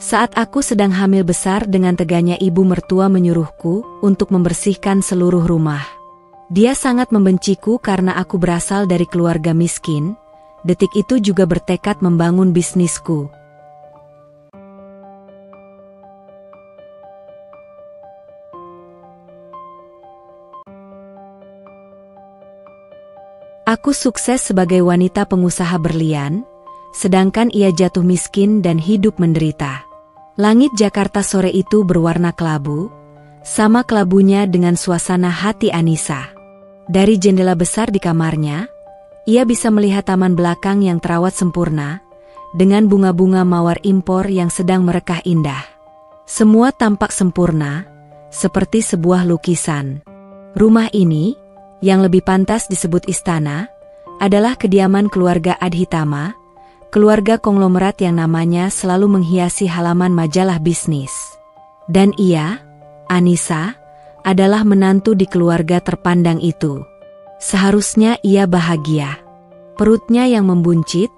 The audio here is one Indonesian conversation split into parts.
Saat aku sedang hamil besar, dengan teganya ibu mertua menyuruhku untuk membersihkan seluruh rumah. Dia sangat membenciku karena aku berasal dari keluarga miskin. Detik itu juga bertekad membangun bisnisku. Aku sukses sebagai wanita pengusaha berlian, sedangkan ia jatuh miskin dan hidup menderita. Langit Jakarta sore itu berwarna kelabu, sama kelabunya dengan suasana hati Anissa. Dari jendela besar di kamarnya, ia bisa melihat taman belakang yang terawat sempurna, dengan bunga-bunga mawar impor yang sedang merekah indah. Semua tampak sempurna, seperti sebuah lukisan. Rumah ini, yang lebih pantas disebut istana, adalah kediaman keluarga Adhitama, keluarga konglomerat yang namanya selalu menghiasi halaman majalah bisnis. Dan ia, Anissa, adalah menantu di keluarga terpandang itu. Seharusnya ia bahagia. Perutnya yang membuncit,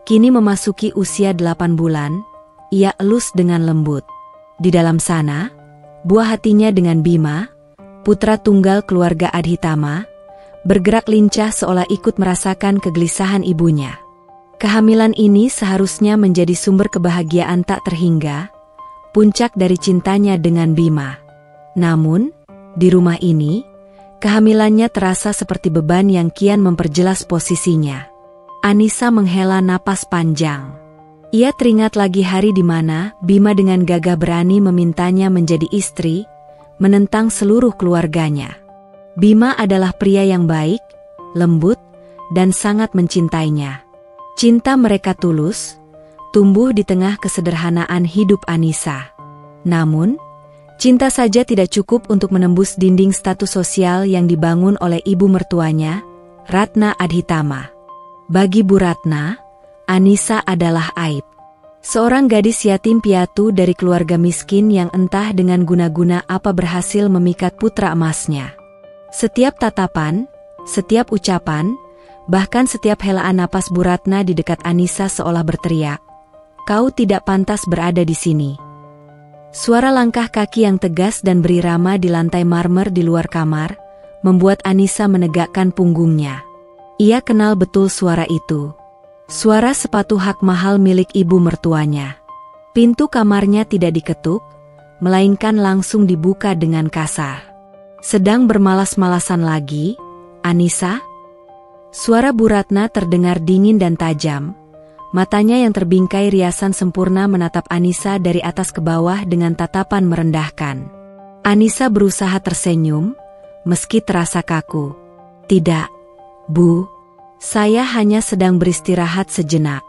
kini memasuki usia 8 bulan, ia elus dengan lembut. Di dalam sana, buah hatinya dengan Bima, putra tunggal keluarga Adhitama, bergerak lincah seolah ikut merasakan kegelisahan ibunya. Kehamilan ini seharusnya menjadi sumber kebahagiaan tak terhingga, puncak dari cintanya dengan Bima. Namun, di rumah ini, kehamilannya terasa seperti beban yang kian memperjelas posisinya. Anissa menghela napas panjang. Ia teringat lagi hari di mana Bima dengan gagah berani memintanya menjadi istri, menentang seluruh keluarganya. Bima adalah pria yang baik, lembut, dan sangat mencintainya. Cinta mereka tulus, tumbuh di tengah kesederhanaan hidup Anissa. Namun, cinta saja tidak cukup untuk menembus dinding status sosial yang dibangun oleh ibu mertuanya, Ratna Adhitama. Bagi Bu Ratna, Anissa adalah aib. Seorang gadis yatim piatu dari keluarga miskin yang entah dengan guna-guna apa berhasil memikat putra emasnya. Setiap tatapan, setiap ucapan, bahkan setiap helaan napas Bu Ratna di dekat Anissa seolah berteriak, "Kau tidak pantas berada di sini." Suara langkah kaki yang tegas dan berirama di lantai marmer di luar kamar, membuat Anissa menegakkan punggungnya. Ia kenal betul suara itu. Suara sepatu hak mahal milik ibu mertuanya. Pintu kamarnya tidak diketuk, melainkan langsung dibuka dengan kasar. "Sedang bermalas-malasan lagi, Anissa?" Suara Bu Ratna terdengar dingin dan tajam. Matanya yang terbingkai riasan sempurna menatap Anissa dari atas ke bawah dengan tatapan merendahkan. Anissa berusaha tersenyum, meski terasa kaku. "Tidak, Bu. Saya hanya sedang beristirahat sejenak.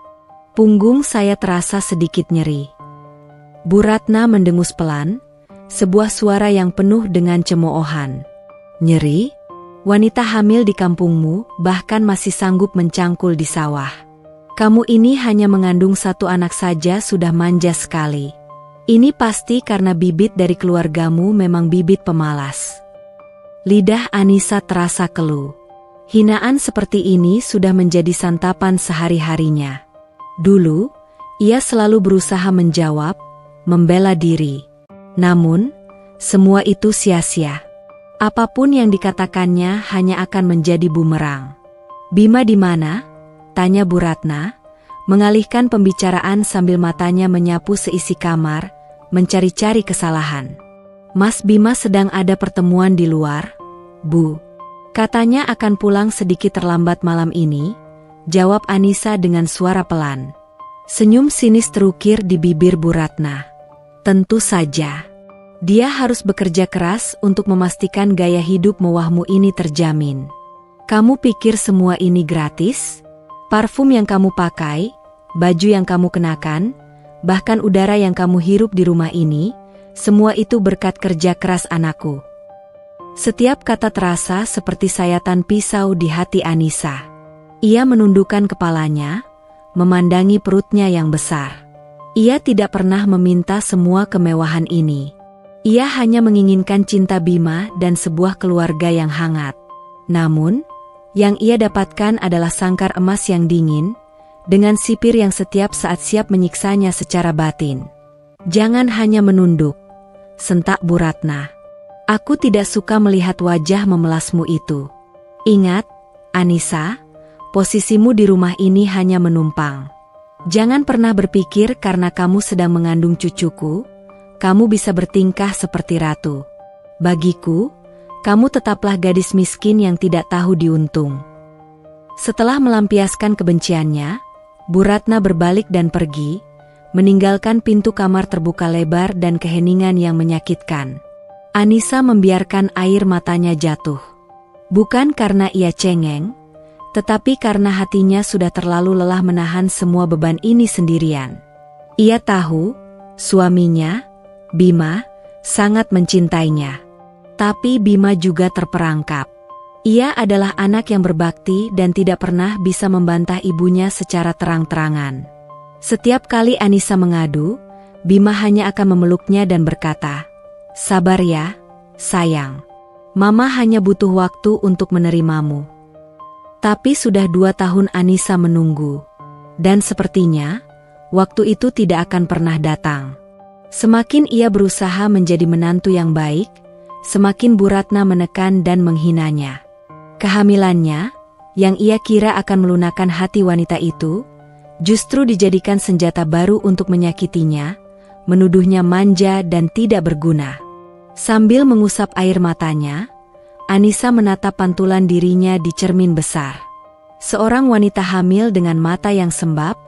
Punggung saya terasa sedikit nyeri." Bu Ratna mendengus pelan, sebuah suara yang penuh dengan cemoohan. "Nyeri? Wanita hamil di kampungmu bahkan masih sanggup mencangkul di sawah. Kamu ini hanya mengandung 1 anak saja sudah manja sekali. Ini pasti karena bibit dari keluargamu memang bibit pemalas." Lidah Anissa terasa keluh. Hinaan seperti ini sudah menjadi santapan sehari-harinya. Dulu, ia selalu berusaha menjawab, membela diri. Namun, semua itu sia-sia. Apapun yang dikatakannya hanya akan menjadi bumerang. "Bima di mana?" tanya Bu Ratna, mengalihkan pembicaraan sambil matanya menyapu seisi kamar, mencari-cari kesalahan. "Mas Bima sedang ada pertemuan di luar, Bu. Katanya akan pulang sedikit terlambat malam ini," jawab Anissa dengan suara pelan. Senyum sinis terukir di bibir Bu Ratna. Tentu saja. Dia harus bekerja keras untuk memastikan gaya hidup mewahmu ini terjamin. "Kamu pikir semua ini gratis? Parfum yang kamu pakai, baju yang kamu kenakan, bahkan udara yang kamu hirup di rumah ini, semua itu berkat kerja keras anakku." Setiap kata terasa seperti sayatan pisau di hati Anissa. Ia menundukkan kepalanya, memandangi perutnya yang besar. Ia tidak pernah meminta semua kemewahan ini. Ia hanya menginginkan cinta Bima dan sebuah keluarga yang hangat. Namun, yang ia dapatkan adalah sangkar emas yang dingin, dengan sipir yang setiap saat siap menyiksanya secara batin. Jangan hanya menunduk, sentak Bu Ratna. Aku tidak suka melihat wajah memelasmu itu. Ingat, Anissa, posisimu di rumah ini hanya menumpang. Jangan pernah berpikir karena kamu sedang mengandung cucuku, kamu bisa bertingkah seperti ratu. Bagiku, kamu tetaplah gadis miskin yang tidak tahu diuntung. Setelah melampiaskan kebenciannya, Bu Ratna berbalik dan pergi, meninggalkan pintu kamar terbuka lebar dan keheningan yang menyakitkan. Anissa membiarkan air matanya jatuh. Bukan karena ia cengeng, tetapi karena hatinya sudah terlalu lelah menahan semua beban ini sendirian. Ia tahu, suaminya, Bima, sangat mencintainya. Tapi Bima juga terperangkap. Ia adalah anak yang berbakti dan tidak pernah bisa membantah ibunya secara terang-terangan. Setiap kali Anissa mengadu, Bima hanya akan memeluknya dan berkata, "Sabar ya, sayang. Mama hanya butuh waktu untuk menerimamu." Tapi sudah 2 tahun Anissa menunggu. Dan sepertinya, waktu itu tidak akan pernah datang. Semakin ia berusaha menjadi menantu yang baik, semakin Bu Ratna menekan dan menghinanya. Kehamilannya, yang ia kira akan melunakkan hati wanita itu, justru dijadikan senjata baru untuk menyakitinya, menuduhnya manja dan tidak berguna. Sambil mengusap air matanya, Anissa menatap pantulan dirinya di cermin besar. Seorang wanita hamil dengan mata yang sembab,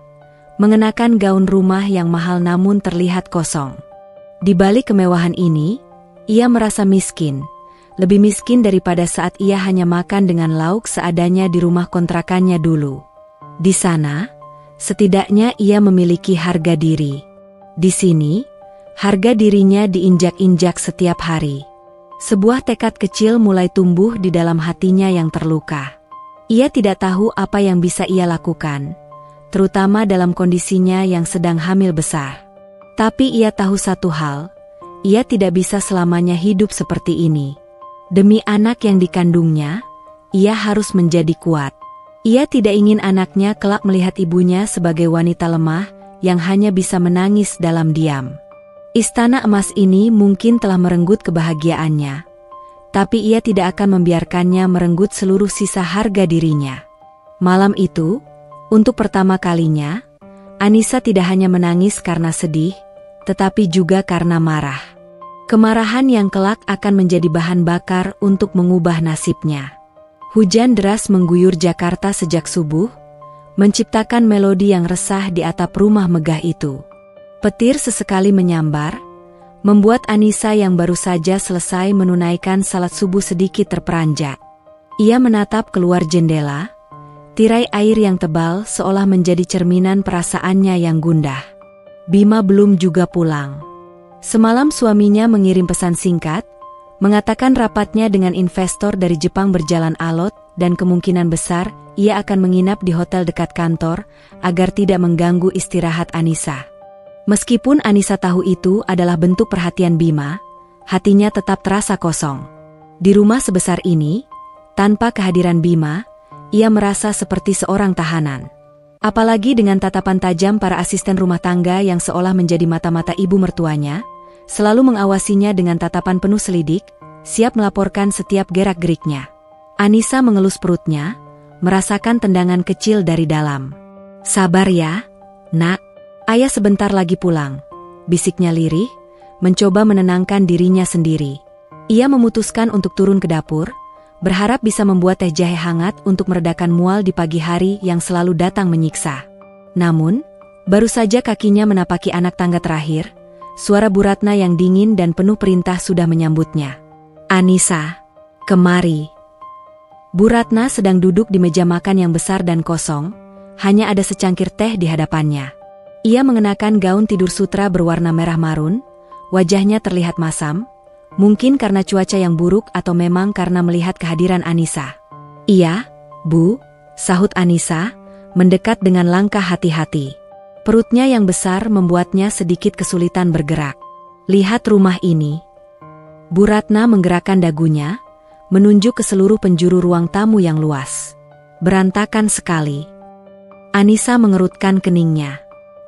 mengenakan gaun rumah yang mahal namun terlihat kosong. Di balik kemewahan ini, ia merasa miskin, lebih miskin daripada saat ia hanya makan dengan lauk seadanya di rumah kontrakannya dulu. Di sana, setidaknya ia memiliki harga diri. Di sini, harga dirinya diinjak-injak setiap hari. Sebuah tekad kecil mulai tumbuh di dalam hatinya yang terluka. Ia tidak tahu apa yang bisa ia lakukan, terutama dalam kondisinya yang sedang hamil besar. Tapi ia tahu satu hal, ia tidak bisa selamanya hidup seperti ini. Demi anak yang dikandungnya, ia harus menjadi kuat. Ia tidak ingin anaknya kelak melihat ibunya sebagai wanita lemah yang hanya bisa menangis dalam diam. Istana emas ini mungkin telah merenggut kebahagiaannya, tapi ia tidak akan membiarkannya merenggut seluruh sisa harga dirinya. Malam itu, untuk pertama kalinya, Anissa tidak hanya menangis karena sedih, tetapi juga karena marah. Kemarahan yang kelak akan menjadi bahan bakar untuk mengubah nasibnya. Hujan deras mengguyur Jakarta sejak subuh, menciptakan melodi yang resah di atap rumah megah itu. Petir sesekali menyambar, membuat Anissa yang baru saja selesai menunaikan salat subuh sedikit terperanjat. Ia menatap keluar jendela, tirai air yang tebal seolah menjadi cerminan perasaannya yang gundah. Bima belum juga pulang. Semalam suaminya mengirim pesan singkat, mengatakan rapatnya dengan investor dari Jepang berjalan alot dan kemungkinan besar ia akan menginap di hotel dekat kantor agar tidak mengganggu istirahat Anissa. Meskipun Anissa tahu itu adalah bentuk perhatian Bima, hatinya tetap terasa kosong. Di rumah sebesar ini, tanpa kehadiran Bima, ia merasa seperti seorang tahanan. Apalagi dengan tatapan tajam para asisten rumah tangga yang seolah menjadi mata-mata ibu mertuanya, selalu mengawasinya dengan tatapan penuh selidik, siap melaporkan setiap gerak-geriknya. Anissa mengelus perutnya, merasakan tendangan kecil dari dalam. "Sabar ya, nak. Ayah sebentar lagi pulang," bisiknya lirih, mencoba menenangkan dirinya sendiri. Ia memutuskan untuk turun ke dapur, berharap bisa membuat teh jahe hangat untuk meredakan mual di pagi hari yang selalu datang menyiksa. Namun, baru saja kakinya menapaki anak tangga terakhir, suara Bu Ratna yang dingin dan penuh perintah sudah menyambutnya. "Anissa, kemari." Bu Ratna sedang duduk di meja makan yang besar dan kosong, hanya ada secangkir teh di hadapannya. Ia mengenakan gaun tidur sutra berwarna merah marun, wajahnya terlihat masam, mungkin karena cuaca yang buruk atau memang karena melihat kehadiran Anissa. "Iya, Bu," sahut Anissa, mendekat dengan langkah hati-hati. Perutnya yang besar membuatnya sedikit kesulitan bergerak. "Lihat rumah ini." Bu Ratna menggerakkan dagunya, menunjuk ke seluruh penjuru ruang tamu yang luas. Berantakan sekali. Anissa mengerutkan keningnya.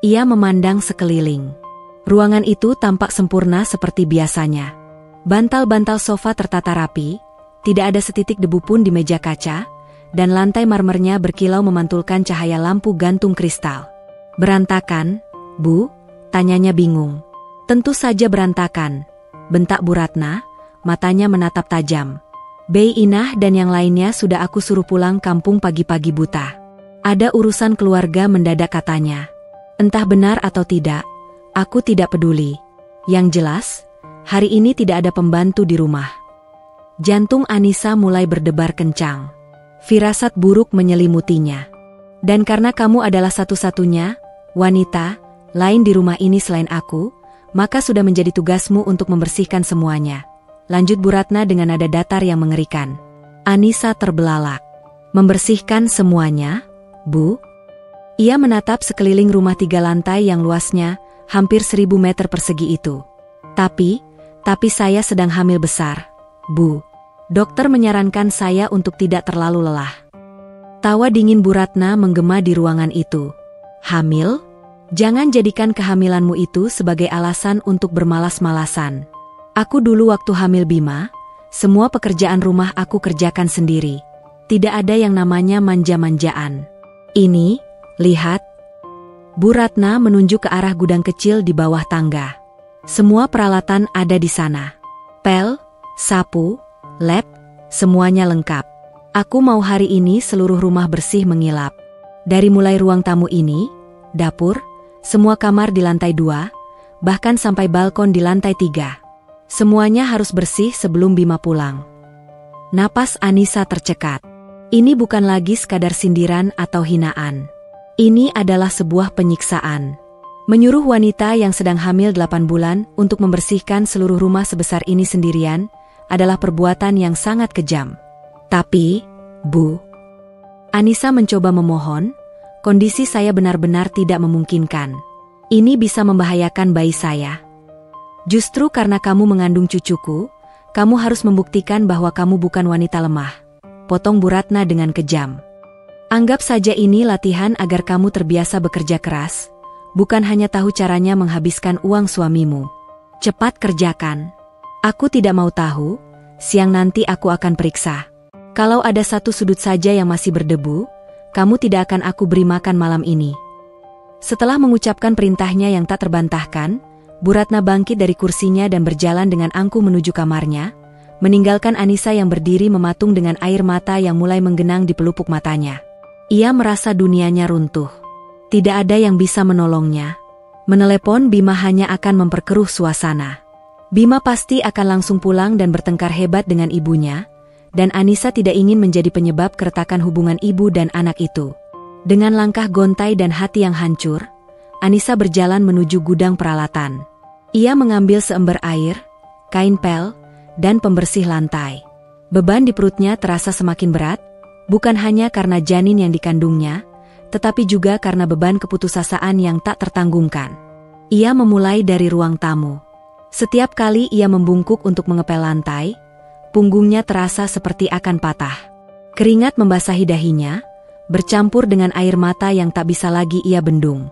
Ia memandang sekeliling. Ruangan itu tampak sempurna seperti biasanya. Bantal-bantal sofa tertata rapi, tidak ada setitik debu pun di meja kaca, dan lantai marmernya berkilau memantulkan cahaya lampu gantung kristal. "Berantakan, Bu?" tanyanya bingung. "Tentu saja berantakan," bentak Bu Ratna, matanya menatap tajam. "Bei Inah dan yang lainnya sudah aku suruh pulang kampung pagi-pagi buta. Ada urusan keluarga mendadak," katanya. "Entah benar atau tidak, aku tidak peduli. Yang jelas, hari ini tidak ada pembantu di rumah." Jantung Anissa mulai berdebar kencang. Firasat buruk menyelimutinya. "Dan karena kamu adalah satu-satunya wanita lain di rumah ini selain aku, maka sudah menjadi tugasmu untuk membersihkan semuanya," lanjut Bu Ratna dengan nada datar yang mengerikan. Anissa terbelalak. "Membersihkan semuanya, Bu?" Ia menatap sekeliling rumah 3 lantai yang luasnya hampir 1000 meter persegi itu. Tapi saya sedang hamil besar, Bu. Dokter menyarankan saya untuk tidak terlalu lelah." Tawa dingin Bu Ratna menggema di ruangan itu. "Hamil? Jangan jadikan kehamilanmu itu sebagai alasan untuk bermalas-malasan. Aku dulu waktu hamil Bima, semua pekerjaan rumah aku kerjakan sendiri. Tidak ada yang namanya manja-manjaan. Ini, lihat." Bu Ratna menunjuk ke arah gudang kecil di bawah tangga. Semua peralatan ada di sana. Pel, sapu, lap, semuanya lengkap. Aku mau hari ini seluruh rumah bersih mengilap. Dari mulai ruang tamu ini, dapur, semua kamar di lantai 2, bahkan sampai balkon di lantai 3. Semuanya harus bersih sebelum Bima pulang. Napas Anissa tercekat. Ini bukan lagi sekadar sindiran atau hinaan. Ini adalah sebuah penyiksaan. Menyuruh wanita yang sedang hamil 8 bulan untuk membersihkan seluruh rumah sebesar ini sendirian adalah perbuatan yang sangat kejam. "Tapi, Bu," Anissa mencoba memohon, "kondisi saya benar-benar tidak memungkinkan. Ini bisa membahayakan bayi saya. Justru karena kamu mengandung cucuku, kamu harus membuktikan bahwa kamu bukan wanita lemah," potong Bu Ratna dengan kejam. "Anggap saja ini latihan agar kamu terbiasa bekerja keras, bukan hanya tahu caranya menghabiskan uang suamimu. Cepat kerjakan. Aku tidak mau tahu, siang nanti aku akan periksa. Kalau ada satu sudut saja yang masih berdebu, kamu tidak akan aku beri makan malam ini." Setelah mengucapkan perintahnya yang tak terbantahkan, Bu Ratna bangkit dari kursinya dan berjalan dengan angkuh menuju kamarnya, meninggalkan Anissa yang berdiri mematung dengan air mata yang mulai menggenang di pelupuk matanya. Ia merasa dunianya runtuh. Tidak ada yang bisa menolongnya. Menelepon Bima hanya akan memperkeruh suasana. Bima pasti akan langsung pulang dan bertengkar hebat dengan ibunya, dan Anissa tidak ingin menjadi penyebab keretakan hubungan ibu dan anak itu. Dengan langkah gontai dan hati yang hancur, Anissa berjalan menuju gudang peralatan. Ia mengambil seember air, kain pel, dan pembersih lantai. Beban di perutnya terasa semakin berat, bukan hanya karena janin yang dikandungnya, tetapi juga karena beban keputusasaan yang tak tertanggungkan. Ia memulai dari ruang tamu. Setiap kali ia membungkuk untuk mengepel lantai, punggungnya terasa seperti akan patah. Keringat membasahi dahinya, bercampur dengan air mata yang tak bisa lagi ia bendung.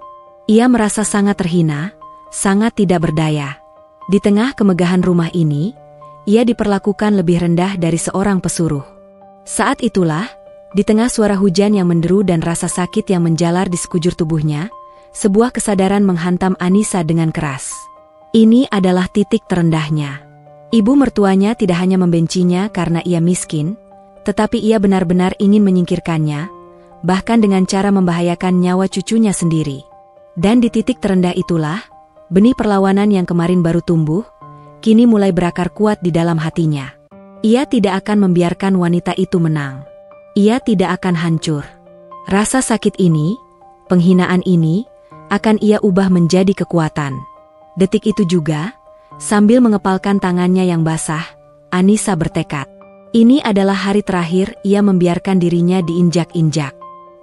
Ia merasa sangat terhina, sangat tidak berdaya. Di tengah kemegahan rumah ini, ia diperlakukan lebih rendah dari seorang pesuruh. Saat itulah, di tengah suara hujan yang menderu dan rasa sakit yang menjalar di sekujur tubuhnya, sebuah kesadaran menghantam Anissa dengan keras. Ini adalah titik terendahnya. Ibu mertuanya tidak hanya membencinya karena ia miskin, tetapi ia benar-benar ingin menyingkirkannya, bahkan dengan cara membahayakan nyawa cucunya sendiri. Dan di titik terendah itulah, benih perlawanan yang kemarin baru tumbuh, kini mulai berakar kuat di dalam hatinya. Ia tidak akan membiarkan wanita itu menang. Ia tidak akan hancur. Rasa sakit ini, penghinaan ini, akan ia ubah menjadi kekuatan. Detik itu juga, sambil mengepalkan tangannya yang basah, Anissa bertekad. Ini adalah hari terakhir ia membiarkan dirinya diinjak-injak.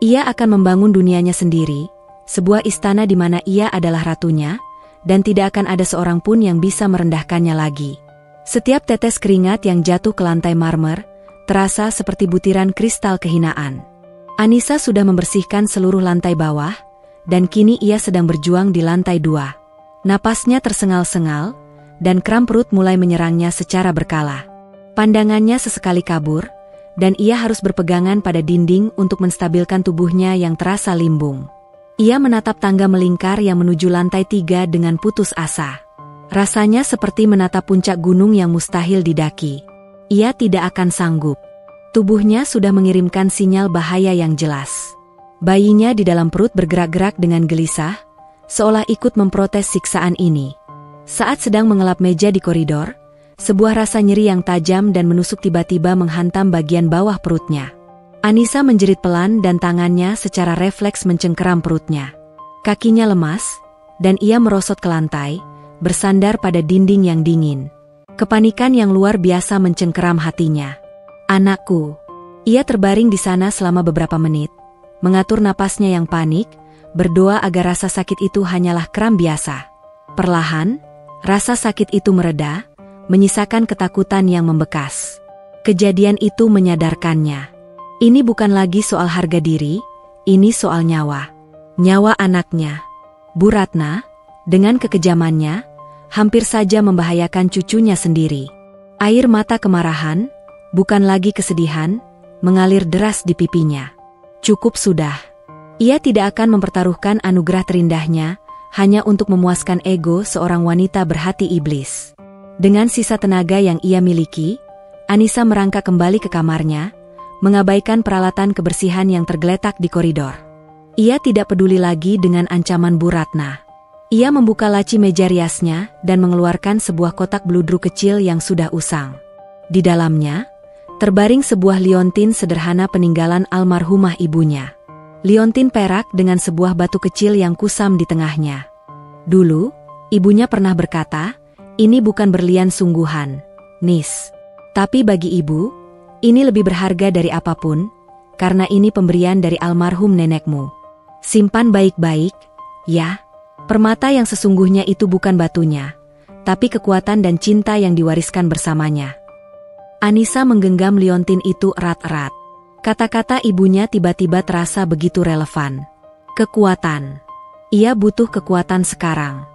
Ia akan membangun dunianya sendiri, sebuah istana di mana ia adalah ratunya, dan tidak akan ada seorang pun yang bisa merendahkannya lagi. Setiap tetes keringat yang jatuh ke lantai marmer, terasa seperti butiran kristal kehinaan. Anissa sudah membersihkan seluruh lantai bawah, dan kini ia sedang berjuang di lantai 2. Napasnya tersengal-sengal, dan kram perut mulai menyerangnya secara berkala. Pandangannya sesekali kabur, dan ia harus berpegangan pada dinding untuk menstabilkan tubuhnya yang terasa limbung. Ia menatap tangga melingkar yang menuju lantai 3 dengan putus asa. Rasanya seperti menatap puncak gunung yang mustahil didaki. Ia tidak akan sanggup. Tubuhnya sudah mengirimkan sinyal bahaya yang jelas. Bayinya di dalam perut bergerak-gerak dengan gelisah, seolah ikut memprotes siksaan ini. Saat sedang mengelap meja di koridor, sebuah rasa nyeri yang tajam dan menusuk tiba-tiba menghantam bagian bawah perutnya. Anissa menjerit pelan dan tangannya secara refleks mencengkeram perutnya. Kakinya lemas, dan ia merosot ke lantai, bersandar pada dinding yang dingin. Kepanikan yang luar biasa mencengkeram hatinya. Anakku. Ia terbaring di sana selama beberapa menit, mengatur napasnya yang panik, berdoa agar rasa sakit itu hanyalah kram biasa. Perlahan, rasa sakit itu mereda, menyisakan ketakutan yang membekas. Kejadian itu menyadarkannya. Ini bukan lagi soal harga diri, ini soal nyawa. Nyawa anaknya. Bu Ratna, dengan kekejamannya, hampir saja membahayakan cucunya sendiri. Air mata kemarahan, bukan lagi kesedihan, mengalir deras di pipinya. Cukup sudah. Ia tidak akan mempertaruhkan anugerah terindahnya, hanya untuk memuaskan ego seorang wanita berhati iblis. Dengan sisa tenaga yang ia miliki, Anissa merangkak kembali ke kamarnya, mengabaikan peralatan kebersihan yang tergeletak di koridor. Ia tidak peduli lagi dengan ancaman Bu Ratna. Ia membuka laci meja riasnya dan mengeluarkan sebuah kotak bludru kecil yang sudah usang. Di dalamnya, terbaring sebuah liontin sederhana peninggalan almarhumah ibunya. Liontin perak dengan sebuah batu kecil yang kusam di tengahnya. Dulu, ibunya pernah berkata, "Ini bukan berlian sungguhan, Nis. Tapi bagi ibu, ini lebih berharga dari apapun, karena ini pemberian dari almarhum nenekmu. Simpan baik-baik, ya." Permata yang sesungguhnya itu bukan batunya, tapi kekuatan dan cinta yang diwariskan bersamanya. Anissa menggenggam liontin itu erat-erat. Kata-kata ibunya tiba-tiba terasa begitu relevan. Kekuatan. Ia butuh kekuatan sekarang.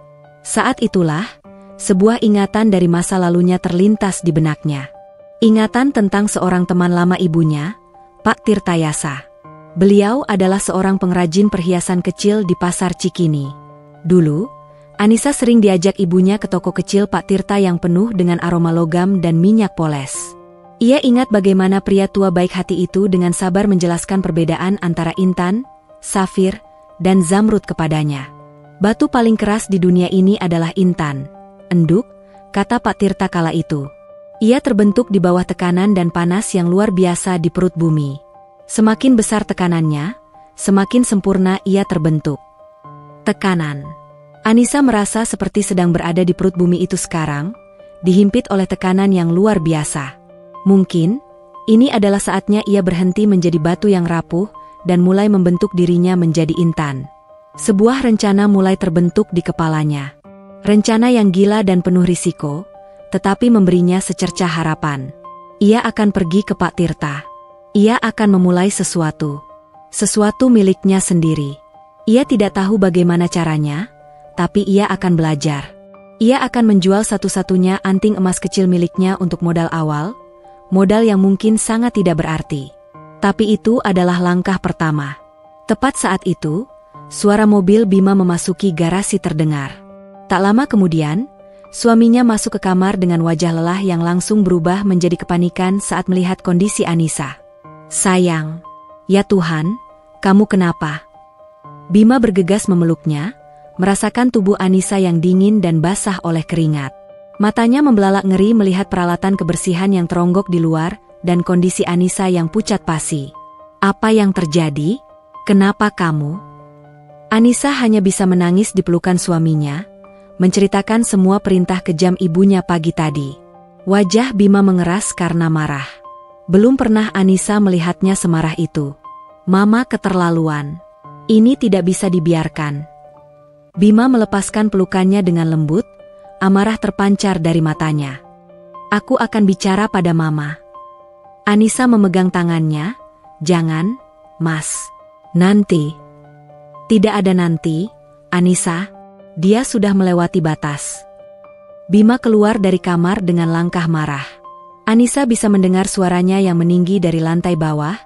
Saat itulah, sebuah ingatan dari masa lalunya terlintas di benaknya. Ingatan tentang seorang teman lama ibunya, Pak Tirtayasa. Beliau adalah seorang pengrajin perhiasan kecil di Pasar Cikini. Dulu, Anissa sering diajak ibunya ke toko kecil Pak Tirta yang penuh dengan aroma logam dan minyak poles. Ia ingat bagaimana pria tua baik hati itu dengan sabar menjelaskan perbedaan antara intan, safir, dan zamrud kepadanya. Batu paling keras di dunia ini adalah intan, enduk, kata Pak Tirta kala itu. Ia terbentuk di bawah tekanan dan panas yang luar biasa di perut bumi. Semakin besar tekanannya, semakin sempurna ia terbentuk. Tekanan. Anissa merasa seperti sedang berada di perut bumi itu sekarang, dihimpit oleh tekanan yang luar biasa. Mungkin, ini adalah saatnya ia berhenti menjadi batu yang rapuh dan mulai membentuk dirinya menjadi intan. Sebuah rencana mulai terbentuk di kepalanya. Rencana yang gila dan penuh risiko, tetapi memberinya secercah harapan. Ia akan pergi ke Pak Tirta. Ia akan memulai sesuatu. Sesuatu miliknya sendiri. Ia tidak tahu bagaimana caranya, tapi ia akan belajar. Ia akan menjual satu-satunya anting emas kecil miliknya untuk modal awal, modal yang mungkin sangat tidak berarti. Tapi itu adalah langkah pertama. Tepat saat itu, suara mobil Bima memasuki garasi terdengar. Tak lama kemudian, suaminya masuk ke kamar dengan wajah lelah yang langsung berubah menjadi kepanikan saat melihat kondisi Anissa. "Sayang, ya Tuhan, kamu kenapa?" Bima bergegas memeluknya, merasakan tubuh Anissa yang dingin dan basah oleh keringat. Matanya membelalak ngeri melihat peralatan kebersihan yang teronggok di luar dan kondisi Anissa yang pucat pasi. "Apa yang terjadi? Kenapa kamu?" Anissa hanya bisa menangis di pelukan suaminya, menceritakan semua perintah kejam ibunya pagi tadi. Wajah Bima mengeras karena marah. Belum pernah Anissa melihatnya semarah itu. "Mama keterlaluan. Ini tidak bisa dibiarkan." Bima melepaskan pelukannya dengan lembut, amarah terpancar dari matanya. "Aku akan bicara pada Mama." Anissa memegang tangannya. "Jangan, Mas. Nanti." "Tidak ada nanti, Anissa. Dia sudah melewati batas. Bima keluar dari kamar dengan langkah marah. Anissa bisa mendengar suaranya yang meninggi dari lantai bawah,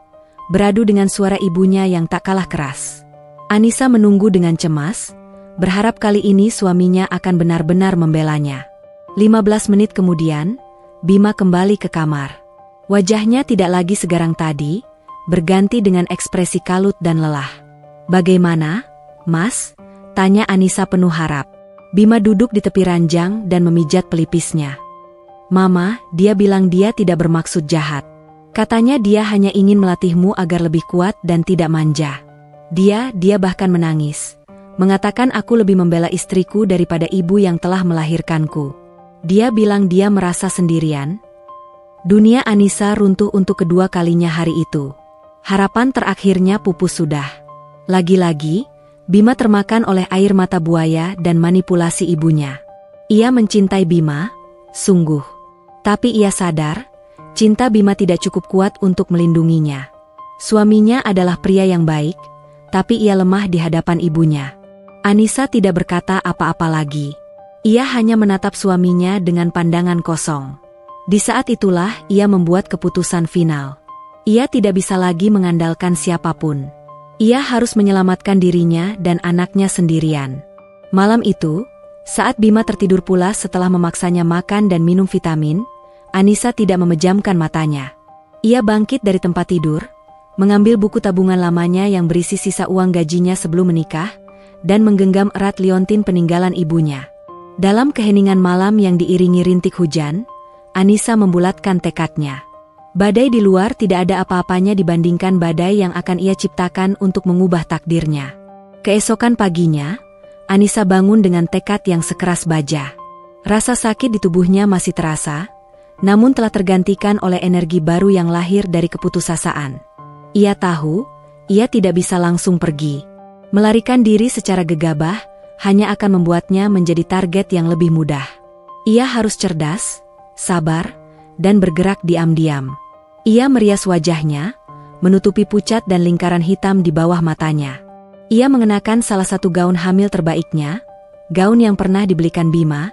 beradu dengan suara ibunya yang tak kalah keras. Anissa menunggu dengan cemas, berharap kali ini suaminya akan benar-benar membelanya. 15 menit kemudian, Bima kembali ke kamar. Wajahnya tidak lagi segarang tadi, berganti dengan ekspresi kalut dan lelah. "Bagaimana, Mas?" tanya Anissa penuh harap. Bima duduk di tepi ranjang dan memijat pelipisnya. "Mama, dia bilang dia tidak bermaksud jahat. Katanya dia hanya ingin melatihmu agar lebih kuat dan tidak manja. Dia bahkan menangis. Mengatakan aku lebih membela istriku daripada ibu yang telah melahirkanku. Dia bilang dia merasa sendirian." Dunia Anissa runtuh untuk kedua kalinya hari itu. Harapan terakhirnya pupus sudah. Lagi-lagi, Bima termakan oleh air mata buaya dan manipulasi ibunya. Ia mencintai Bima, sungguh. Tapi ia sadar, cinta Bima tidak cukup kuat untuk melindunginya. Suaminya adalah pria yang baik, tapi ia lemah di hadapan ibunya. Anissa tidak berkata apa-apa lagi. Ia hanya menatap suaminya dengan pandangan kosong. Di saat itulah ia membuat keputusan final. Ia tidak bisa lagi mengandalkan siapapun. Ia harus menyelamatkan dirinya dan anaknya sendirian. Malam itu, saat Bima tertidur pulas setelah memaksanya makan dan minum vitamin, Anissa tidak memejamkan matanya. Ia bangkit dari tempat tidur, mengambil buku tabungan lamanya yang berisi sisa uang gajinya sebelum menikah, dan menggenggam erat liontin peninggalan ibunya. Dalam keheningan malam yang diiringi rintik hujan, Anissa membulatkan tekadnya. Badai di luar tidak ada apa-apanya dibandingkan badai yang akan ia ciptakan untuk mengubah takdirnya. Keesokan paginya, Anissa bangun dengan tekad yang sekeras baja. Rasa sakit di tubuhnya masih terasa, namun telah tergantikan oleh energi baru yang lahir dari keputusasaan. Ia tahu, ia tidak bisa langsung pergi. Melarikan diri secara gegabah, hanya akan membuatnya menjadi target yang lebih mudah. Ia harus cerdas, sabar, dan bergerak diam-diam. Ia merias wajahnya, menutupi pucat dan lingkaran hitam di bawah matanya. Ia mengenakan salah satu gaun hamil terbaiknya, gaun yang pernah dibelikan Bima,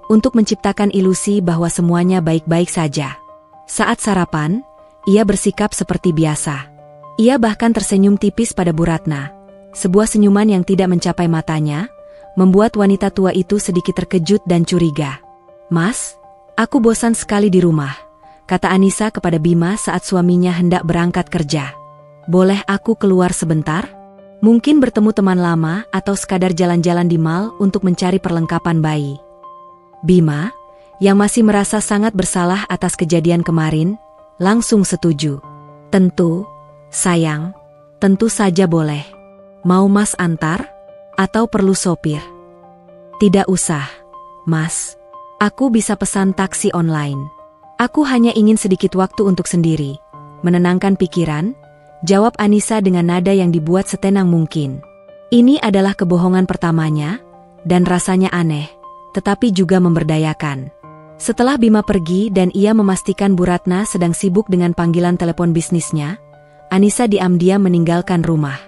untuk menciptakan ilusi bahwa semuanya baik-baik saja. Saat sarapan, ia bersikap seperti biasa. Ia bahkan tersenyum tipis pada Bu Ratna. Sebuah senyuman yang tidak mencapai matanya, membuat wanita tua itu sedikit terkejut dan curiga. "Mas, aku bosan sekali di rumah," kata Anissa kepada Bima saat suaminya hendak berangkat kerja. "Boleh aku keluar sebentar? Mungkin bertemu teman lama atau sekadar jalan-jalan di mall untuk mencari perlengkapan bayi." Bima, yang masih merasa sangat bersalah atas kejadian kemarin, langsung setuju. "Tentu, sayang, tentu saja boleh. Mau Mas antar? Atau perlu sopir?" "Tidak usah, Mas. Aku bisa pesan taksi online. Aku hanya ingin sedikit waktu untuk sendiri, menenangkan pikiran," jawab Anissa dengan nada yang dibuat setenang mungkin. Ini adalah kebohongan pertamanya, dan rasanya aneh, tetapi juga memberdayakan. Setelah Bima pergi dan ia memastikan Bu Ratna sedang sibuk dengan panggilan telepon bisnisnya, Anissa diam-diam meninggalkan rumah.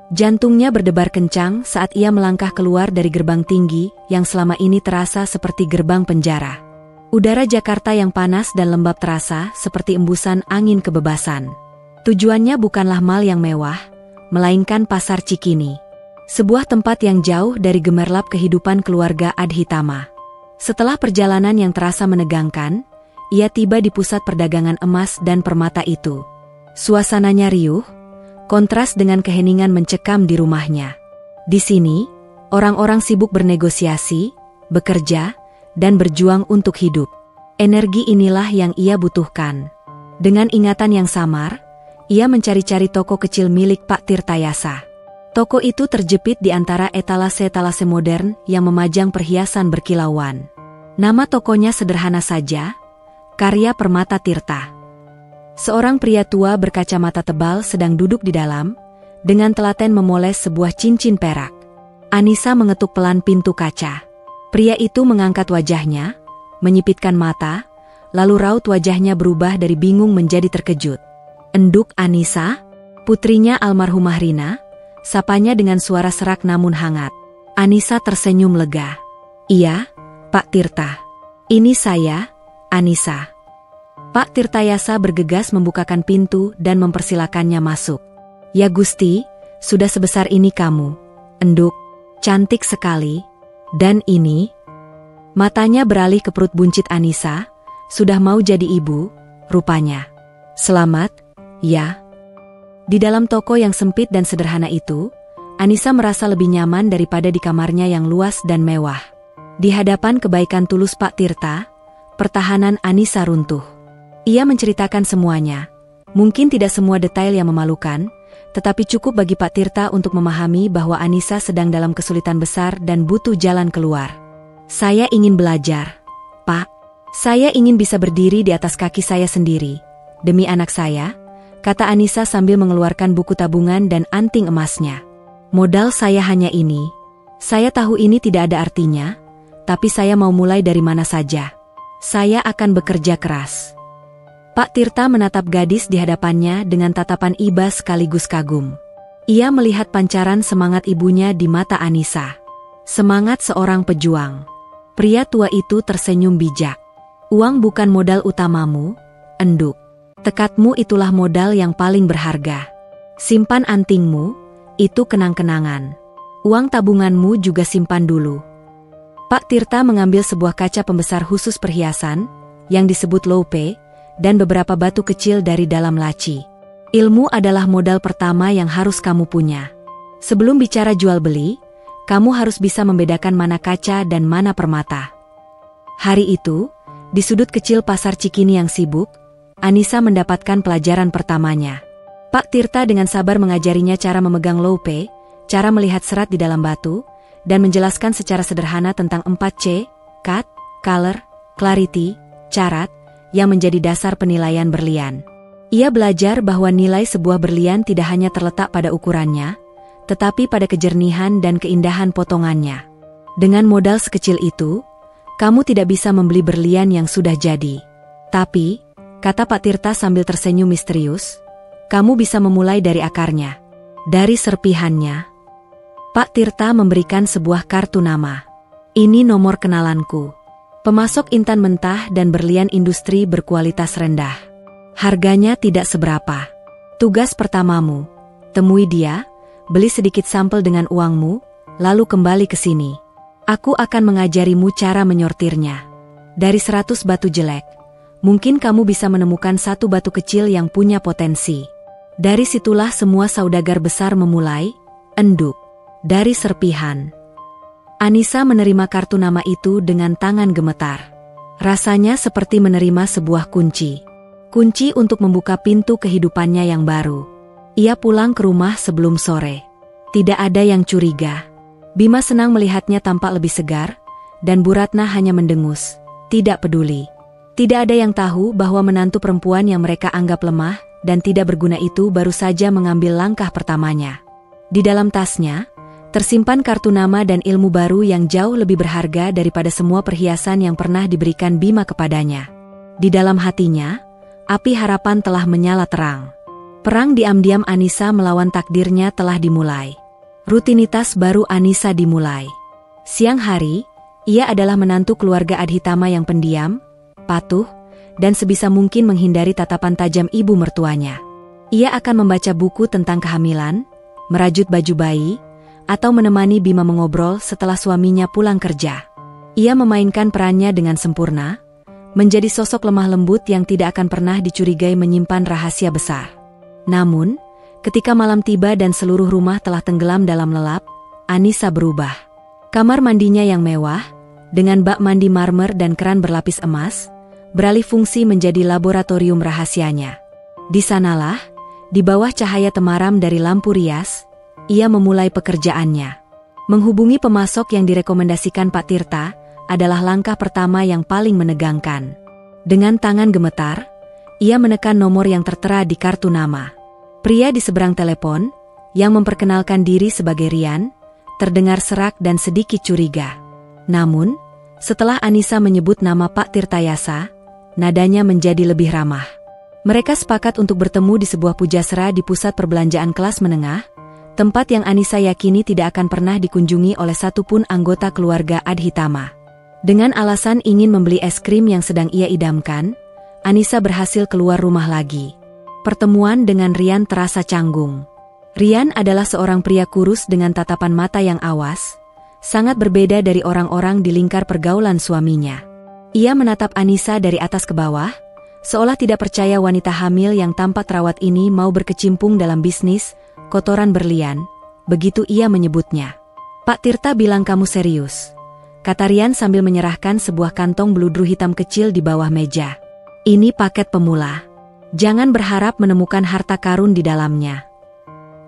Jantungnya berdebar kencang saat ia melangkah keluar dari gerbang tinggi yang selama ini terasa seperti gerbang penjara. Udara Jakarta yang panas dan lembab terasa seperti embusan angin kebebasan. Tujuannya bukanlah mal yang mewah, melainkan Pasar Cikini. Sebuah tempat yang jauh dari gemerlap kehidupan keluarga Adhitama. Setelah perjalanan yang terasa menegangkan, ia tiba di pusat perdagangan emas dan permata itu. Suasananya riuh, kontras dengan keheningan mencekam di rumahnya. Di sini, orang-orang sibuk bernegosiasi, bekerja, dan berjuang untuk hidup. Energi inilah yang ia butuhkan. Dengan ingatan yang samar, ia mencari-cari toko kecil milik Pak Tirtayasa. Toko itu terjepit di antara etalase-etalase modern yang memajang perhiasan berkilauan. Nama tokonya sederhana saja, Karya Permata Tirta. Seorang pria tua berkacamata tebal sedang duduk di dalam, dengan telaten memoles sebuah cincin perak. Anissa mengetuk pelan pintu kaca. Pria itu mengangkat wajahnya, menyipitkan mata, lalu raut wajahnya berubah dari bingung menjadi terkejut. "Enduk Anissa?" Putrinya almarhumah Rina, sapanya dengan suara serak namun hangat. Anissa tersenyum lega. Iya, Pak Tirta. Ini saya, Anissa. Pak Tirtayasa bergegas membukakan pintu dan mempersilakannya masuk. Ya Gusti, sudah sebesar ini kamu. Enduk, cantik sekali. Dan ini? Matanya beralih ke perut buncit Anissa, sudah mau jadi ibu, rupanya. Selamat, ya. Di dalam toko yang sempit dan sederhana itu, Anissa merasa lebih nyaman daripada di kamarnya yang luas dan mewah. Di hadapan kebaikan tulus Pak Tirta, pertahanan Anissa runtuh. Ia menceritakan semuanya. Mungkin tidak semua detail yang memalukan, tetapi cukup bagi Pak Tirta untuk memahami bahwa Anissa sedang dalam kesulitan besar dan butuh jalan keluar. Saya ingin belajar, Pak. Saya ingin bisa berdiri di atas kaki saya sendiri. Demi anak saya, kata Anissa sambil mengeluarkan buku tabungan dan anting emasnya. Modal saya hanya ini. Saya tahu ini tidak ada artinya, tapi saya mau mulai dari mana saja. Saya akan bekerja keras. Pak Tirta menatap gadis di hadapannya dengan tatapan iba sekaligus kagum. Ia melihat pancaran semangat ibunya di mata Anissa. Semangat seorang pejuang. Pria tua itu tersenyum bijak. Uang bukan modal utamamu, Enduk. Tekadmu itulah modal yang paling berharga. Simpan antingmu. Itu kenang-kenangan. Uang tabunganmu juga simpan dulu. Pak Tirta mengambil sebuah kaca pembesar khusus perhiasan, yang disebut loupe, dan beberapa batu kecil dari dalam laci. Ilmu adalah modal pertama yang harus kamu punya. Sebelum bicara jual beli, kamu harus bisa membedakan mana kaca dan mana permata. Hari itu, di sudut kecil pasar Cikini yang sibuk, Anissa mendapatkan pelajaran pertamanya. Pak Tirta dengan sabar mengajarinya cara memegang loupe, cara melihat serat di dalam batu, dan menjelaskan secara sederhana tentang 4C, cut, color, clarity, carat, yang menjadi dasar penilaian berlian. Ia belajar bahwa nilai sebuah berlian tidak hanya terletak pada ukurannya, tetapi pada kejernihan dan keindahan potongannya. Dengan modal sekecil itu, kamu tidak bisa membeli berlian yang sudah jadi. Tapi, kata Pak Tirta sambil tersenyum misterius, kamu bisa memulai dari akarnya. Dari serpihannya. Pak Tirta memberikan sebuah kartu nama. Ini nomor kenalanku. Pemasok intan mentah dan berlian industri berkualitas rendah. Harganya tidak seberapa. Tugas pertamamu, temui dia, beli sedikit sampel dengan uangmu, lalu kembali ke sini. Aku akan mengajarimu cara menyortirnya. Dari 100 batu jelek, mungkin kamu bisa menemukan satu batu kecil yang punya potensi. Dari situlah semua saudagar besar memulai, Enduk. Dari serpihan. Anissa menerima kartu nama itu dengan tangan gemetar. Rasanya seperti menerima sebuah kunci. Kunci untuk membuka pintu kehidupannya yang baru. Ia pulang ke rumah sebelum sore. Tidak ada yang curiga. Bima senang melihatnya tampak lebih segar, dan Bu Ratna hanya mendengus, tidak peduli. Tidak ada yang tahu bahwa menantu perempuan yang mereka anggap lemah dan tidak berguna itu baru saja mengambil langkah pertamanya. Di dalam tasnya, tersimpan kartu nama dan ilmu baru yang jauh lebih berharga daripada semua perhiasan yang pernah diberikan Bima kepadanya. Di dalam hatinya, api harapan telah menyala terang. Perang diam-diam Anissa melawan takdirnya telah dimulai. Rutinitas baru Anissa dimulai. Siang hari, ia adalah menantu keluarga Adhitama yang pendiam, patuh, dan sebisa mungkin menghindari tatapan tajam ibu mertuanya. Ia akan membaca buku tentang kehamilan, merajut baju bayi, atau menemani Bima mengobrol setelah suaminya pulang kerja. Ia memainkan perannya dengan sempurna, menjadi sosok lemah lembut yang tidak akan pernah dicurigai menyimpan rahasia besar. Namun, ketika malam tiba dan seluruh rumah telah tenggelam dalam lelap, Anissa berubah. Kamar mandinya yang mewah, dengan bak mandi marmer dan keran berlapis emas, beralih fungsi menjadi laboratorium rahasianya. Di sanalah, di bawah cahaya temaram dari lampu rias, ia memulai pekerjaannya. Menghubungi pemasok yang direkomendasikan Pak Tirta adalah langkah pertama yang paling menegangkan. Dengan tangan gemetar, ia menekan nomor yang tertera di kartu nama. Pria di seberang telepon, yang memperkenalkan diri sebagai Rian, terdengar serak dan sedikit curiga. Namun, setelah Anissa menyebut nama Pak Tirtayasa, nadanya menjadi lebih ramah. Mereka sepakat untuk bertemu di sebuah pujasera di pusat perbelanjaan kelas menengah, Tempat yang Anissa yakini tidak akan pernah dikunjungi oleh satupun anggota keluarga Adhitama. Dengan alasan ingin membeli es krim yang sedang ia idamkan, Anissa berhasil keluar rumah lagi. Pertemuan dengan Rian terasa canggung. Rian adalah seorang pria kurus dengan tatapan mata yang awas, sangat berbeda dari orang-orang di lingkar pergaulan suaminya. Ia menatap Anissa dari atas ke bawah, seolah tidak percaya wanita hamil yang tampak terawat ini mau berkecimpung dalam bisnis kotoran berlian, begitu ia menyebutnya. "Pak Tirta bilang kamu serius," kata Rian sambil menyerahkan sebuah kantong beludru hitam kecil di bawah meja. "Ini paket pemula. Jangan berharap menemukan harta karun di dalamnya."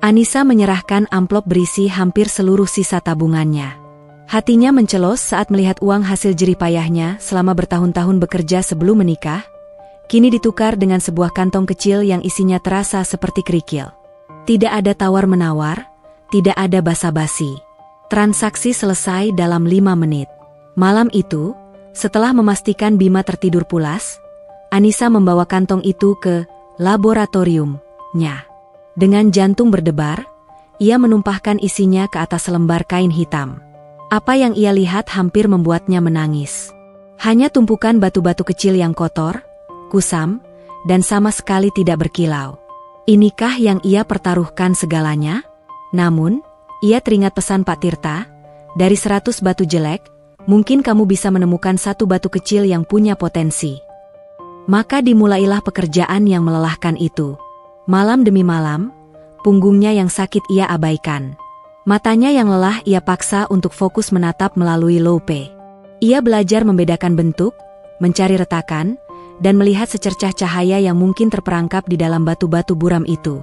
Anissa menyerahkan amplop berisi hampir seluruh sisa tabungannya. Hatinya mencelos saat melihat uang hasil jerih payahnya selama bertahun-tahun bekerja sebelum menikah, kini ditukar dengan sebuah kantong kecil yang isinya terasa seperti kerikil. Tidak ada tawar-menawar, tidak ada basa-basi. Transaksi selesai dalam 5 menit. Malam itu, setelah memastikan Bima tertidur pulas, Anissa membawa kantong itu ke laboratoriumnya. Dengan jantung berdebar, ia menumpahkan isinya ke atas selembar kain hitam. Apa yang ia lihat hampir membuatnya menangis. Hanya tumpukan batu-batu kecil yang kotor, kusam, dan sama sekali tidak berkilau. Inikah yang ia pertaruhkan segalanya? Namun, ia teringat pesan Pak Tirta, dari 100 batu jelek, mungkin kamu bisa menemukan satu batu kecil yang punya potensi. Maka dimulailah pekerjaan yang melelahkan itu. Malam demi malam, punggungnya yang sakit ia abaikan. Matanya yang lelah ia paksa untuk fokus menatap melalui loupe. Ia belajar membedakan bentuk, mencari retakan, dan melihat secercah cahaya yang mungkin terperangkap di dalam batu-batu buram itu.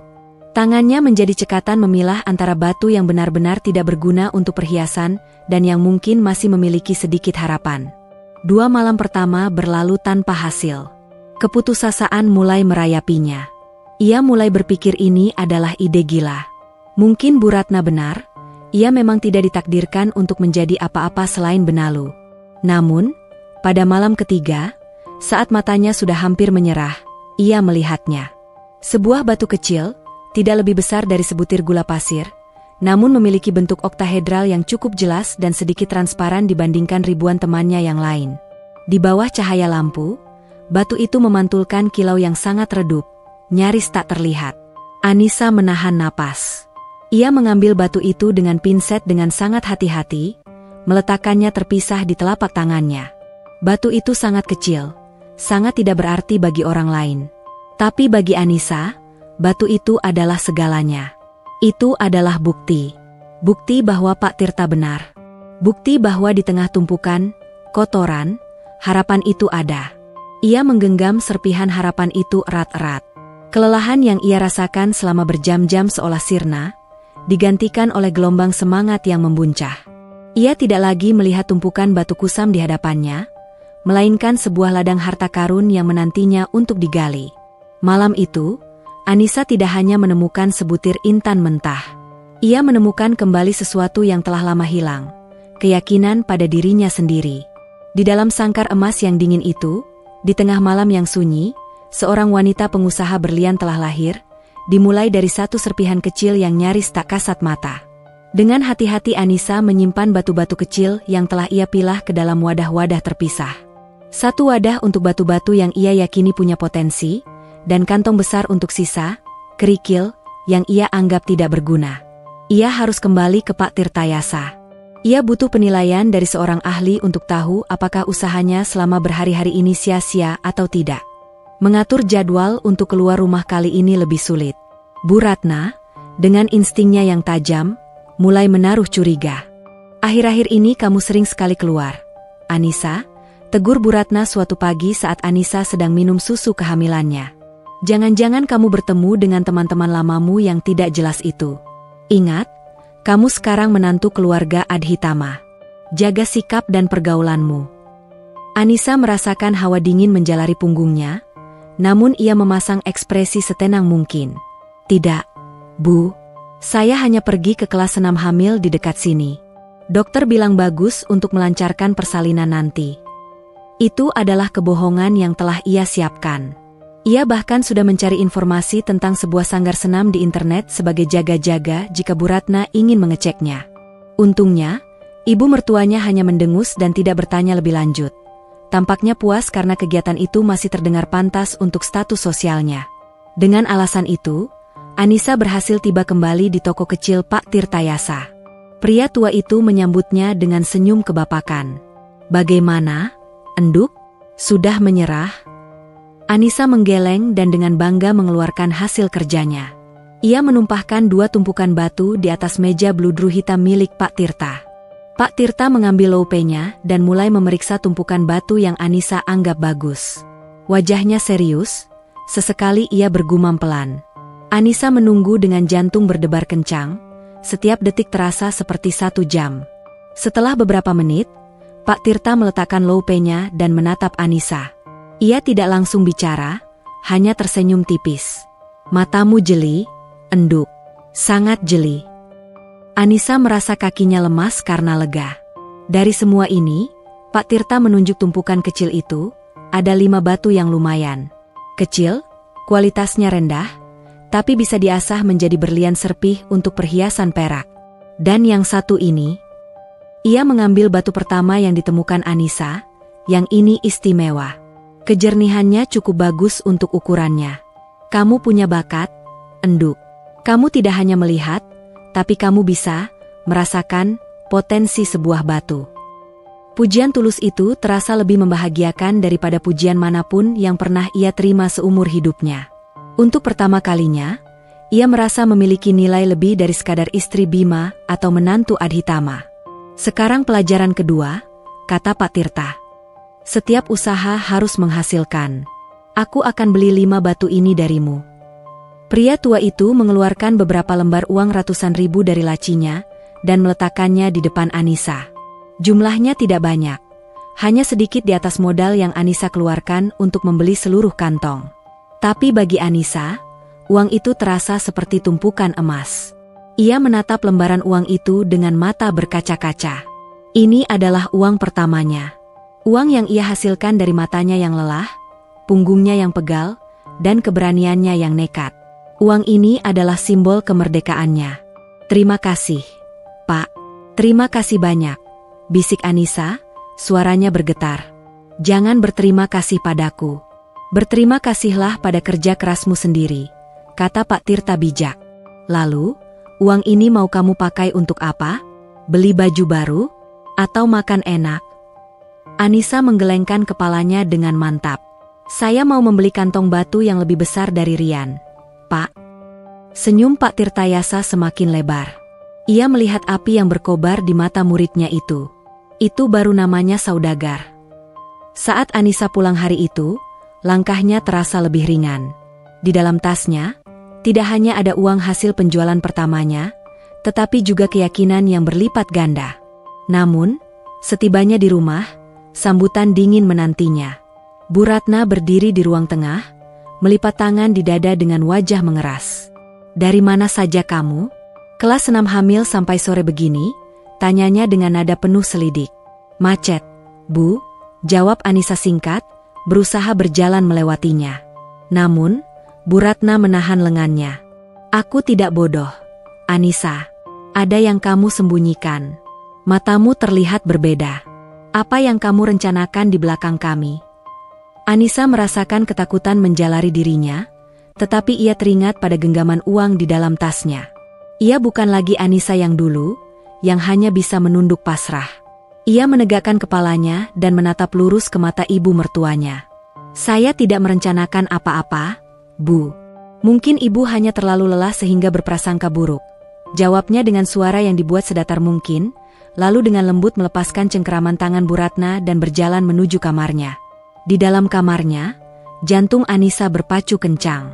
Tangannya menjadi cekatan memilah antara batu yang benar-benar tidak berguna untuk perhiasan dan yang mungkin masih memiliki sedikit harapan. 2 malam pertama berlalu tanpa hasil. Keputusasaan mulai merayapinya. Ia mulai berpikir ini adalah ide gila. Mungkin Bu Ratna benar, ia memang tidak ditakdirkan untuk menjadi apa-apa selain benalu. Namun, pada malam ketiga, saat matanya sudah hampir menyerah, ia melihatnya. Sebuah batu kecil, tidak lebih besar dari sebutir gula pasir, namun memiliki bentuk oktahedral yang cukup jelas dan sedikit transparan dibandingkan ribuan temannya yang lain. Di bawah cahaya lampu, batu itu memantulkan kilau yang sangat redup, nyaris tak terlihat. Anissa menahan napas. Ia mengambil batu itu dengan pinset dengan sangat hati-hati, meletakkannya terpisah di telapak tangannya. Batu itu sangat kecil, sangat tidak berarti bagi orang lain. Tapi bagi Anissa, batu itu adalah segalanya. Itu adalah bukti. Bukti bahwa Pak Tirta benar. Bukti bahwa di tengah tumpukan kotoran, harapan itu ada. Ia menggenggam serpihan harapan itu erat-erat. Kelelahan yang ia rasakan selama berjam-jam seolah sirna, digantikan oleh gelombang semangat yang membuncah. Ia tidak lagi melihat tumpukan batu kusam di hadapannya, melainkan sebuah ladang harta karun yang menantinya untuk digali. Malam itu, Anissa tidak hanya menemukan sebutir intan mentah. Ia menemukan kembali sesuatu yang telah lama hilang, keyakinan pada dirinya sendiri. Di dalam sangkar emas yang dingin itu, di tengah malam yang sunyi, seorang wanita pengusaha berlian telah lahir, dimulai dari satu serpihan kecil yang nyaris tak kasat mata. Dengan hati-hati Anissa menyimpan batu-batu kecil yang telah ia pilah ke dalam wadah-wadah terpisah. Satu wadah untuk batu-batu yang ia yakini punya potensi, dan kantong besar untuk sisa, kerikil, yang ia anggap tidak berguna. Ia harus kembali ke Pak Tirtayasa. Ia butuh penilaian dari seorang ahli untuk tahu apakah usahanya selama berhari-hari ini sia-sia atau tidak. Mengatur jadwal untuk keluar rumah kali ini lebih sulit. Bu Ratna, dengan instingnya yang tajam, mulai menaruh curiga. "Akhir-akhir ini kamu sering sekali keluar, Anissa," tegur Bu Ratna suatu pagi saat Anissa sedang minum susu kehamilannya. "Jangan-jangan kamu bertemu dengan teman-teman lamamu yang tidak jelas itu. Ingat, kamu sekarang menantu keluarga Adhitama. Jaga sikap dan pergaulanmu." Anissa merasakan hawa dingin menjalari punggungnya, namun ia memasang ekspresi setenang mungkin. "Tidak, Bu. Saya hanya pergi ke kelas senam hamil di dekat sini. Dokter bilang bagus untuk melancarkan persalinan nanti." Itu adalah kebohongan yang telah ia siapkan. Ia bahkan sudah mencari informasi tentang sebuah sanggar senam di internet sebagai jaga-jaga jika Bu Ratna ingin mengeceknya. Untungnya, ibu mertuanya hanya mendengus dan tidak bertanya lebih lanjut. Tampaknya puas karena kegiatan itu masih terdengar pantas untuk status sosialnya. Dengan alasan itu, Anissa berhasil tiba kembali di toko kecil Pak Tirtayasa. Pria tua itu menyambutnya dengan senyum kebapakan. "Bagaimana, Enduk? Sudah menyerah?" Anissa menggeleng dan dengan bangga mengeluarkan hasil kerjanya. Ia menumpahkan 2 tumpukan batu di atas meja bludru hitam milik Pak Tirta. Pak Tirta mengambil lope-nya dan mulai memeriksa tumpukan batu yang Anissa anggap bagus. Wajahnya serius, sesekali ia bergumam pelan. Anissa menunggu dengan jantung berdebar kencang, setiap detik terasa seperti 1 jam. Setelah beberapa menit, Pak Tirta meletakkan lope-nya dan menatap Anissa. Ia tidak langsung bicara, hanya tersenyum tipis. "Matamu jeli, Enduk. Sangat jeli." Anissa merasa kakinya lemas karena lega. Dari semua ini, Pak Tirta menunjuk tumpukan kecil itu, ada 5 batu yang lumayan. Kecil, kualitasnya rendah, tapi bisa diasah menjadi berlian serpih untuk perhiasan perak. Dan yang satu ini, ia mengambil batu pertama yang ditemukan Anissa, yang ini istimewa. Kejernihannya cukup bagus untuk ukurannya. "Kamu punya bakat, Enduk. Kamu tidak hanya melihat, tapi kamu bisa merasakan potensi sebuah batu." Pujian tulus itu terasa lebih membahagiakan daripada pujian manapun yang pernah ia terima seumur hidupnya. Untuk pertama kalinya, ia merasa memiliki nilai lebih dari sekadar istri Bima atau menantu Adhitama. "Sekarang pelajaran kedua," kata Pak Tirta. "Setiap usaha harus menghasilkan. Aku akan beli 5 batu ini darimu." Pria tua itu mengeluarkan beberapa lembar uang ratusan ribu dari lacinya dan meletakkannya di depan Anissa. Jumlahnya tidak banyak, hanya sedikit di atas modal yang Anissa keluarkan untuk membeli seluruh kantong. Tapi bagi Anissa, uang itu terasa seperti tumpukan emas. Ia menatap lembaran uang itu dengan mata berkaca-kaca. Ini adalah uang pertamanya. Uang yang ia hasilkan dari matanya yang lelah, punggungnya yang pegal, dan keberaniannya yang nekat. Uang ini adalah simbol kemerdekaannya. "Terima kasih, Pak. Terima kasih banyak," bisik Anissa, suaranya bergetar. "Jangan berterima kasih padaku. Berterima kasihlah pada kerja kerasmu sendiri," kata Pak Tirta bijak. "Lalu, uang ini mau kamu pakai untuk apa? Beli baju baru? Atau makan enak?" Anissa menggelengkan kepalanya dengan mantap. "Saya mau membeli kantong batu yang lebih besar dari Rian, Pak." Senyum Pak Tirtayasa semakin lebar. Ia melihat api yang berkobar di mata muridnya itu. Itu baru namanya saudagar. Saat Anissa pulang hari itu, langkahnya terasa lebih ringan. Di dalam tasnya, tidak hanya ada uang hasil penjualan pertamanya, tetapi juga keyakinan yang berlipat ganda. Namun, setibanya di rumah, sambutan dingin menantinya. Bu Ratna berdiri di ruang tengah, melipat tangan di dada dengan wajah mengeras. "Dari mana saja kamu? Kelas 6 hamil sampai sore begini?" tanyanya dengan nada penuh selidik. "Macet, Bu," jawab Anissa singkat, berusaha berjalan melewatinya. Namun, Bu Ratna menahan lengannya. "Aku tidak bodoh, Anissa. Ada yang kamu sembunyikan. Matamu terlihat berbeda. Apa yang kamu rencanakan di belakang kami?" Anissa merasakan ketakutan menjalari dirinya, tetapi ia teringat pada genggaman uang di dalam tasnya. Ia bukan lagi Anissa yang dulu, yang hanya bisa menunduk pasrah. Ia menegakkan kepalanya dan menatap lurus ke mata ibu mertuanya. "Saya tidak merencanakan apa-apa, Bu. Mungkin ibu hanya terlalu lelah sehingga berprasangka buruk," jawabnya dengan suara yang dibuat sedatar mungkin, lalu dengan lembut melepaskan cengkeraman tangan Bu Ratna dan berjalan menuju kamarnya. Di dalam kamarnya, jantung Anissa berpacu kencang.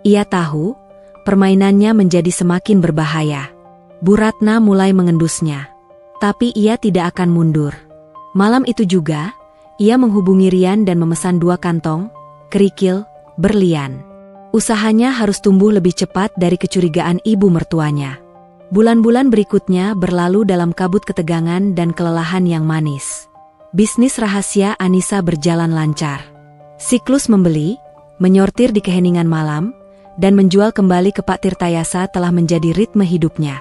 Ia tahu, permainannya menjadi semakin berbahaya. Bu Ratna mulai mengendusnya. Tapi ia tidak akan mundur. Malam itu juga, ia menghubungi Rian dan memesan 2 kantong, kerikil, berlian. Usahanya harus tumbuh lebih cepat dari kecurigaan ibu mertuanya. Bulan-bulan berikutnya berlalu dalam kabut ketegangan dan kelelahan yang manis. Bisnis rahasia Anissa berjalan lancar. Siklus membeli, menyortir di keheningan malam, dan menjual kembali ke Pak Tirtayasa telah menjadi ritme hidupnya.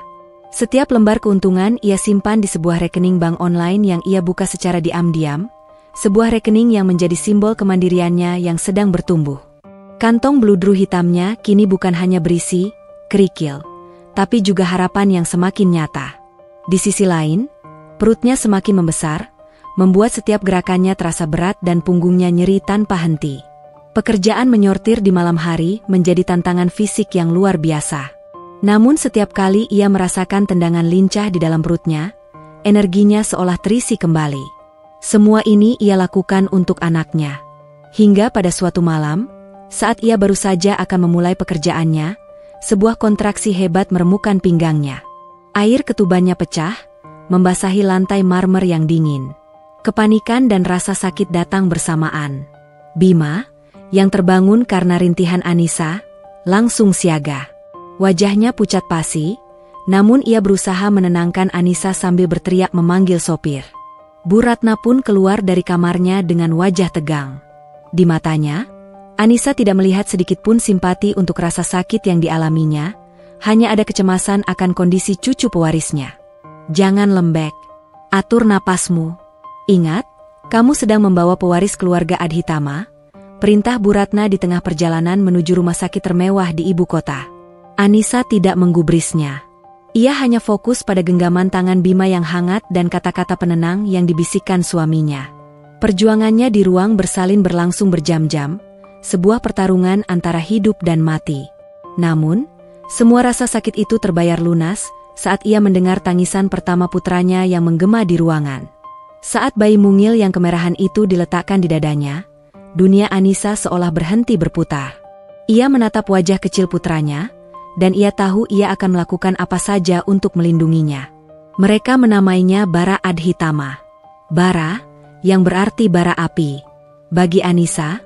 Setiap lembar keuntungan ia simpan di sebuah rekening bank online yang ia buka secara diam-diam, sebuah rekening yang menjadi simbol kemandiriannya yang sedang bertumbuh. Kantong bludru hitamnya kini bukan hanya berisi kerikil, tapi juga harapan yang semakin nyata. Di sisi lain, perutnya semakin membesar, membuat setiap gerakannya terasa berat dan punggungnya nyeri tanpa henti. Pekerjaan menyortir di malam hari menjadi tantangan fisik yang luar biasa. Namun setiap kali ia merasakan tendangan lincah di dalam perutnya, energinya seolah terisi kembali. Semua ini ia lakukan untuk anaknya. Hingga pada suatu malam, saat ia baru saja akan memulai pekerjaannya, sebuah kontraksi hebat meremukkan pinggangnya. Air ketubannya pecah, membasahi lantai marmer yang dingin. Kepanikan dan rasa sakit datang bersamaan. Bima, yang terbangun karena rintihan Anissa, langsung siaga. Wajahnya pucat pasi, namun ia berusaha menenangkan Anissa sambil berteriak memanggil sopir. Bu Ratna pun keluar dari kamarnya dengan wajah tegang. Di matanya, Anissa tidak melihat sedikitpun simpati untuk rasa sakit yang dialaminya, hanya ada kecemasan akan kondisi cucu pewarisnya. Jangan lembek, atur napasmu. Ingat, kamu sedang membawa pewaris keluarga Adhitama, perintah Bu Ratna di tengah perjalanan menuju rumah sakit termewah di ibu kota. Anissa tidak menggubrisnya. Ia hanya fokus pada genggaman tangan Bima yang hangat dan kata-kata penenang yang dibisikkan suaminya. Perjuangannya di ruang bersalin berlangsung berjam-jam, sebuah pertarungan antara hidup dan mati. Namun, semua rasa sakit itu terbayar lunas saat ia mendengar tangisan pertama putranya yang menggema di ruangan. Saat bayi mungil yang kemerahan itu diletakkan di dadanya, dunia Anissa seolah berhenti berputar. Ia menatap wajah kecil putranya, dan ia tahu ia akan melakukan apa saja untuk melindunginya. Mereka menamainya Bara Adhitama. Bara, yang berarti bara api. Bagi Anissa,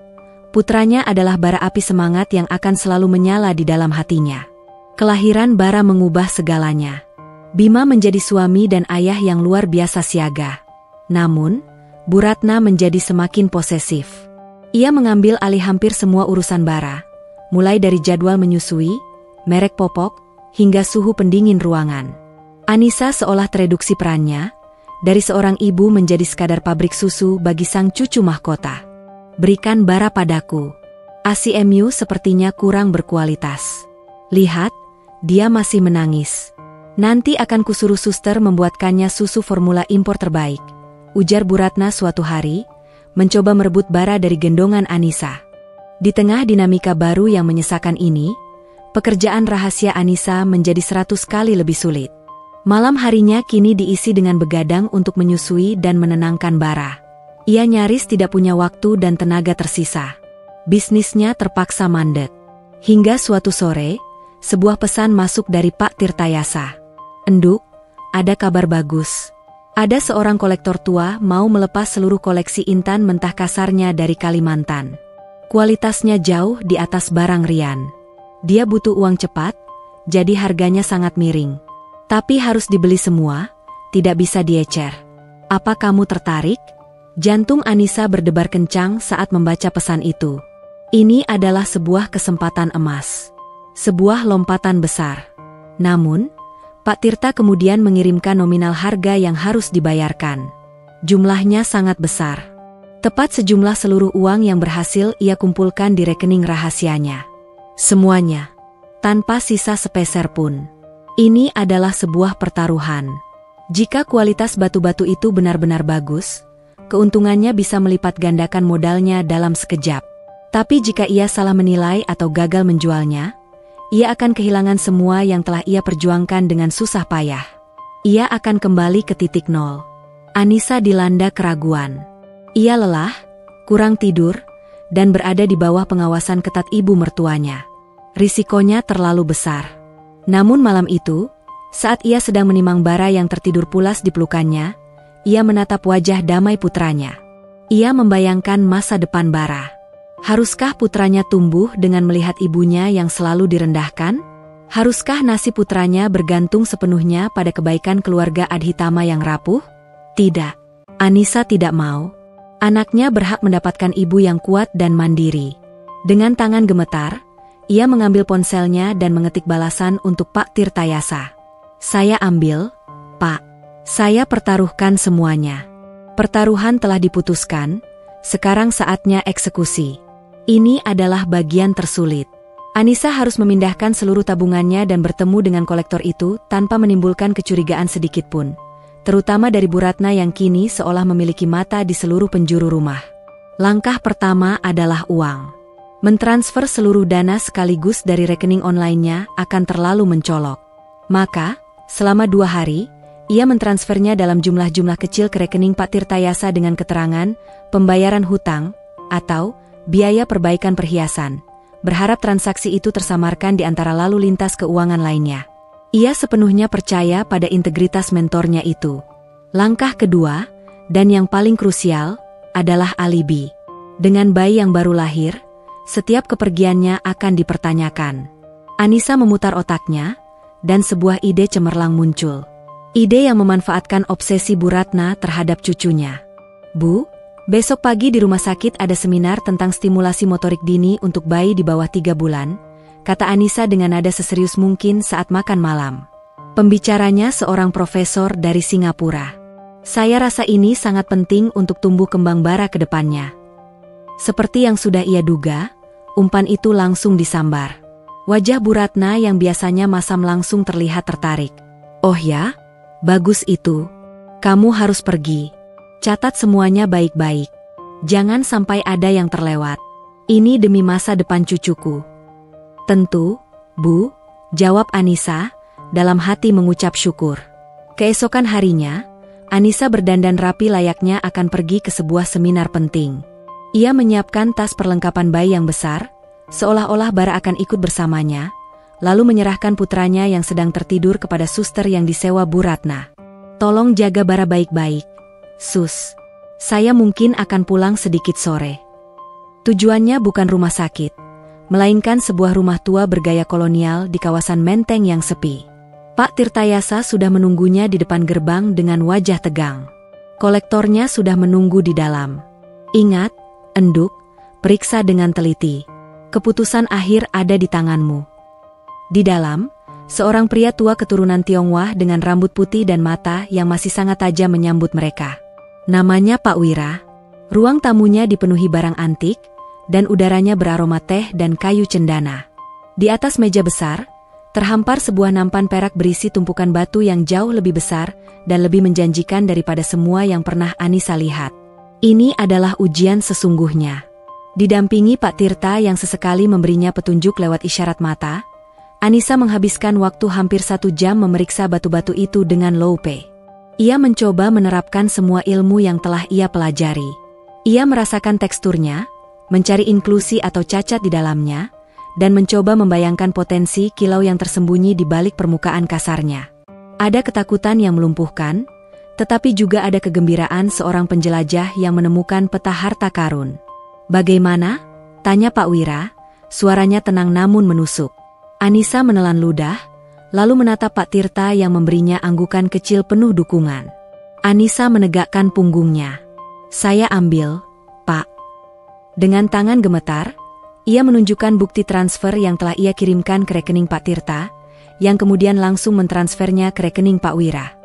putranya adalah bara api semangat yang akan selalu menyala di dalam hatinya. Kelahiran Bara mengubah segalanya. Bima menjadi suami dan ayah yang luar biasa siaga. Namun, Bu Ratna menjadi semakin posesif. Ia mengambil alih hampir semua urusan Bara, mulai dari jadwal menyusui, merek popok, hingga suhu pendingin ruangan. Anissa seolah tereduksi perannya, dari seorang ibu menjadi sekadar pabrik susu bagi sang cucu mahkota. Berikan Bara padaku. ASI-MU sepertinya kurang berkualitas. Lihat, dia masih menangis. Nanti akan kusuruh suster membuatkannya susu formula impor terbaik, ujar Bu Ratna suatu hari, mencoba merebut Bara dari gendongan Anissa. Di tengah dinamika baru yang menyesakan ini, pekerjaan rahasia Anissa menjadi 100 kali lebih sulit. Malam harinya kini diisi dengan begadang untuk menyusui dan menenangkan Bara. Ia nyaris tidak punya waktu dan tenaga tersisa. Bisnisnya terpaksa mandek. Hingga suatu sore, sebuah pesan masuk dari Pak Tirtayasa. Enduk, ada kabar bagus. Ada seorang kolektor tua mau melepas seluruh koleksi intan mentah kasarnya dari Kalimantan. Kualitasnya jauh di atas barang Rian. Dia butuh uang cepat, jadi harganya sangat miring. Tapi harus dibeli semua, tidak bisa diecer. Apa kamu tertarik? Jantung Anissa berdebar kencang saat membaca pesan itu. Ini adalah sebuah kesempatan emas. Sebuah lompatan besar. Namun, Pak Tirta kemudian mengirimkan nominal harga yang harus dibayarkan. Jumlahnya sangat besar. Tepat sejumlah seluruh uang yang berhasil ia kumpulkan di rekening rahasianya. Semuanya, tanpa sisa sepeser pun. Ini adalah sebuah pertaruhan. Jika kualitas batu-batu itu benar-benar bagus, keuntungannya bisa melipat gandakan modalnya dalam sekejap. Tapi jika ia salah menilai atau gagal menjualnya, ia akan kehilangan semua yang telah ia perjuangkan dengan susah payah. Ia akan kembali ke titik nol. Anissa dilanda keraguan. Ia lelah, kurang tidur, dan berada di bawah pengawasan ketat ibu mertuanya. Risikonya terlalu besar. Namun malam itu, saat ia sedang menimang Bara yang tertidur pulas di pelukannya, ia menatap wajah damai putranya. Ia membayangkan masa depan Bara. Haruskah putranya tumbuh dengan melihat ibunya yang selalu direndahkan? Haruskah nasib putranya bergantung sepenuhnya pada kebaikan keluarga Adhitama yang rapuh? Tidak. Anissa tidak mau. Anaknya berhak mendapatkan ibu yang kuat dan mandiri. Dengan tangan gemetar, ia mengambil ponselnya dan mengetik balasan untuk Pak Tirtayasa. Saya ambil, Pak. Saya pertaruhkan semuanya. Pertaruhan telah diputuskan, sekarang saatnya eksekusi. Ini adalah bagian tersulit. Anissa harus memindahkan seluruh tabungannya dan bertemu dengan kolektor itu tanpa menimbulkan kecurigaan sedikitpun, terutama dari Bu Ratna yang kini seolah memiliki mata di seluruh penjuru rumah. Langkah pertama adalah uang. Mentransfer seluruh dana sekaligus dari rekening online-nya akan terlalu mencolok. Maka, selama 2 hari, ia mentransfernya dalam jumlah-jumlah kecil ke rekening Pak Tirtayasa dengan keterangan pembayaran hutang atau biaya perbaikan perhiasan, berharap transaksi itu tersamarkan di antara lalu lintas keuangan lainnya. Ia sepenuhnya percaya pada integritas mentornya itu. Langkah kedua, dan yang paling krusial, adalah alibi. Dengan bayi yang baru lahir, setiap kepergiannya akan dipertanyakan. Anissa memutar otaknya, dan sebuah ide cemerlang muncul. Ide yang memanfaatkan obsesi Bu Ratna terhadap cucunya. Bu, besok pagi di rumah sakit ada seminar tentang stimulasi motorik dini untuk bayi di bawah 3 bulan, kata Anissa dengan nada seserius mungkin saat makan malam. Pembicaranya seorang profesor dari Singapura. Saya rasa ini sangat penting untuk tumbuh kembang bara ke depannya. Seperti yang sudah ia duga, umpan itu langsung disambar. Wajah Bu Ratna yang biasanya masam langsung terlihat tertarik. Oh ya? Bagus itu. Kamu harus pergi. Catat semuanya baik-baik. Jangan sampai ada yang terlewat. Ini demi masa depan cucuku. Tentu, Bu, jawab Anissa, dalam hati mengucap syukur. Keesokan harinya, Anissa berdandan rapi layaknya akan pergi ke sebuah seminar penting. Ia menyiapkan tas perlengkapan bayi yang besar, seolah-olah Bara akan ikut bersamanya, lalu menyerahkan putranya yang sedang tertidur kepada suster yang disewa Bu Ratna. Tolong jaga Bara baik-baik, Sus. Saya mungkin akan pulang sedikit sore. Tujuannya bukan rumah sakit, melainkan sebuah rumah tua bergaya kolonial di kawasan Menteng yang sepi. Pak Tirtayasa sudah menunggunya di depan gerbang dengan wajah tegang. Kolektornya sudah menunggu di dalam. Ingat, Enduk, periksa dengan teliti. Keputusan akhir ada di tanganmu. Di dalam, seorang pria tua keturunan Tionghoa dengan rambut putih dan mata yang masih sangat tajam menyambut mereka. Namanya Pak Wira. Ruang tamunya dipenuhi barang antik, dan udaranya beraroma teh dan kayu cendana. Di atas meja besar, terhampar sebuah nampan perak berisi tumpukan batu yang jauh lebih besar dan lebih menjanjikan daripada semua yang pernah Anissa lihat. Ini adalah ujian sesungguhnya. Didampingi Pak Tirta yang sesekali memberinya petunjuk lewat isyarat mata, Anissa menghabiskan waktu hampir 1 jam memeriksa batu-batu itu dengan loupe. Ia mencoba menerapkan semua ilmu yang telah ia pelajari. Ia merasakan teksturnya, mencari inklusi atau cacat di dalamnya, dan mencoba membayangkan potensi kilau yang tersembunyi di balik permukaan kasarnya. Ada ketakutan yang melumpuhkan, tetapi juga ada kegembiraan seorang penjelajah yang menemukan peta harta karun. Bagaimana? Tanya Pak Wira, suaranya tenang namun menusuk. Anissa menelan ludah, lalu menatap Pak Tirta yang memberinya anggukan kecil penuh dukungan. Anissa menegakkan punggungnya. Saya ambil, Pak. Dengan tangan gemetar, ia menunjukkan bukti transfer yang telah ia kirimkan ke rekening Pak Tirta, yang kemudian langsung mentransfernya ke rekening Pak Wira.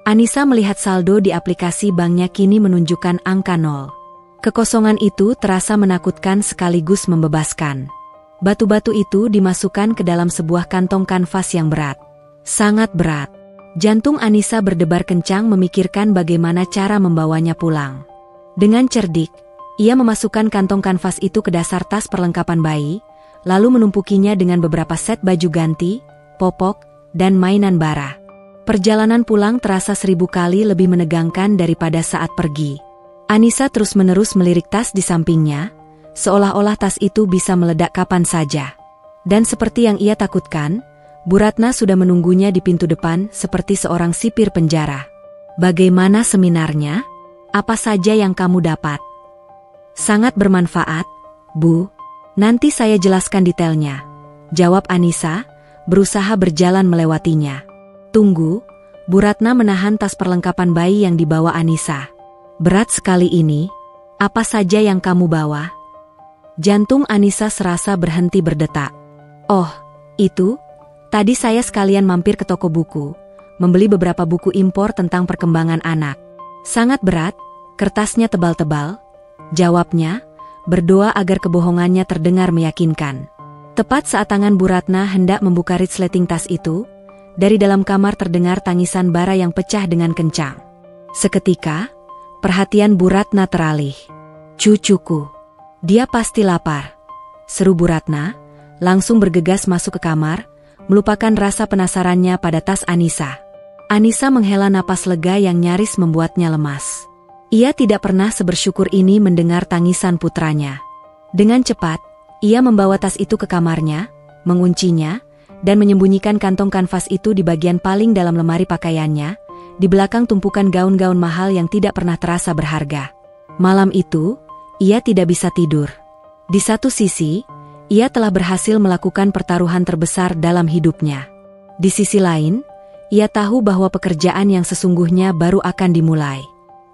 Anissa melihat saldo di aplikasi banknya kini menunjukkan angka 0. Kekosongan itu terasa menakutkan sekaligus membebaskan. Batu-batu itu dimasukkan ke dalam sebuah kantong kanvas yang berat. Sangat berat. Jantung Anissa berdebar kencang memikirkan bagaimana cara membawanya pulang. Dengan cerdik, ia memasukkan kantong kanvas itu ke dasar tas perlengkapan bayi, lalu menumpukinya dengan beberapa set baju ganti, popok, dan mainan Bara. Perjalanan pulang terasa 1000 kali lebih menegangkan daripada saat pergi. Anissa terus-menerus melirik tas di sampingnya, seolah-olah tas itu bisa meledak kapan saja. Dan seperti yang ia takutkan, Bu Ratna sudah menunggunya di pintu depan seperti seorang sipir penjara. Bagaimana seminarnya? Apa saja yang kamu dapat? Sangat bermanfaat, Bu. Nanti saya jelaskan detailnya, jawab Anissa, berusaha berjalan melewatinya. Tunggu, Bu Ratna menahan tas perlengkapan bayi yang dibawa Anissa. Berat sekali ini, apa saja yang kamu bawa? Jantung Anissa serasa berhenti berdetak. Oh, itu? Tadi saya sekalian mampir ke toko buku, membeli beberapa buku impor tentang perkembangan anak. Sangat berat, kertasnya tebal-tebal. Jawabnya, berdoa agar kebohongannya terdengar meyakinkan. Tepat saat tangan Bu Ratna hendak membuka resleting tas itu, dari dalam kamar terdengar tangisan Bara yang pecah dengan kencang. Seketika, perhatian Bu Ratna teralih. Cucuku, dia pasti lapar, seru Bu Ratna, langsung bergegas masuk ke kamar, melupakan rasa penasarannya pada tas Anissa. Anissa menghela napas lega yang nyaris membuatnya lemas. Ia tidak pernah sebersyukur ini mendengar tangisan putranya. Dengan cepat, ia membawa tas itu ke kamarnya, menguncinya, dan menyembunyikan kantong kanvas itu di bagian paling dalam lemari pakaiannya, di belakang tumpukan gaun-gaun mahal yang tidak pernah terasa berharga. Malam itu, ia tidak bisa tidur. Di satu sisi, ia telah berhasil melakukan pertaruhan terbesar dalam hidupnya. Di sisi lain, ia tahu bahwa pekerjaan yang sesungguhnya baru akan dimulai.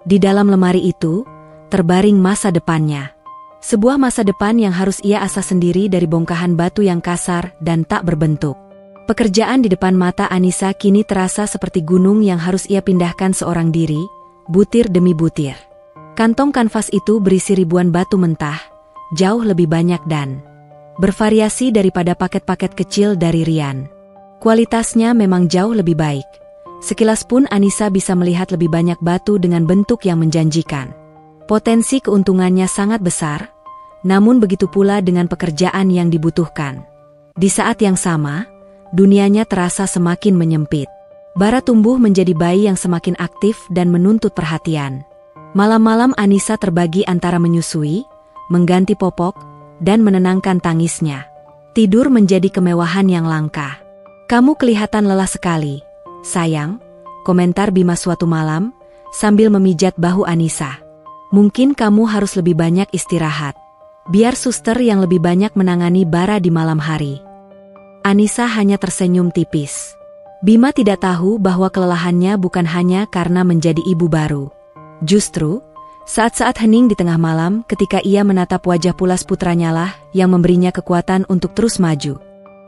Di dalam lemari itu, terbaring masa depannya. Sebuah masa depan yang harus ia asah sendiri dari bongkahan batu yang kasar dan tak berbentuk. Pekerjaan di depan mata Anissa kini terasa seperti gunung yang harus ia pindahkan seorang diri, butir demi butir. Kantong kanvas itu berisi ribuan batu mentah, jauh lebih banyak dan bervariasi daripada paket-paket kecil dari Rian. Kualitasnya memang jauh lebih baik. Sekilas pun Anissa bisa melihat lebih banyak batu dengan bentuk yang menjanjikan. Potensi keuntungannya sangat besar, namun begitu pula dengan pekerjaan yang dibutuhkan. Di saat yang sama, dunianya terasa semakin menyempit. Bara tumbuh menjadi bayi yang semakin aktif dan menuntut perhatian. Malam-malam Anissa terbagi antara menyusui, mengganti popok, dan menenangkan tangisnya. Tidur menjadi kemewahan yang langka. Kamu kelihatan lelah sekali, sayang, komentar Bima suatu malam, sambil memijat bahu Anissa. Mungkin kamu harus lebih banyak istirahat. Biar suster yang lebih banyak menangani Bara di malam hari. Anissa hanya tersenyum tipis. Bima tidak tahu bahwa kelelahannya bukan hanya karena menjadi ibu baru. Justru, saat-saat hening di tengah malam ketika ia menatap wajah pulas putranya lah yang memberinya kekuatan untuk terus maju.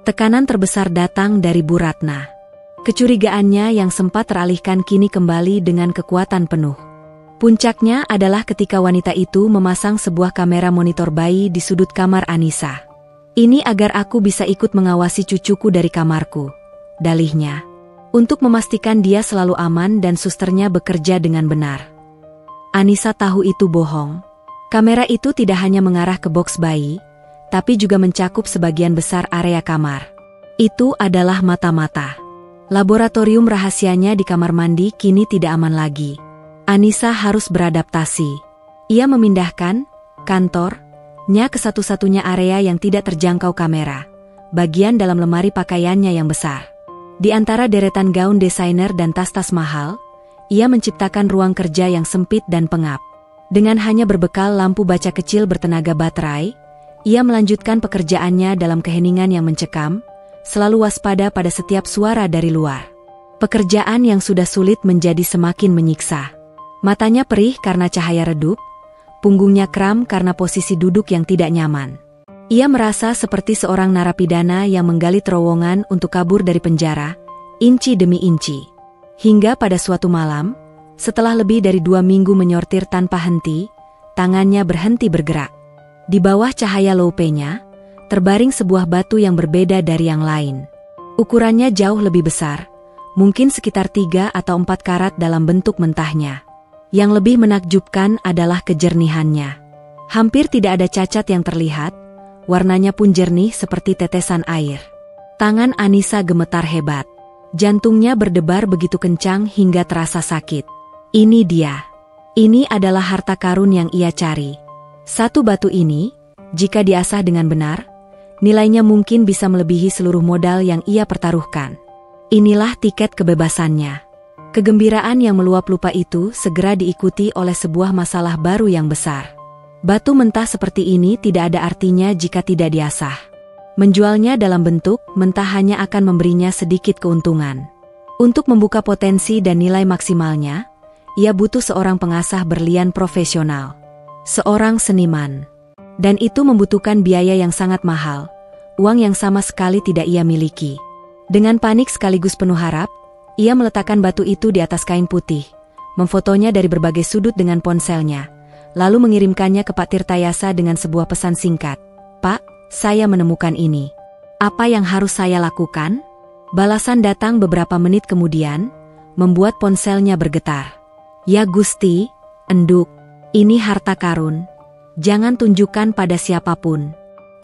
Tekanan terbesar datang dari Bu Ratna. Kecurigaannya yang sempat teralihkan kini kembali dengan kekuatan penuh. Puncaknya adalah ketika wanita itu memasang sebuah kamera monitor bayi di sudut kamar Anissa. Ini agar aku bisa ikut mengawasi cucuku dari kamarku, dalihnya. Untuk memastikan dia selalu aman dan susternya bekerja dengan benar. Anissa tahu itu bohong. Kamera itu tidak hanya mengarah ke boks bayi, tapi juga mencakup sebagian besar area kamar. Itu adalah mata-mata. Laboratorium rahasianya di kamar mandi kini tidak aman lagi. Anissa harus beradaptasi. Ia memindahkan kantornya ke satu-satunya area yang tidak terjangkau kamera, bagian dalam lemari pakaiannya yang besar. Di antara deretan gaun desainer dan tas-tas mahal, ia menciptakan ruang kerja yang sempit dan pengap. Dengan hanya berbekal lampu baca kecil bertenaga baterai, ia melanjutkan pekerjaannya dalam keheningan yang mencekam, selalu waspada pada setiap suara dari luar. Pekerjaan yang sudah sulit menjadi semakin menyiksa. Matanya perih karena cahaya redup, punggungnya kram karena posisi duduk yang tidak nyaman. Ia merasa seperti seorang narapidana yang menggali terowongan untuk kabur dari penjara, inci demi inci. Hingga pada suatu malam, setelah lebih dari 2 minggu menyortir tanpa henti, tangannya berhenti bergerak. Di bawah cahaya low-nya, terbaring sebuah batu yang berbeda dari yang lain. Ukurannya jauh lebih besar, mungkin sekitar 3 atau 4 karat dalam bentuk mentahnya. Yang lebih menakjubkan adalah kejernihannya. Hampir tidak ada cacat yang terlihat, warnanya pun jernih seperti tetesan air. Tangan Anissa gemetar hebat. Jantungnya berdebar begitu kencang hingga terasa sakit. Ini dia. Ini adalah harta karun yang ia cari. Satu batu ini, jika diasah dengan benar, nilainya mungkin bisa melebihi seluruh modal yang ia pertaruhkan. Inilah tiket kebebasannya. Kegembiraan yang meluap lupa itu segera diikuti oleh sebuah masalah baru yang besar. Batu mentah seperti ini tidak ada artinya jika tidak diasah. Menjualnya dalam bentuk mentah hanya akan memberinya sedikit keuntungan. Untuk membuka potensi dan nilai maksimalnya, ia butuh seorang pengasah berlian profesional. Seorang seniman. Dan itu membutuhkan biaya yang sangat mahal, uang yang sama sekali tidak ia miliki. Dengan panik sekaligus penuh harap, ia meletakkan batu itu di atas kain putih, memfotonya dari berbagai sudut dengan ponselnya, lalu mengirimkannya ke Pak Tirtayasa dengan sebuah pesan singkat. "Pak, saya menemukan ini. Apa yang harus saya lakukan?" Balasan datang beberapa menit kemudian, membuat ponselnya bergetar. "Ya Gusti, enduk, ini harta karun. Jangan tunjukkan pada siapapun.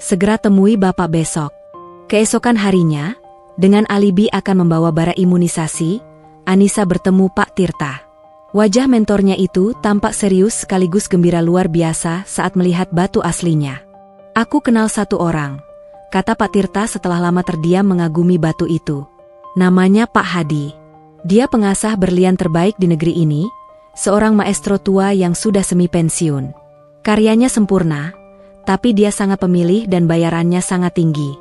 Segera temui Bapak besok." Keesokan harinya, dengan alibi akan membawa bara imunisasi, Anissa bertemu Pak Tirta. Wajah mentornya itu tampak serius sekaligus gembira luar biasa saat melihat batu aslinya. "Aku kenal satu orang," kata Pak Tirta setelah lama terdiam mengagumi batu itu. "Namanya Pak Hadi. Dia pengasah berlian terbaik di negeri ini, seorang maestro tua yang sudah semi pensiun. Karyanya sempurna, tapi dia sangat pemilih dan bayarannya sangat tinggi."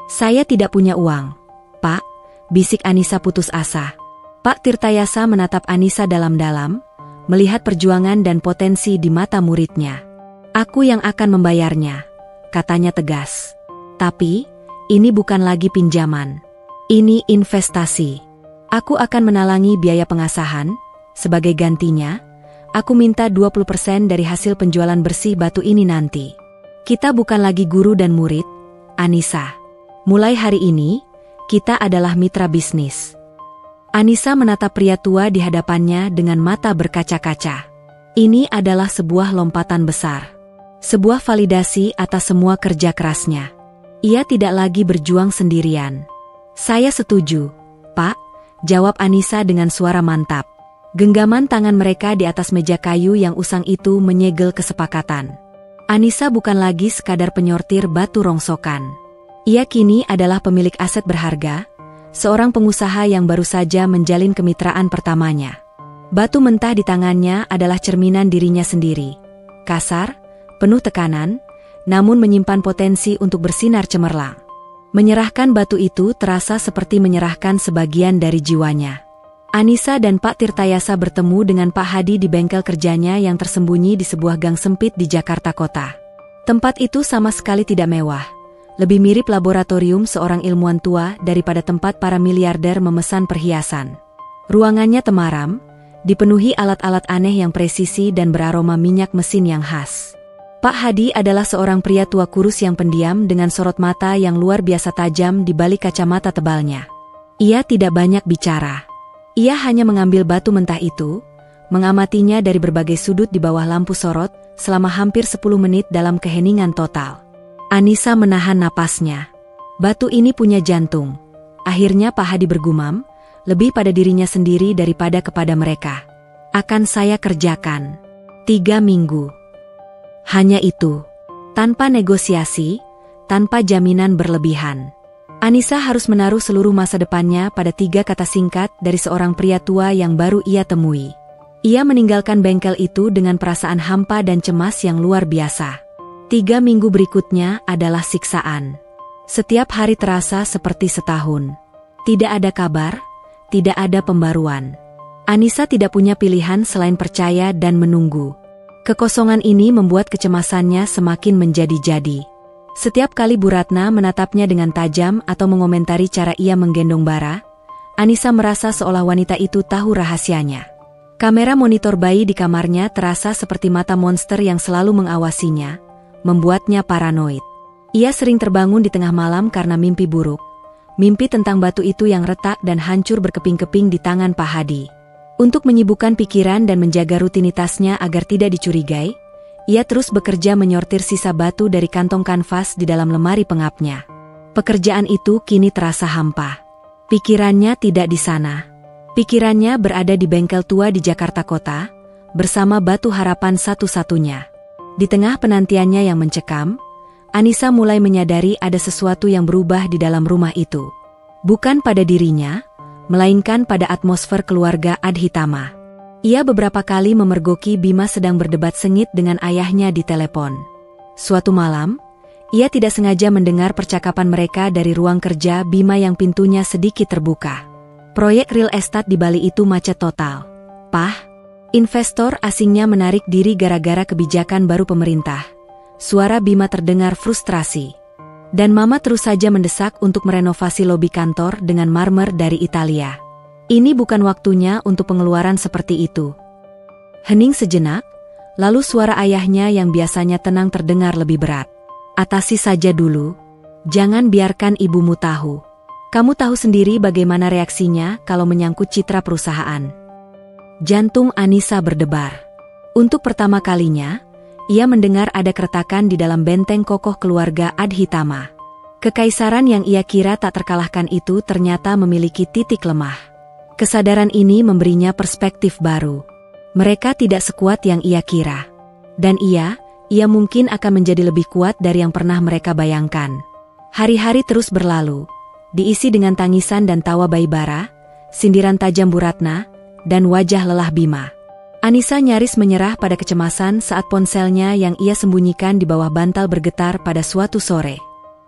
"Saya tidak punya uang, Pak," bisik Anissa putus asa. Pak Tirtayasa menatap Anissa dalam-dalam, melihat perjuangan dan potensi di mata muridnya. "Aku yang akan membayarnya," katanya tegas. "Tapi, ini bukan lagi pinjaman. Ini investasi. Aku akan menalangi biaya pengasahan. Sebagai gantinya, aku minta 20% dari hasil penjualan bersih batu ini nanti. Kita bukan lagi guru dan murid, Anissa. Mulai hari ini, kita adalah mitra bisnis." Anissa menatap pria tua di hadapannya dengan mata berkaca-kaca. Ini adalah sebuah lompatan besar. Sebuah validasi atas semua kerja kerasnya. Ia tidak lagi berjuang sendirian. "Saya setuju, Pak," jawab Anissa dengan suara mantap. Genggaman tangan mereka di atas meja kayu yang usang itu menyegel kesepakatan. Anissa bukan lagi sekadar penyortir batu rongsokan. Ia kini adalah pemilik aset berharga, seorang pengusaha yang baru saja menjalin kemitraan pertamanya. Batu mentah di tangannya adalah cerminan dirinya sendiri. Kasar, penuh tekanan, namun menyimpan potensi untuk bersinar cemerlang. Menyerahkan batu itu terasa seperti menyerahkan sebagian dari jiwanya. Anissa dan Pak Tirtayasa bertemu dengan Pak Hadi di bengkel kerjanya yang tersembunyi di sebuah gang sempit di Jakarta Kota. Tempat itu sama sekali tidak mewah. Lebih mirip laboratorium seorang ilmuwan tua daripada tempat para miliarder memesan perhiasan. Ruangannya temaram, dipenuhi alat-alat aneh yang presisi dan beraroma minyak mesin yang khas. Pak Hadi adalah seorang pria tua kurus yang pendiam dengan sorot mata yang luar biasa tajam di balik kacamata tebalnya. Ia tidak banyak bicara. Ia hanya mengambil batu mentah itu, mengamatinya dari berbagai sudut di bawah lampu sorot selama hampir 10 menit dalam keheningan total. Anissa menahan napasnya. Batu ini punya jantung. Akhirnya Pak Hadi bergumam, lebih pada dirinya sendiri daripada kepada mereka. "Akan saya kerjakan. 3 minggu. Hanya itu. Tanpa negosiasi, tanpa jaminan berlebihan." Anissa harus menaruh seluruh masa depannya pada 3 kata singkat dari seorang pria tua yang baru ia temui. Ia meninggalkan bengkel itu dengan perasaan hampa dan cemas yang luar biasa. 3 minggu berikutnya adalah siksaan. Setiap hari terasa seperti setahun. Tidak ada kabar, tidak ada pembaruan. Anissa tidak punya pilihan selain percaya dan menunggu. Kekosongan ini membuat kecemasannya semakin menjadi-jadi. Setiap kali Bu Ratna menatapnya dengan tajam atau mengomentari cara ia menggendong bara, Anissa merasa seolah wanita itu tahu rahasianya. Kamera monitor bayi di kamarnya terasa seperti mata monster yang selalu mengawasinya, membuatnya paranoid. Ia sering terbangun di tengah malam karena mimpi buruk. Mimpi tentang batu itu yang retak dan hancur berkeping-keping di tangan Pak Hadi. Untuk menyibukkan pikiran dan menjaga rutinitasnya agar tidak dicurigai, ia terus bekerja menyortir sisa batu dari kantong kanvas di dalam lemari pengapnya. Pekerjaan itu kini terasa hampa. Pikirannya tidak di sana. Pikirannya berada di bengkel tua di Jakarta Kota, bersama batu harapan satu-satunya. Di tengah penantiannya yang mencekam, Anissa mulai menyadari ada sesuatu yang berubah di dalam rumah itu. Bukan pada dirinya, melainkan pada atmosfer keluarga Adhitama. Ia beberapa kali memergoki Bima sedang berdebat sengit dengan ayahnya di telepon. Suatu malam, ia tidak sengaja mendengar percakapan mereka dari ruang kerja Bima yang pintunya sedikit terbuka. Proyek real estate di Bali itu macet total. "Pah, investor asingnya menarik diri gara-gara kebijakan baru pemerintah. Suara Bima terdengar frustrasi. Dan Mama terus saja mendesak untuk merenovasi lobi kantor dengan marmer dari Italia. Ini bukan waktunya untuk pengeluaran seperti itu. Hening sejenak, lalu suara ayahnya yang biasanya tenang terdengar lebih berat. Atasi saja dulu. Jangan biarkan ibumu tahu. Kamu tahu sendiri bagaimana reaksinya kalau menyangkut citra perusahaan. Jantung Anissa berdebar. Untuk pertama kalinya, ia mendengar ada keretakan di dalam benteng kokoh keluarga Adhitama. Kekaisaran yang ia kira tak terkalahkan itu ternyata memiliki titik lemah. Kesadaran ini memberinya perspektif baru. Mereka tidak sekuat yang ia kira. Dan ia mungkin akan menjadi lebih kuat dari yang pernah mereka bayangkan. Hari-hari terus berlalu, diisi dengan tangisan dan tawa Baibara, sindiran tajam Bu Ratna, dan wajah lelah Bima. Anissa nyaris menyerah pada kecemasan saat ponselnya yang ia sembunyikan di bawah bantal bergetar pada suatu sore.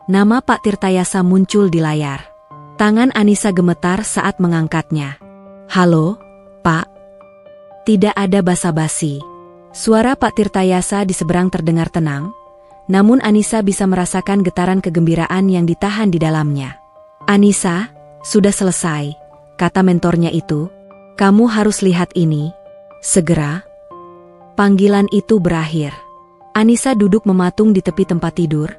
Nama Pak Tirtayasa muncul di layar. Tangan Anissa gemetar saat mengangkatnya. "Halo, Pak." Tidak ada basa-basi. Suara Pak Tirtayasa di seberang terdengar tenang, namun Anissa bisa merasakan getaran kegembiraan yang ditahan di dalamnya. "Anissa, sudah selesai," kata mentornya itu. "Kamu harus lihat ini. Segera." Panggilan itu berakhir. Anissa duduk mematung di tepi tempat tidur,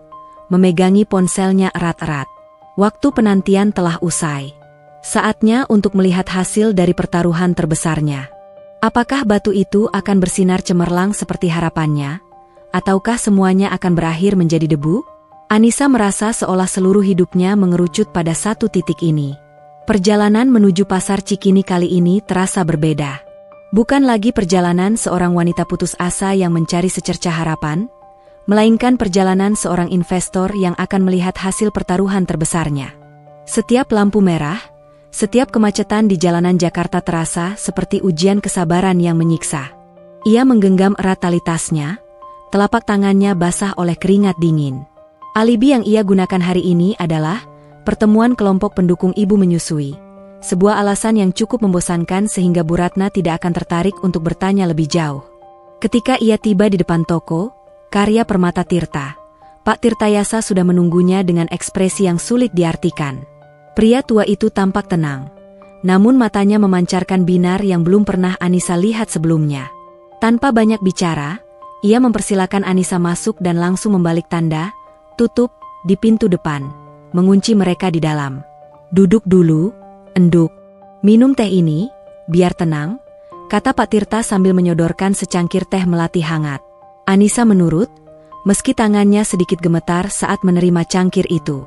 memegangi ponselnya erat-erat. Waktu penantian telah usai. Saatnya untuk melihat hasil dari pertaruhan terbesarnya. Apakah batu itu akan bersinar cemerlang seperti harapannya? Ataukah semuanya akan berakhir menjadi debu? Anissa merasa seolah seluruh hidupnya mengerucut pada satu titik ini. Perjalanan menuju pasar Cikini kali ini terasa berbeda. Bukan lagi perjalanan seorang wanita putus asa yang mencari secercah harapan, melainkan perjalanan seorang investor yang akan melihat hasil pertaruhan terbesarnya. Setiap lampu merah, setiap kemacetan di jalanan Jakarta terasa seperti ujian kesabaran yang menyiksa. Ia menggenggam erat tali tasnya, telapak tangannya basah oleh keringat dingin. Alibi yang ia gunakan hari ini adalah pertemuan kelompok pendukung ibu menyusui. Sebuah alasan yang cukup membosankan sehingga Bu Ratna tidak akan tertarik untuk bertanya lebih jauh. Ketika ia tiba di depan toko Karya Permata Tirta, Pak Tirtayasa sudah menunggunya dengan ekspresi yang sulit diartikan. Pria tua itu tampak tenang, namun matanya memancarkan binar yang belum pernah Anissa lihat sebelumnya. Tanpa banyak bicara, ia mempersilakan Anissa masuk dan langsung membalik tanda tutup di pintu depan, mengunci mereka di dalam. "Duduk dulu, Enduk. Minum teh ini, biar tenang," kata Pak Tirta sambil menyodorkan secangkir teh melati hangat. Anissa menurut, meski tangannya sedikit gemetar saat menerima cangkir itu.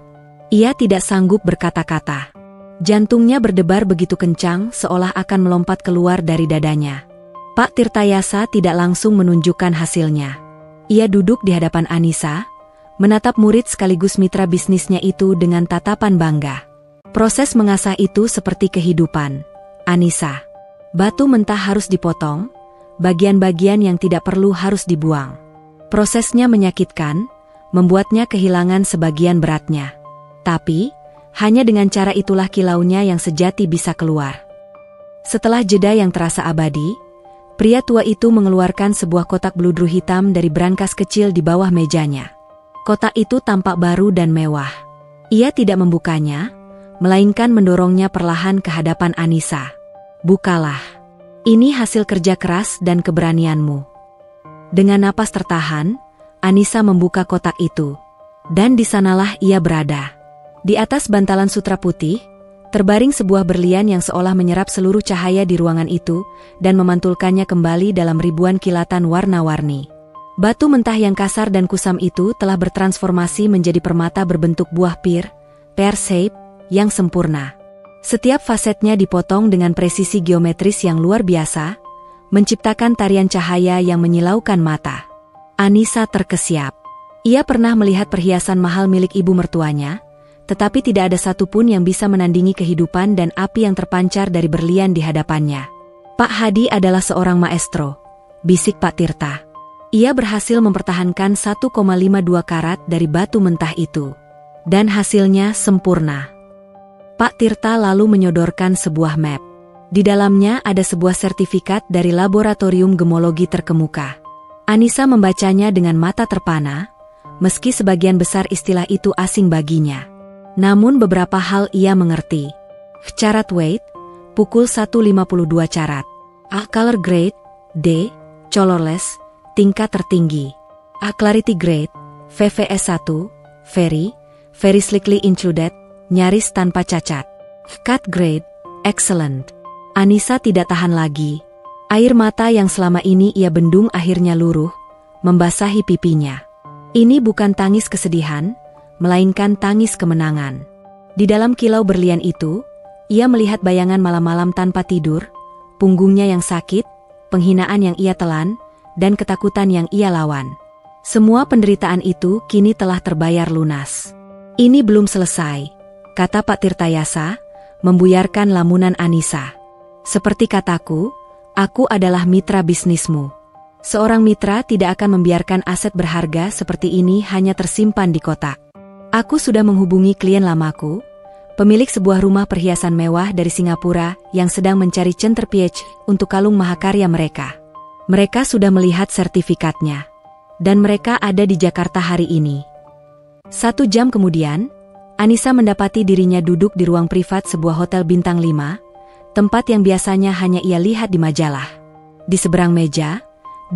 Ia tidak sanggup berkata-kata. Jantungnya berdebar begitu kencang seolah akan melompat keluar dari dadanya. Pak Tirtayasa tidak langsung menunjukkan hasilnya. Ia duduk di hadapan Anissa, menatap murid sekaligus mitra bisnisnya itu dengan tatapan bangga. Proses mengasah itu seperti kehidupan, Anissa. Batu mentah harus dipotong, bagian-bagian yang tidak perlu harus dibuang. Prosesnya menyakitkan, membuatnya kehilangan sebagian beratnya. Tapi, hanya dengan cara itulah kilaunya yang sejati bisa keluar. Setelah jeda yang terasa abadi, pria tua itu mengeluarkan sebuah kotak bludru hitam dari brankas kecil di bawah mejanya. Kotak itu tampak baru dan mewah. Ia tidak membukanya, melainkan mendorongnya perlahan ke hadapan Anissa. "Bukalah. Ini hasil kerja keras dan keberanianmu." Dengan napas tertahan, Anissa membuka kotak itu. Dan di sanalah ia berada. Di atas bantalan sutra putih, terbaring sebuah berlian yang seolah menyerap seluruh cahaya di ruangan itu dan memantulkannya kembali dalam ribuan kilatan warna-warni. Batu mentah yang kasar dan kusam itu telah bertransformasi menjadi permata berbentuk buah pear shape, yang sempurna. Setiap fasetnya dipotong dengan presisi geometris yang luar biasa, menciptakan tarian cahaya yang menyilaukan mata. Anissa terkesiap. Ia pernah melihat perhiasan mahal milik ibu mertuanya, tetapi tidak ada satupun yang bisa menandingi kehidupan dan api yang terpancar dari berlian di hadapannya. "Pak Hadi adalah seorang maestro," bisik Pak Tirta. Ia berhasil mempertahankan 1,52 karat dari batu mentah itu. Dan hasilnya sempurna. Pak Tirta lalu menyodorkan sebuah map. Di dalamnya ada sebuah sertifikat dari laboratorium gemologi terkemuka. Anissa membacanya dengan mata terpana, meski sebagian besar istilah itu asing baginya. Namun beberapa hal ia mengerti. Carat weight, pukul 1.52 carat. A. Color grade, D. Colorless, tingkat tertinggi. A. Clarity grade, VVS 1, very slickly included, nyaris tanpa cacat. Cut grade, excellent. Anissa tidak tahan lagi. Air mata yang selama ini ia bendung akhirnya luruh, membasahi pipinya. Ini bukan tangis kesedihan, melainkan tangis kemenangan. Di dalam kilau berlian itu, ia melihat bayangan malam-malam tanpa tidur, punggungnya yang sakit, penghinaan yang ia telan, dan ketakutan yang ia lawan. Semua penderitaan itu kini telah terbayar lunas. Ini belum selesai, kata Pak Tirtayasa, membuyarkan lamunan Anissa. Seperti kataku, aku adalah mitra bisnismu. Seorang mitra tidak akan membiarkan aset berharga seperti ini hanya tersimpan di kotak. Aku sudah menghubungi klien lamaku, pemilik sebuah rumah perhiasan mewah dari Singapura yang sedang mencari centerpiece untuk kalung mahakarya mereka. Mereka sudah melihat sertifikatnya. Dan mereka ada di Jakarta hari ini. 1 jam kemudian, Anissa mendapati dirinya duduk di ruang privat sebuah hotel bintang 5, tempat yang biasanya hanya ia lihat di majalah. Di seberang meja,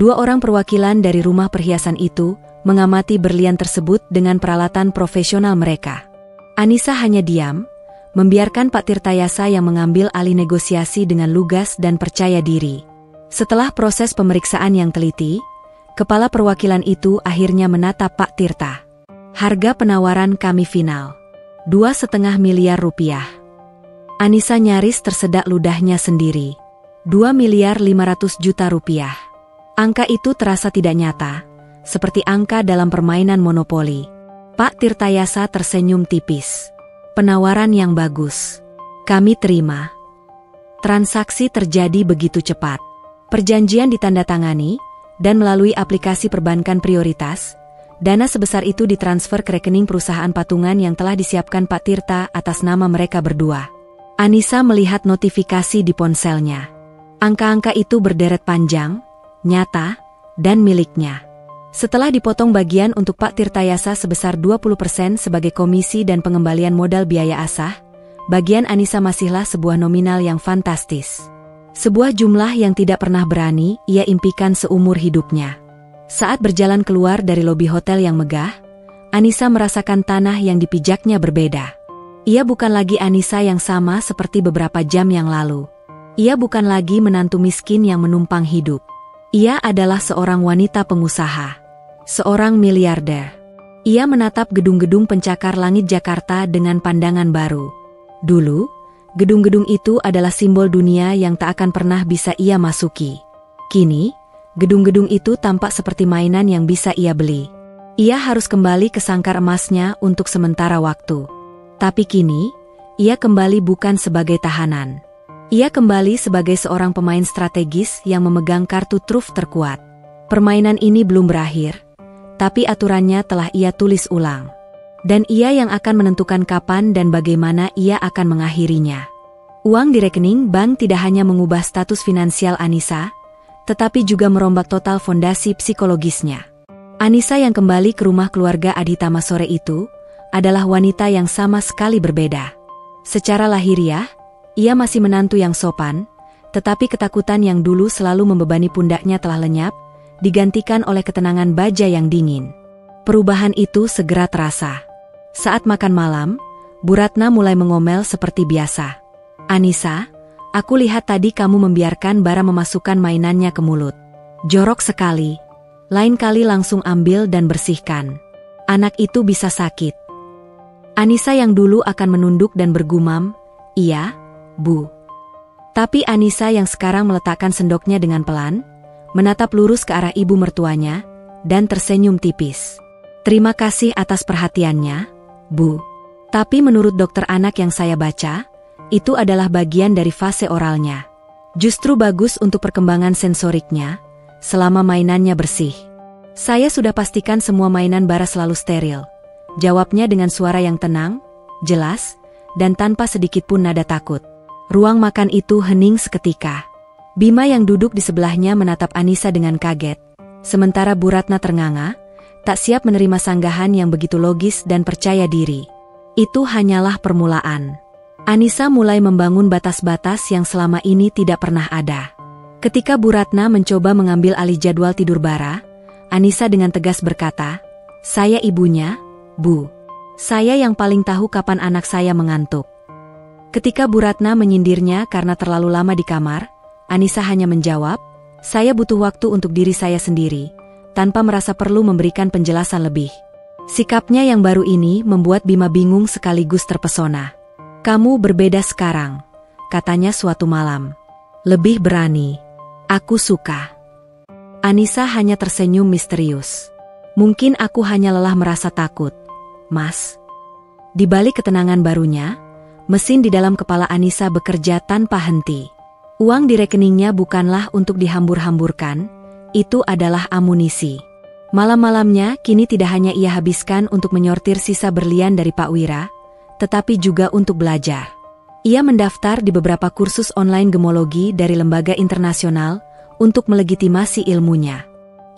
2 orang perwakilan dari rumah perhiasan itu mengamati berlian tersebut dengan peralatan profesional mereka. Anissa hanya diam, membiarkan Pak Tirtayasa yang mengambil alih negosiasi dengan lugas dan percaya diri. Setelah proses pemeriksaan yang teliti, kepala perwakilan itu akhirnya menatap Pak Tirta. Harga penawaran kami final, 2,5 miliar rupiah. Anissa nyaris tersedak ludahnya sendiri. 2,5 miliar rupiah. Angka itu terasa tidak nyata, seperti angka dalam permainan monopoli. Pak Tirtayasa tersenyum tipis. Penawaran yang bagus. Kami terima. Transaksi terjadi begitu cepat. Perjanjian ditandatangani, dan melalui aplikasi perbankan prioritas, dana sebesar itu ditransfer ke rekening perusahaan patungan yang telah disiapkan Pak Tirta atas nama mereka berdua. Anissa melihat notifikasi di ponselnya. Angka-angka itu berderet panjang, nyata, dan miliknya. Setelah dipotong bagian untuk Pak Tirtayasa sebesar 20% sebagai komisi dan pengembalian modal biaya asah, bagian Anissa masihlah sebuah nominal yang fantastis. Sebuah jumlah yang tidak pernah berani ia impikan seumur hidupnya. Saat berjalan keluar dari lobi hotel yang megah, Anissa merasakan tanah yang dipijaknya berbeda. Ia bukan lagi Anissa yang sama seperti beberapa jam yang lalu. Ia bukan lagi menantu miskin yang menumpang hidup. Ia adalah seorang wanita pengusaha. Seorang miliarder. Ia menatap gedung-gedung pencakar langit Jakarta dengan pandangan baru. Dulu, gedung-gedung itu adalah simbol dunia yang tak akan pernah bisa ia masuki. Kini, gedung-gedung itu tampak seperti mainan yang bisa ia beli. Ia harus kembali ke sangkar emasnya untuk sementara waktu. Tapi kini, ia kembali bukan sebagai tahanan. Ia kembali sebagai seorang pemain strategis yang memegang kartu truf terkuat. Permainan ini belum berakhir, tapi aturannya telah ia tulis ulang. Dan ia yang akan menentukan kapan dan bagaimana ia akan mengakhirinya. Uang di rekening bank tidak hanya mengubah status finansial Anissa, tetapi juga merombak total fondasi psikologisnya. Anissa yang kembali ke rumah keluarga Adhitama sore itu, adalah wanita yang sama sekali berbeda. Secara lahiriah, ia masih menantu yang sopan, tetapi ketakutan yang dulu selalu membebani pundaknya telah lenyap, digantikan oleh ketenangan baja yang dingin. Perubahan itu segera terasa. Saat makan malam, Bu Ratna mulai mengomel seperti biasa. Anissa, aku lihat tadi kamu membiarkan Bara memasukkan mainannya ke mulut. Jorok sekali. Lain kali langsung ambil dan bersihkan. Anak itu bisa sakit. Anissa yang dulu akan menunduk dan bergumam, "Iya, Bu." Tapi Anissa yang sekarang meletakkan sendoknya dengan pelan, menatap lurus ke arah ibu mertuanya, dan tersenyum tipis. "Terima kasih atas perhatiannya, Bu. Tapi menurut dokter anak yang saya baca, itu adalah bagian dari fase oralnya. Justru bagus untuk perkembangan sensoriknya, selama mainannya bersih." "Saya sudah pastikan semua mainan Bara selalu steril," jawabnya dengan suara yang tenang, jelas, dan tanpa sedikit pun nada takut. Ruang makan itu hening seketika. Bima yang duduk di sebelahnya menatap Anissa dengan kaget, sementara Bu Ratna ternganga, tak siap menerima sanggahan yang begitu logis dan percaya diri. Itu hanyalah permulaan. Anissa mulai membangun batas-batas yang selama ini tidak pernah ada. Ketika Bu Ratna mencoba mengambil alih jadwal tidur Bara, Anissa dengan tegas berkata, "Saya ibunya, Bu. Saya yang paling tahu kapan anak saya mengantuk." Ketika Bu Ratna menyindirnya karena terlalu lama di kamar, Anissa hanya menjawab, "Saya butuh waktu untuk diri saya sendiri," tanpa merasa perlu memberikan penjelasan lebih. Sikapnya yang baru ini membuat Bima bingung sekaligus terpesona. "Kamu berbeda sekarang," katanya suatu malam. "Lebih berani. Aku suka." Anissa hanya tersenyum misterius. "Mungkin aku hanya lelah merasa takut, Mas." Di balik ketenangan barunya, mesin di dalam kepala Anissa bekerja tanpa henti. Uang di rekeningnya bukanlah untuk dihambur-hamburkan, itu adalah amunisi. Malam-malamnya kini tidak hanya ia habiskan untuk menyortir sisa berlian dari Pak Wira, tetapi juga untuk belajar. Ia mendaftar di beberapa kursus online gemologi dari lembaga internasional untuk melegitimasi ilmunya.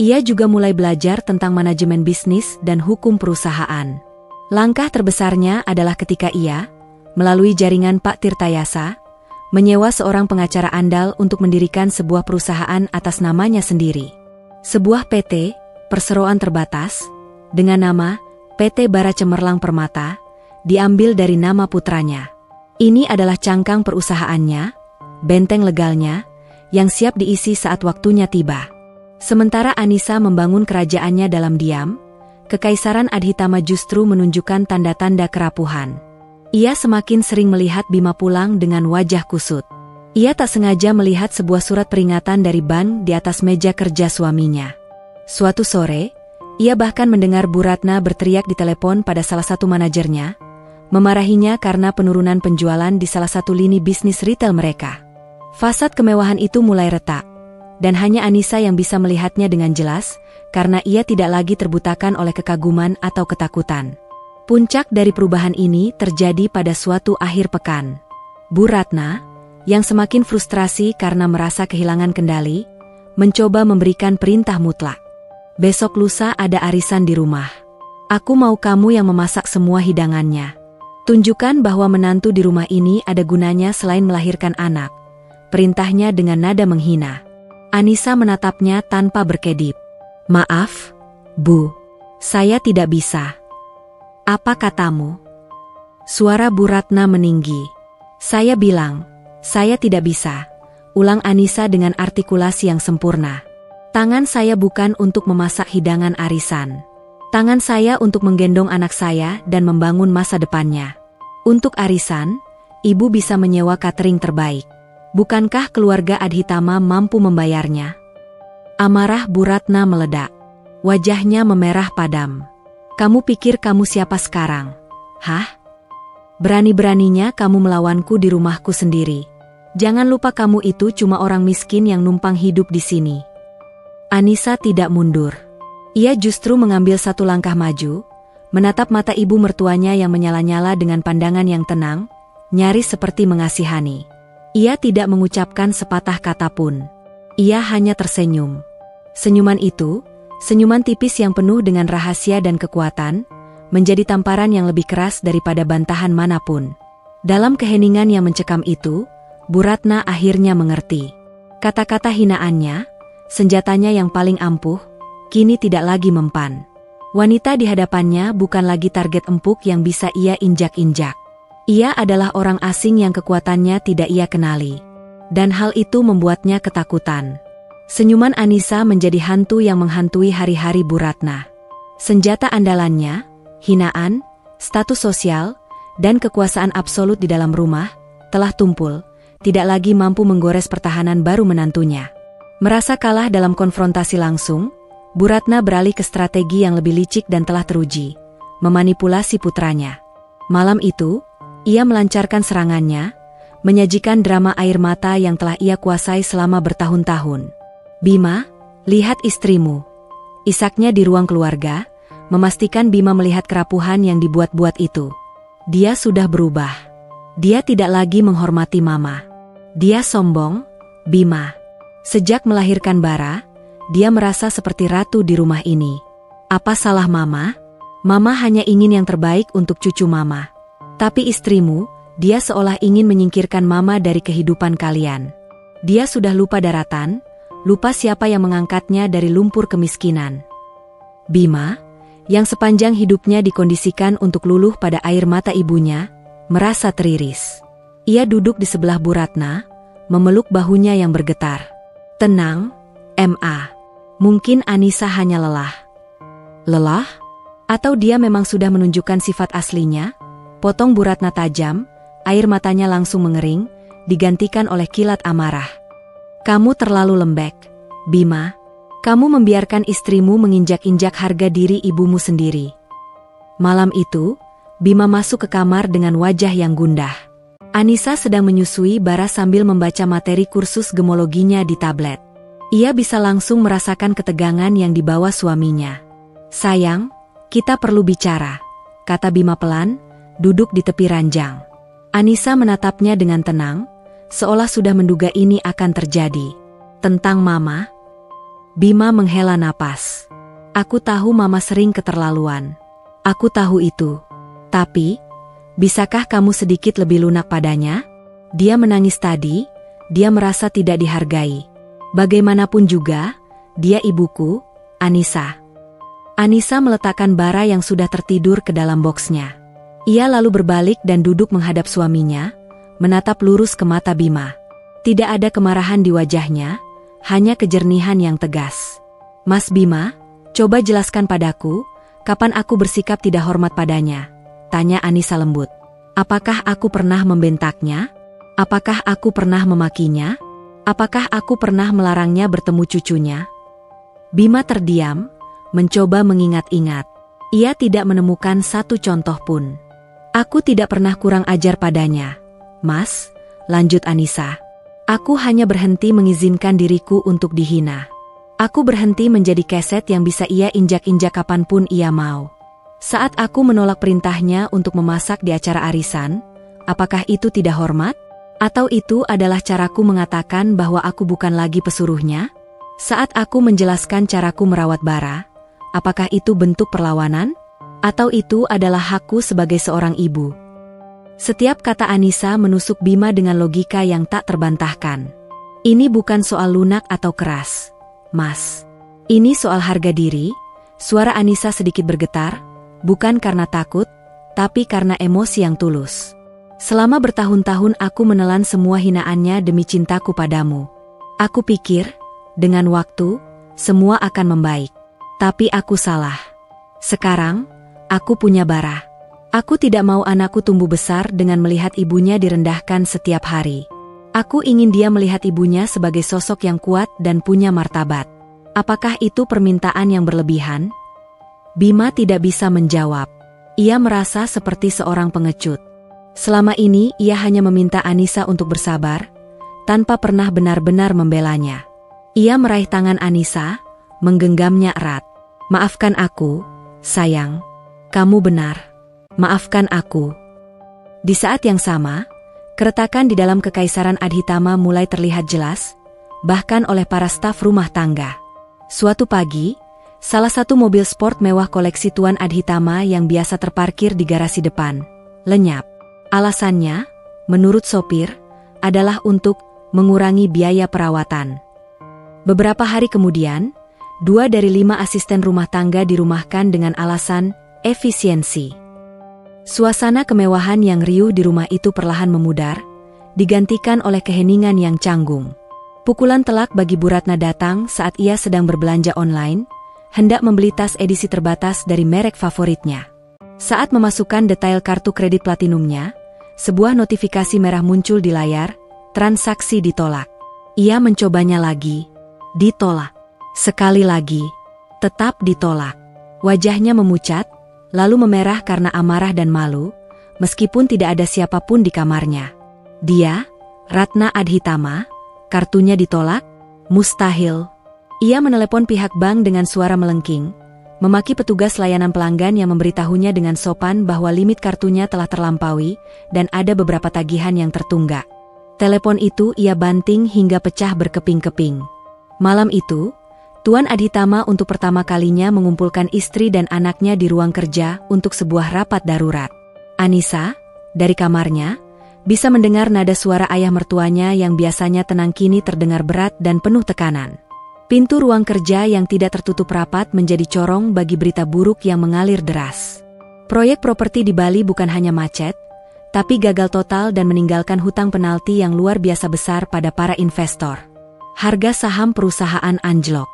Ia juga mulai belajar tentang manajemen bisnis dan hukum perusahaan. Langkah terbesarnya adalah ketika ia, melalui jaringan Pak Tirtayasa, menyewa seorang pengacara andal untuk mendirikan sebuah perusahaan atas namanya sendiri. Sebuah PT, perseroan terbatas, dengan nama PT Bara Cemerlang Permata, diambil dari nama putranya. Ini adalah cangkang perusahaannya, benteng legalnya, yang siap diisi saat waktunya tiba. Sementara Anissa membangun kerajaannya dalam diam, Kekaisaran Adhitama justru menunjukkan tanda-tanda kerapuhan. Ia semakin sering melihat Bima pulang dengan wajah kusut. Ia tak sengaja melihat sebuah surat peringatan dari bank di atas meja kerja suaminya. Suatu sore, ia bahkan mendengar Bu Ratna berteriak di telepon pada salah satu manajernya, memarahinya karena penurunan penjualan di salah satu lini bisnis retail mereka. Fasad kemewahan itu mulai retak, dan hanya Anissa yang bisa melihatnya dengan jelas, karena ia tidak lagi terbutakan oleh kekaguman atau ketakutan. Puncak dari perubahan ini terjadi pada suatu akhir pekan. Bu Ratna, yang semakin frustrasi karena merasa kehilangan kendali, mencoba memberikan perintah mutlak. "Besok lusa ada arisan di rumah. Aku mau kamu yang memasak semua hidangannya. Tunjukkan bahwa menantu di rumah ini ada gunanya selain melahirkan anak," perintahnya dengan nada menghina. Anissa menatapnya tanpa berkedip. "Maaf, Bu. Saya tidak bisa." "Apa katamu?" Suara Bu Ratna meninggi. "Saya bilang, saya tidak bisa," ulang Anissa dengan artikulasi yang sempurna. "Tangan saya bukan untuk memasak hidangan arisan. Tangan saya untuk menggendong anak saya dan membangun masa depannya. Untuk arisan, Ibu bisa menyewa catering terbaik. Bukankah keluarga Adhitama mampu membayarnya?" Amarah Bu Ratna meledak. Wajahnya memerah padam. "Kamu pikir kamu siapa sekarang? Hah? Berani-beraninya kamu melawanku di rumahku sendiri. Jangan lupa kamu itu cuma orang miskin yang numpang hidup di sini." Anissa tidak mundur. Ia justru mengambil satu langkah maju, menatap mata ibu mertuanya yang menyala-nyala dengan pandangan yang tenang, nyaris seperti mengasihani. Ia tidak mengucapkan sepatah kata pun. Ia hanya tersenyum. Senyuman itu, senyuman tipis yang penuh dengan rahasia dan kekuatan, menjadi tamparan yang lebih keras daripada bantahan manapun. Dalam keheningan yang mencekam itu, Bu Ratna akhirnya mengerti. Kata-kata hinaannya, senjatanya yang paling ampuh, kini tidak lagi mempan. Wanita di hadapannya bukan lagi target empuk yang bisa ia injak-injak. Ia adalah orang asing yang kekuatannya tidak ia kenali. Dan hal itu membuatnya ketakutan. Senyuman Anissa menjadi hantu yang menghantui hari-hari Bu Ratna. Senjata andalannya, hinaan, status sosial, dan kekuasaan absolut di dalam rumah, telah tumpul, tidak lagi mampu menggores pertahanan baru menantunya. Merasa kalah dalam konfrontasi langsung, Bu Ratna beralih ke strategi yang lebih licik dan telah teruji, memanipulasi putranya. Malam itu, ia melancarkan serangannya, menyajikan drama air mata yang telah ia kuasai selama bertahun-tahun. "Bima, lihat istrimu." Isaknya di ruang keluarga, memastikan Bima melihat kerapuhan yang dibuat-buat itu. Dia sudah berubah. Dia tidak lagi menghormati mama. Dia sombong, Bima. Sejak melahirkan Bara, dia merasa seperti ratu di rumah ini. Apa salah Mama? Mama hanya ingin yang terbaik untuk cucu Mama. Tapi istrimu, dia seolah ingin menyingkirkan Mama dari kehidupan kalian. Dia sudah lupa daratan, lupa siapa yang mengangkatnya dari lumpur kemiskinan. Bima, yang sepanjang hidupnya dikondisikan untuk luluh pada air mata ibunya, merasa teriris. Ia duduk di sebelah Bu Ratna, memeluk bahunya yang bergetar. Tenang, Ma. Mungkin Anissa hanya lelah. Lelah? Atau dia memang sudah menunjukkan sifat aslinya? Potong Bu Ratna tajam, air matanya langsung mengering, digantikan oleh kilat amarah. Kamu terlalu lembek, Bima. Kamu membiarkan istrimu menginjak-injak harga diri ibumu sendiri. Malam itu, Bima masuk ke kamar dengan wajah yang gundah. Anissa sedang menyusui Bara sambil membaca materi kursus gemologinya di tablet. Ia bisa langsung merasakan ketegangan yang dibawa suaminya. Sayang, kita perlu bicara, kata Bima pelan, duduk di tepi ranjang. Anissa menatapnya dengan tenang, seolah sudah menduga ini akan terjadi. Tentang Mama? Bima menghela napas. Aku tahu Mama sering keterlaluan. Aku tahu itu. Tapi, bisakah kamu sedikit lebih lunak padanya? Dia menangis tadi, dia merasa tidak dihargai. Bagaimanapun juga, dia ibuku, Anissa. Anissa meletakkan Bara yang sudah tertidur ke dalam boksnya. Ia lalu berbalik dan duduk menghadap suaminya, menatap lurus ke mata Bima. Tidak ada kemarahan di wajahnya, hanya kejernihan yang tegas. Mas Bima, coba jelaskan padaku, kapan aku bersikap tidak hormat padanya? Tanya Anissa lembut. Apakah aku pernah membentaknya? Apakah aku pernah memakinya? Apakah aku pernah melarangnya bertemu cucunya? Bima terdiam, mencoba mengingat-ingat. Ia tidak menemukan satu contoh pun. Aku tidak pernah kurang ajar padanya, Mas, lanjut Anissa. Aku hanya berhenti mengizinkan diriku untuk dihina. Aku berhenti menjadi keset yang bisa ia injak-injak kapanpun ia mau. Saat aku menolak perintahnya untuk memasak di acara arisan, apakah itu tidak hormat? Atau itu adalah caraku mengatakan bahwa aku bukan lagi pesuruhnya? Saat aku menjelaskan caraku merawat Bara, apakah itu bentuk perlawanan? Atau itu adalah hakku sebagai seorang ibu? Setiap kata Anissa menusuk Bima dengan logika yang tak terbantahkan. Ini bukan soal lunak atau keras, Mas. Ini soal harga diri. Suara Anissa sedikit bergetar, bukan karena takut, tapi karena emosi yang tulus. Selama bertahun-tahun aku menelan semua hinaannya demi cintaku padamu. Aku pikir, dengan waktu, semua akan membaik. Tapi aku salah. Sekarang, aku punya Bara. Aku tidak mau anakku tumbuh besar dengan melihat ibunya direndahkan setiap hari. Aku ingin dia melihat ibunya sebagai sosok yang kuat dan punya martabat. Apakah itu permintaan yang berlebihan? Bima tidak bisa menjawab. Ia merasa seperti seorang pengecut. Selama ini ia hanya meminta Anissa untuk bersabar, tanpa pernah benar-benar membelanya. Ia meraih tangan Anissa, menggenggamnya erat. Maafkan aku, sayang. Kamu benar. Maafkan aku. Di saat yang sama, keretakan di dalam kekaisaran Adhitama mulai terlihat jelas, bahkan oleh para staf rumah tangga. Suatu pagi, salah satu mobil sport mewah koleksi Tuan Adhitama yang biasa terparkir di garasi depan, lenyap. Alasannya, menurut sopir, adalah untuk mengurangi biaya perawatan. Beberapa hari kemudian, 2 dari 5 asisten rumah tangga dirumahkan dengan alasan efisiensi. Suasana kemewahan yang riuh di rumah itu perlahan memudar, digantikan oleh keheningan yang canggung. Pukulan telak bagi Bu Ratna datang saat ia sedang berbelanja online, hendak membeli tas edisi terbatas dari merek favoritnya. Saat memasukkan detail kartu kredit platinumnya, sebuah notifikasi merah muncul di layar, transaksi ditolak. Ia mencobanya lagi, ditolak. Sekali lagi, tetap ditolak. Wajahnya memucat, lalu memerah karena amarah dan malu, meskipun tidak ada siapapun di kamarnya. Dia, Ratna Adhitama, kartunya ditolak? Mustahil. Ia menelepon pihak bank dengan suara melengking, memaki petugas layanan pelanggan yang memberitahunya dengan sopan bahwa limit kartunya telah terlampaui dan ada beberapa tagihan yang tertunggak. Telepon itu ia banting hingga pecah berkeping-keping. Malam itu, Tuan Adhitama untuk pertama kalinya mengumpulkan istri dan anaknya di ruang kerja untuk sebuah rapat darurat. Anissa, dari kamarnya, bisa mendengar nada suara ayah mertuanya yang biasanya tenang kini terdengar berat dan penuh tekanan. Pintu ruang kerja yang tidak tertutup rapat menjadi corong bagi berita buruk yang mengalir deras. Proyek properti di Bali bukan hanya macet, tapi gagal total dan meninggalkan hutang penalti yang luar biasa besar pada para investor. Harga saham perusahaan anjlok.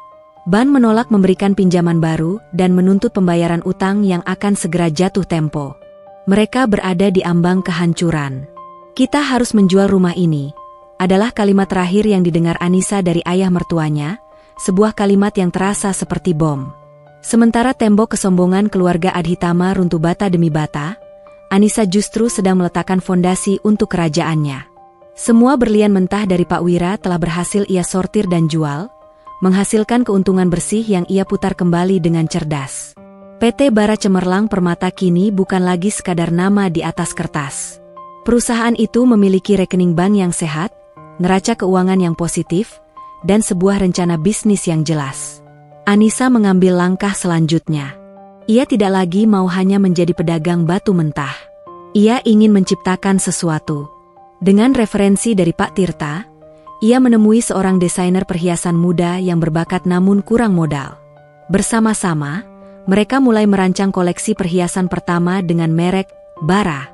Bank menolak memberikan pinjaman baru dan menuntut pembayaran utang yang akan segera jatuh tempo. Mereka berada di ambang kehancuran. "Kita harus menjual rumah ini," adalah kalimat terakhir yang didengar Anissa dari ayah mertuanya, sebuah kalimat yang terasa seperti bom. Sementara tembok kesombongan keluarga Adhitama runtuh bata demi bata, Anissa justru sedang meletakkan fondasi untuk kerajaannya. Semua berlian mentah dari Pak Wira telah berhasil ia sortir dan jual, menghasilkan keuntungan bersih yang ia putar kembali dengan cerdas. PT Bara Cemerlang Permata kini bukan lagi sekadar nama di atas kertas. Perusahaan itu memiliki rekening bank yang sehat, neraca keuangan yang positif, dan sebuah rencana bisnis yang jelas. Anissa mengambil langkah selanjutnya. Ia tidak lagi mau hanya menjadi pedagang batu mentah. Ia ingin menciptakan sesuatu. Dengan referensi dari Pak Tirta, ia menemui seorang desainer perhiasan muda yang berbakat namun kurang modal. Bersama-sama, mereka mulai merancang koleksi perhiasan pertama dengan merek Bara.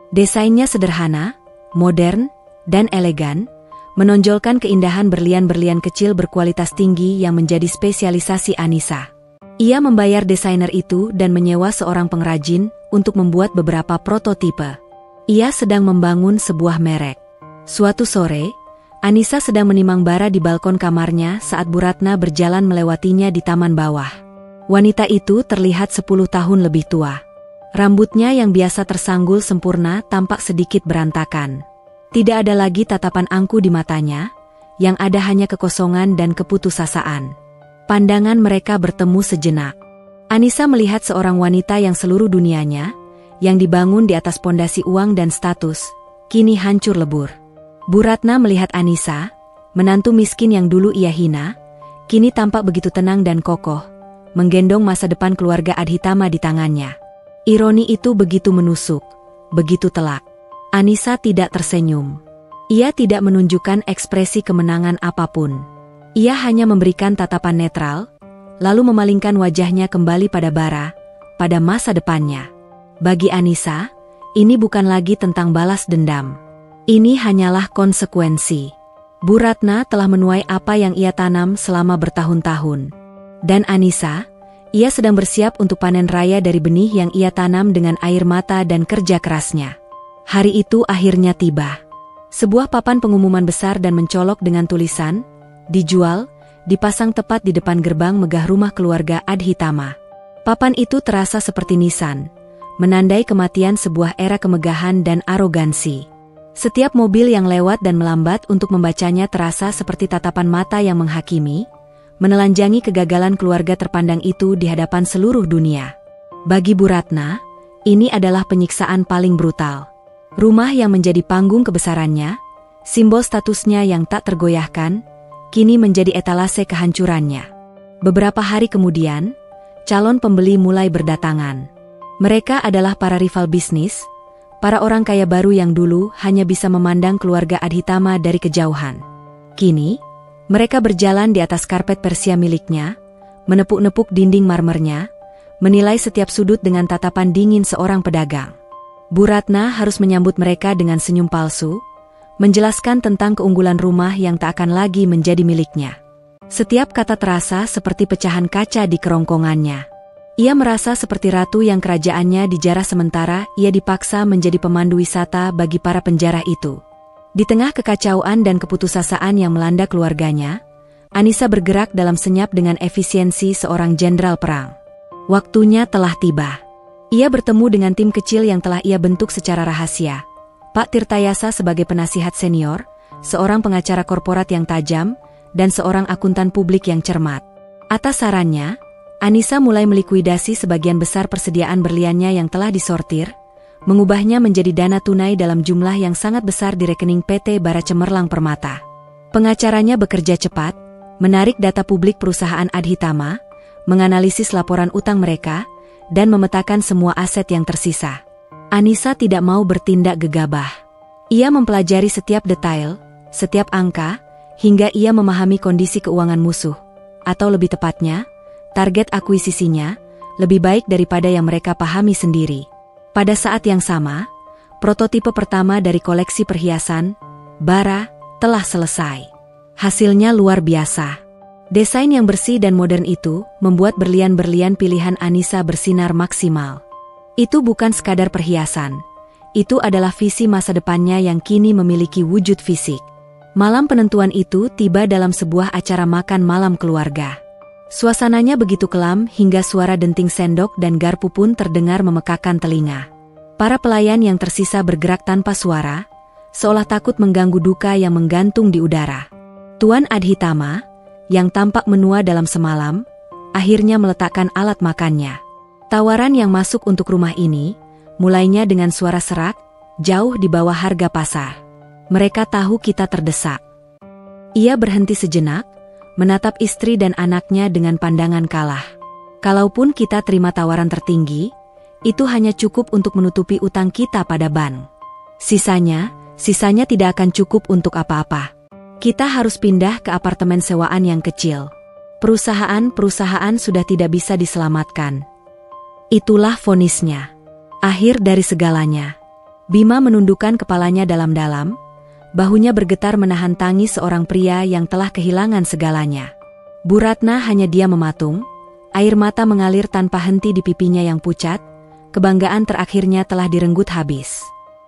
Desainnya sederhana, modern, dan elegan, menonjolkan keindahan berlian-berlian kecil berkualitas tinggi yang menjadi spesialisasi Anissa. Ia membayar desainer itu dan menyewa seorang pengrajin untuk membuat beberapa prototipe. Ia sedang membangun sebuah merek. Suatu sore, Anissa sedang menimang bara di balkon kamarnya saat Bu Ratna berjalan melewatinya di taman bawah. Wanita itu terlihat 10 tahun lebih tua. Rambutnya yang biasa tersanggul sempurna tampak sedikit berantakan. Tidak ada lagi tatapan angku di matanya, yang ada hanya kekosongan dan keputusasaan. Pandangan mereka bertemu sejenak. Anissa melihat seorang wanita yang seluruh dunianya, yang dibangun di atas pondasi uang dan status, kini hancur lebur. Bu Ratna melihat Anissa, menantu miskin yang dulu ia hina, kini tampak begitu tenang dan kokoh, menggendong masa depan keluarga Adhitama di tangannya. Ironi itu begitu menusuk, begitu telak. Anissa tidak tersenyum. Ia tidak menunjukkan ekspresi kemenangan apapun. Ia hanya memberikan tatapan netral, lalu memalingkan wajahnya kembali pada Bara, pada masa depannya. Bagi Anissa, ini bukan lagi tentang balas dendam. Ini hanyalah konsekuensi. Bu Ratna telah menuai apa yang ia tanam selama bertahun-tahun. Dan Anissa, ia sedang bersiap untuk panen raya dari benih yang ia tanam dengan air mata dan kerja kerasnya. Hari itu akhirnya tiba. Sebuah papan pengumuman besar dan mencolok dengan tulisan, "Dijual," dipasang tepat di depan gerbang megah rumah keluarga Adhitama. Papan itu terasa seperti nisan, menandai kematian sebuah era kemegahan dan arogansi. Setiap mobil yang lewat dan melambat untuk membacanya terasa seperti tatapan mata yang menghakimi, menelanjangi kegagalan keluarga terpandang itu di hadapan seluruh dunia. Bagi Bu Ratna, ini adalah penyiksaan paling brutal. Rumah yang menjadi panggung kebesarannya, simbol statusnya yang tak tergoyahkan, kini menjadi etalase kehancurannya. Beberapa hari kemudian, calon pembeli mulai berdatangan. Mereka adalah para rival bisnis, para orang kaya baru yang dulu hanya bisa memandang keluarga Adhitama dari kejauhan. Kini, mereka berjalan di atas karpet Persia miliknya, menepuk-nepuk dinding marmernya, menilai setiap sudut dengan tatapan dingin seorang pedagang. Bu Ratna harus menyambut mereka dengan senyum palsu, menjelaskan tentang keunggulan rumah yang tak akan lagi menjadi miliknya. Setiap kata terasa seperti pecahan kaca di kerongkongannya. Ia merasa seperti ratu yang kerajaannya dijarah sementara ia dipaksa menjadi pemandu wisata bagi para penjara itu. Di tengah kekacauan dan keputusasaan yang melanda keluarganya, Anissa bergerak dalam senyap dengan efisiensi seorang jenderal perang. Waktunya telah tiba. Ia bertemu dengan tim kecil yang telah ia bentuk secara rahasia. Pak Tirtayasa sebagai penasihat senior, seorang pengacara korporat yang tajam, dan seorang akuntan publik yang cermat. Atas sarannya, Anissa mulai melikuidasi sebagian besar persediaan berliannya yang telah disortir, mengubahnya menjadi dana tunai dalam jumlah yang sangat besar di rekening PT Bara Cemerlang Permata. Pengacaranya bekerja cepat, menarik data publik perusahaan Adhitama, menganalisis laporan utang mereka, dan memetakan semua aset yang tersisa. Anissa tidak mau bertindak gegabah. Ia mempelajari setiap detail, setiap angka, hingga ia memahami kondisi keuangan musuh, atau lebih tepatnya, target akuisisinya, lebih baik daripada yang mereka pahami sendiri. Pada saat yang sama, prototipe pertama dari koleksi perhiasan, Bara, telah selesai. Hasilnya luar biasa. Desain yang bersih dan modern itu membuat berlian-berlian pilihan Anissa bersinar maksimal. Itu bukan sekadar perhiasan. Itu adalah visi masa depannya yang kini memiliki wujud fisik. Malam penentuan itu tiba dalam sebuah acara makan malam keluarga. Suasananya begitu kelam hingga suara denting sendok dan garpu pun terdengar memekakan telinga. Para pelayan yang tersisa bergerak tanpa suara, seolah takut mengganggu duka yang menggantung di udara. Tuan Adhitama, yang tampak menua dalam semalam, akhirnya meletakkan alat makannya. Tawaran yang masuk untuk rumah ini, mulainya dengan suara serak, jauh di bawah harga pasar. Mereka tahu kita terdesak. Ia berhenti sejenak, menatap istri dan anaknya dengan pandangan kalah. Kalaupun kita terima tawaran tertinggi, itu hanya cukup untuk menutupi utang kita pada bank. Sisanya tidak akan cukup untuk apa-apa. Kita harus pindah ke apartemen sewaan yang kecil. Perusahaan sudah tidak bisa diselamatkan. Itulah vonisnya. Akhir dari segalanya. Bima menundukkan kepalanya dalam-dalam, bahunya bergetar menahan tangis seorang pria yang telah kehilangan segalanya. Bu Ratna hanya diam mematung, air mata mengalir tanpa henti di pipinya yang pucat, kebanggaan terakhirnya telah direnggut habis.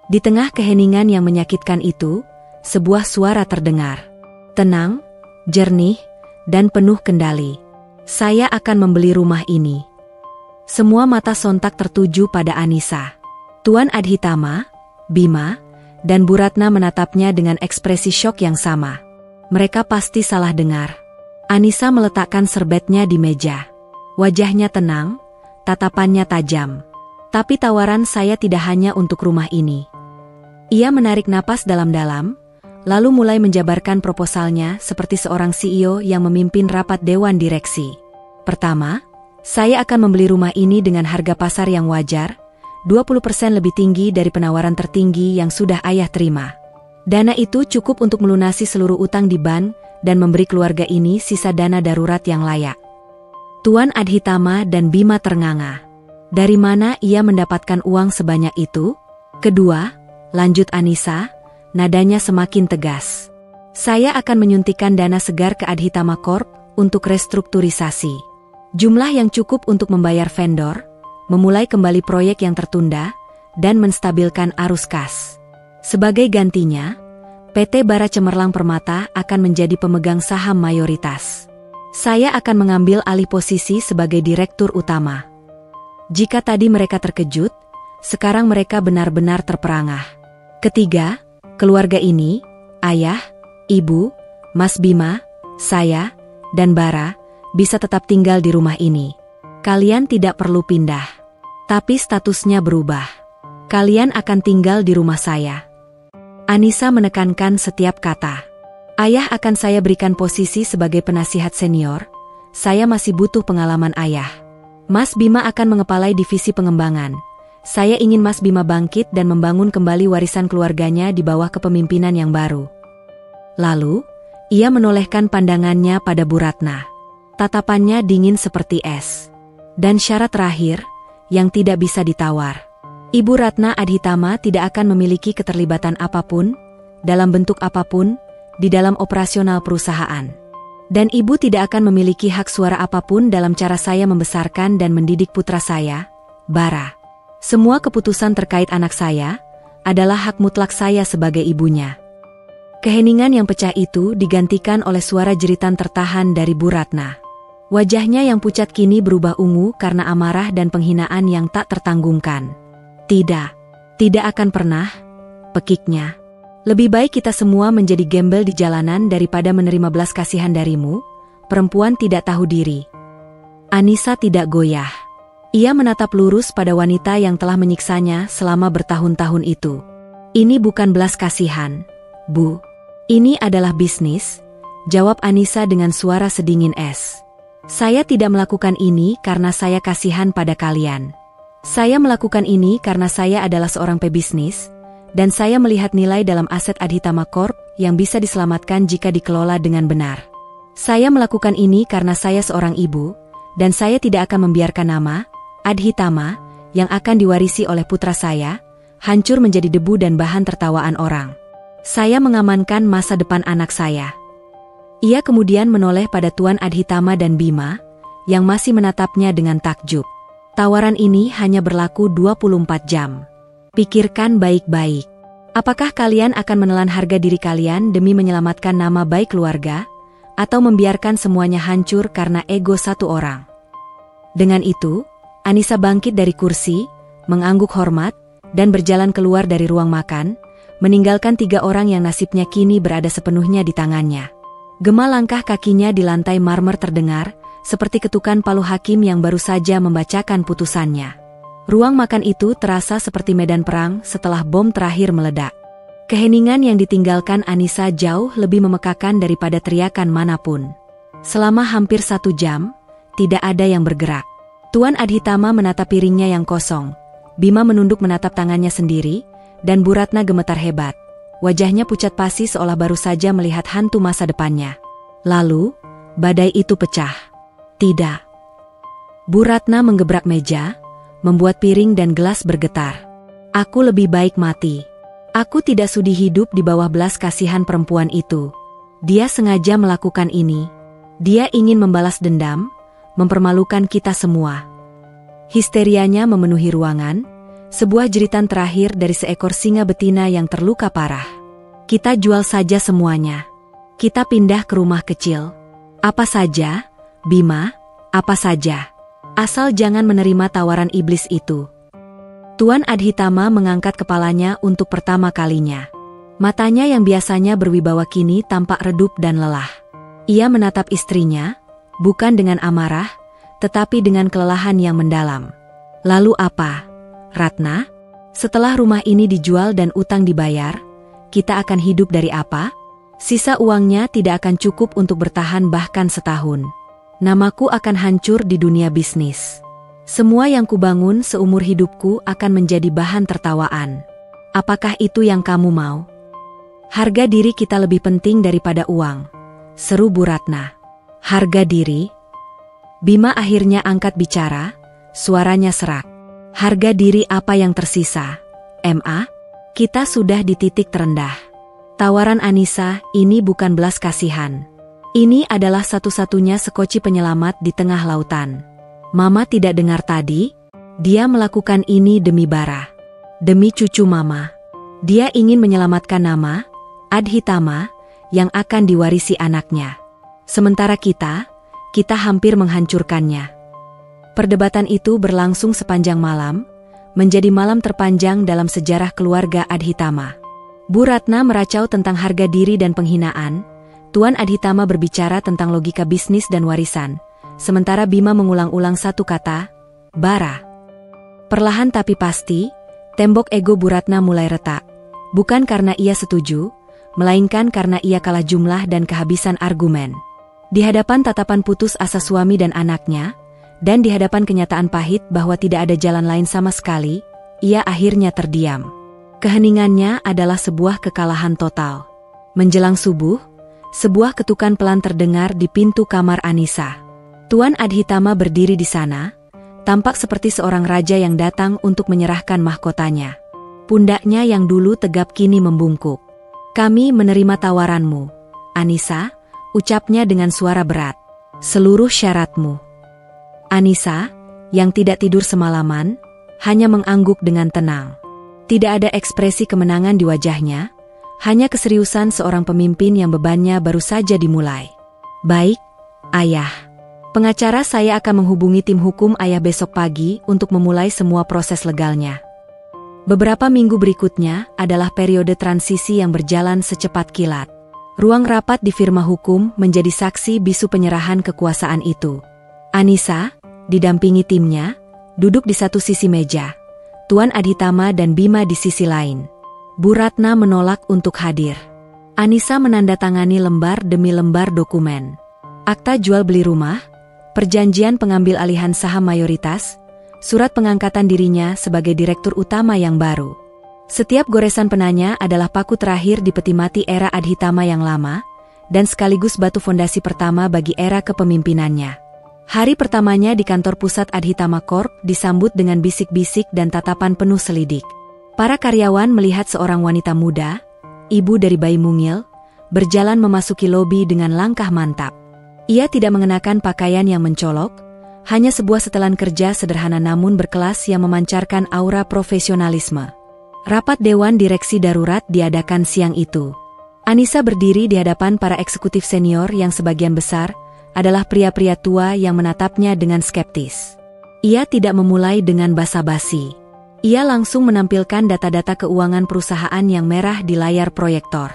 Di tengah keheningan yang menyakitkan itu, sebuah suara terdengar. Tenang, jernih, dan penuh kendali. Saya akan membeli rumah ini. Semua mata sontak tertuju pada Anissa. Tuan Adhitama, Bima, dan Bu Ratna menatapnya dengan ekspresi syok yang sama. Mereka pasti salah dengar. Anissa meletakkan serbetnya di meja. Wajahnya tenang, tatapannya tajam. Tapi tawaran saya tidak hanya untuk rumah ini. Ia menarik napas dalam-dalam, lalu mulai menjabarkan proposalnya seperti seorang CEO yang memimpin rapat dewan direksi. Pertama, saya akan membeli rumah ini dengan harga pasar yang wajar, 20% lebih tinggi dari penawaran tertinggi yang sudah ayah terima. Dana itu cukup untuk melunasi seluruh utang di bank dan memberi keluarga ini sisa dana darurat yang layak. Tuan Adhitama dan Bima ternganga. Dari mana ia mendapatkan uang sebanyak itu? Kedua, lanjut Anissa, nadanya semakin tegas. Saya akan menyuntikkan dana segar ke Adhitama Corp untuk restrukturisasi. Jumlah yang cukup untuk membayar vendor, memulai kembali proyek yang tertunda, dan menstabilkan arus kas. Sebagai gantinya, PT Bara Cemerlang Permata akan menjadi pemegang saham mayoritas. Saya akan mengambil alih posisi sebagai direktur utama. Jika tadi mereka terkejut, sekarang mereka benar-benar terperangah. Ketiga, keluarga ini, ayah, ibu, Mas Bima, saya, dan Bara, bisa tetap tinggal di rumah ini. Kalian tidak perlu pindah. Tapi statusnya berubah. Kalian akan tinggal di rumah saya. Anissa menekankan setiap kata. Ayah akan saya berikan posisi sebagai penasihat senior. Saya masih butuh pengalaman ayah. Mas Bima akan mengepalai divisi pengembangan. Saya ingin Mas Bima bangkit dan membangun kembali warisan keluarganya di bawah kepemimpinan yang baru. Lalu, ia menolehkan pandangannya pada Bu Ratna. Tatapannya dingin seperti es. Dan syarat terakhir, yang tidak bisa ditawar. Ibu Ratna Adhitama tidak akan memiliki keterlibatan apapun, dalam bentuk apapun, di dalam operasional perusahaan. Dan ibu tidak akan memiliki hak suara apapun dalam cara saya membesarkan dan mendidik putra saya, Bara. Semua keputusan terkait anak saya, adalah hak mutlak saya sebagai ibunya. Keheningan yang pecah itu digantikan oleh suara jeritan tertahan dari Bu Ratna. Wajahnya yang pucat kini berubah ungu karena amarah dan penghinaan yang tak tertanggungkan. Tidak akan pernah, pekiknya. Lebih baik kita semua menjadi gembel di jalanan daripada menerima belas kasihan darimu, perempuan tidak tahu diri. Anissa tidak goyah. Ia menatap lurus pada wanita yang telah menyiksanya selama bertahun-tahun itu. Ini bukan belas kasihan, Bu. Ini adalah bisnis. jawab Anissa dengan suara sedingin es. Saya tidak melakukan ini karena saya kasihan pada kalian. Saya melakukan ini karena saya adalah seorang pebisnis, dan saya melihat nilai dalam aset Adhitama Corp yang bisa diselamatkan jika dikelola dengan benar. Saya melakukan ini karena saya seorang ibu, dan saya tidak akan membiarkan nama Adhitama yang akan diwarisi oleh putra saya hancur menjadi debu dan bahan tertawaan orang. Saya mengamankan masa depan anak saya. Ia kemudian menoleh pada Tuan Adhitama dan Bima, yang masih menatapnya dengan takjub. Tawaran ini hanya berlaku 24 jam. Pikirkan baik-baik. Apakah kalian akan menelan harga diri kalian demi menyelamatkan nama baik keluarga, atau membiarkan semuanya hancur karena ego satu orang? Dengan itu, Anissa bangkit dari kursi, mengangguk hormat, dan berjalan keluar dari ruang makan, meninggalkan 3 orang yang nasibnya kini berada sepenuhnya di tangannya. Gema langkah kakinya di lantai marmer terdengar, seperti ketukan palu hakim yang baru saja membacakan putusannya. Ruang makan itu terasa seperti medan perang setelah bom terakhir meledak. Keheningan yang ditinggalkan Anissa jauh lebih memekakan daripada teriakan manapun. Selama hampir 1 jam, tidak ada yang bergerak. Tuan Adhitama menatap piringnya yang kosong. Bima menunduk menatap tangannya sendiri, dan Bu Ratna gemetar hebat. Wajahnya pucat pasi seolah baru saja melihat hantu masa depannya. Lalu, badai itu pecah. Tidak. Bu Ratna menggebrak meja, membuat piring dan gelas bergetar. Aku lebih baik mati. Aku tidak sudi hidup di bawah belas kasihan perempuan itu. Dia sengaja melakukan ini. Dia ingin membalas dendam, mempermalukan kita semua. Histerianya memenuhi ruangan. Sebuah jeritan terakhir dari seekor singa betina yang terluka parah. Kita jual saja semuanya. Kita pindah ke rumah kecil. Apa saja, Bima, apa saja. Asal jangan menerima tawaran iblis itu. Tuan Adhitama mengangkat kepalanya untuk pertama kalinya. Matanya yang biasanya berwibawa kini tampak redup dan lelah. Ia menatap istrinya, bukan dengan amarah, tetapi dengan kelelahan yang mendalam. Lalu apa? Ratna, setelah rumah ini dijual dan utang dibayar, kita akan hidup dari apa? Sisa uangnya tidak akan cukup untuk bertahan bahkan setahun. Namaku akan hancur di dunia bisnis. Semua yang kubangun seumur hidupku akan menjadi bahan tertawaan. Apakah itu yang kamu mau? Harga diri kita lebih penting daripada uang, seru Bu Ratna. Harga diri? Bima akhirnya angkat bicara, suaranya serak. Harga diri apa yang tersisa? Ma, kita sudah di titik terendah. Tawaran Anissa ini bukan belas kasihan. Ini adalah satu-satunya sekoci penyelamat di tengah lautan. Mama tidak dengar tadi? Dia melakukan ini demi Bara. Demi cucu Mama. Dia ingin menyelamatkan nama Adhitama yang akan diwarisi anaknya. Sementara kita hampir menghancurkannya. Perdebatan itu berlangsung sepanjang malam, menjadi malam terpanjang dalam sejarah keluarga Adhitama. Bu Ratna meracau tentang harga diri dan penghinaan, Tuan Adhitama berbicara tentang logika bisnis dan warisan, sementara Bima mengulang-ulang satu kata, Bara. Perlahan tapi pasti, tembok ego Bu Ratna mulai retak. Bukan karena ia setuju, melainkan karena ia kalah jumlah dan kehabisan argumen. Di hadapan tatapan putus asa suami dan anaknya, dan di hadapan kenyataan pahit bahwa tidak ada jalan lain sama sekali, ia akhirnya terdiam. Keheningannya adalah sebuah kekalahan total. Menjelang subuh, sebuah ketukan pelan terdengar di pintu kamar Anissa. Tuan Adhitama berdiri di sana, tampak seperti seorang raja yang datang untuk menyerahkan mahkotanya. Pundaknya yang dulu tegap kini membungkuk. Kami menerima tawaranmu, Anissa, ucapnya dengan suara berat. Seluruh syaratmu. Anissa, yang tidak tidur semalaman, hanya mengangguk dengan tenang. Tidak ada ekspresi kemenangan di wajahnya, hanya keseriusan seorang pemimpin yang bebannya baru saja dimulai. Baik, Ayah. Pengacara saya akan menghubungi tim hukum Ayah besok pagi untuk memulai semua proses legalnya. Beberapa minggu berikutnya adalah periode transisi yang berjalan secepat kilat. Ruang rapat di firma hukum menjadi saksi bisu penyerahan kekuasaan itu. Anissa, didampingi timnya, duduk di satu sisi meja. Tuan Adhitama dan Bima di sisi lain. Bu Ratna menolak untuk hadir. Anissa menandatangani lembar demi lembar dokumen. Akta jual beli rumah, perjanjian pengambil alihan saham mayoritas, surat pengangkatan dirinya sebagai direktur utama yang baru. Setiap goresan penanya adalah paku terakhir di peti mati era Adhitama yang lama, dan sekaligus batu fondasi pertama bagi era kepemimpinannya. Hari pertamanya di kantor pusat Adhitama Corp disambut dengan bisik-bisik dan tatapan penuh selidik. Para karyawan melihat seorang wanita muda, ibu dari bayi mungil, berjalan memasuki lobi dengan langkah mantap. Ia tidak mengenakan pakaian yang mencolok, hanya sebuah setelan kerja sederhana namun berkelas yang memancarkan aura profesionalisme. Rapat Dewan Direksi Darurat diadakan siang itu. Anissa berdiri di hadapan para eksekutif senior yang sebagian besar adalah pria-pria tua yang menatapnya dengan skeptis. Ia tidak memulai dengan basa-basi. Ia langsung menampilkan data-data keuangan perusahaan yang merah di layar proyektor.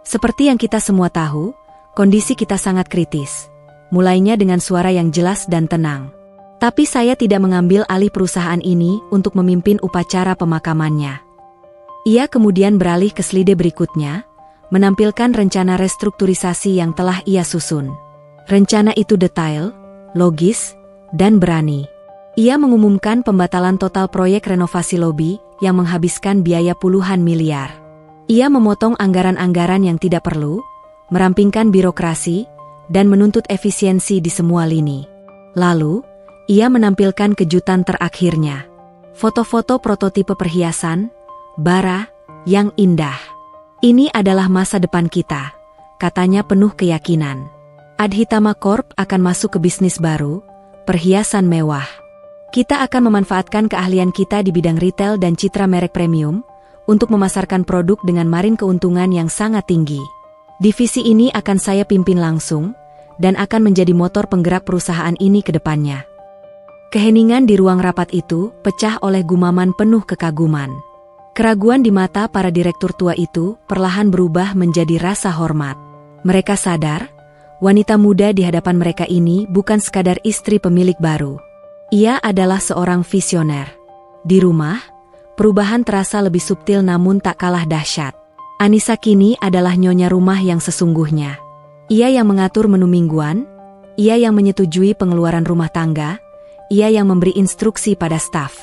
Seperti yang kita semua tahu, kondisi kita sangat kritis. Mulainya dengan suara yang jelas dan tenang. Tapi saya tidak mengambil alih perusahaan ini untuk memimpin upacara pemakamannya. Ia kemudian beralih ke slide berikutnya, menampilkan rencana restrukturisasi yang telah ia susun. Rencana itu detail, logis, dan berani. Ia mengumumkan pembatalan total proyek renovasi lobi yang menghabiskan biaya puluhan miliar. Ia memotong anggaran-anggaran yang tidak perlu, merampingkan birokrasi, dan menuntut efisiensi di semua lini. Lalu, ia menampilkan kejutan terakhirnya. Foto-foto prototipe perhiasan, bara, yang indah. Ini adalah masa depan kita, katanya penuh keyakinan. Adhitama Corp akan masuk ke bisnis baru, perhiasan mewah. Kita akan memanfaatkan keahlian kita di bidang retail dan citra merek premium, untuk memasarkan produk dengan margin keuntungan yang sangat tinggi. Divisi ini akan saya pimpin langsung, dan akan menjadi motor penggerak perusahaan ini ke depannya. Keheningan di ruang rapat itu pecah oleh gumaman penuh kekaguman. Keraguan di mata para direktur tua itu perlahan berubah menjadi rasa hormat. Mereka sadar, wanita muda di hadapan mereka ini bukan sekadar istri pemilik baru. Ia adalah seorang visioner. Di rumah, perubahan terasa lebih subtil namun tak kalah dahsyat. Anissa kini adalah nyonya rumah yang sesungguhnya. Ia yang mengatur menu mingguan, ia yang menyetujui pengeluaran rumah tangga, ia yang memberi instruksi pada staf.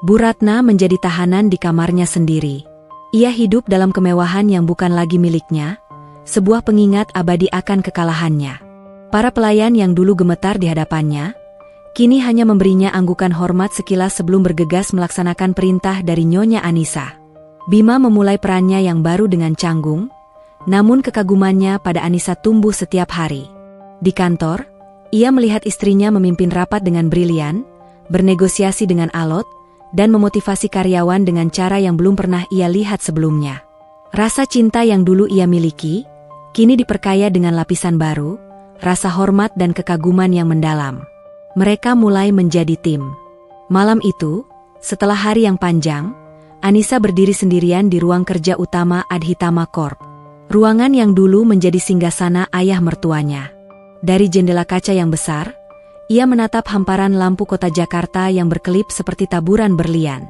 Bu Ratna menjadi tahanan di kamarnya sendiri. Ia hidup dalam kemewahan yang bukan lagi miliknya, sebuah pengingat abadi akan kekalahannya. Para pelayan yang dulu gemetar di hadapannya, kini hanya memberinya anggukan hormat sekilas sebelum bergegas melaksanakan perintah dari Nyonya Anissa. Bima memulai perannya yang baru dengan canggung, namun kekagumannya pada Anissa tumbuh setiap hari. Di kantor, ia melihat istrinya memimpin rapat dengan brilian, bernegosiasi dengan alot, dan memotivasi karyawan dengan cara yang belum pernah ia lihat sebelumnya. Rasa cinta yang dulu ia miliki, kini diperkaya dengan lapisan baru, rasa hormat dan kekaguman yang mendalam. Mereka mulai menjadi tim. Malam itu, setelah hari yang panjang, Anissa berdiri sendirian di ruang kerja utama Adhitama Corp. Ruangan yang dulu menjadi singgasana ayah mertuanya. Dari jendela kaca yang besar, ia menatap hamparan lampu kota Jakarta yang berkelip seperti taburan berlian.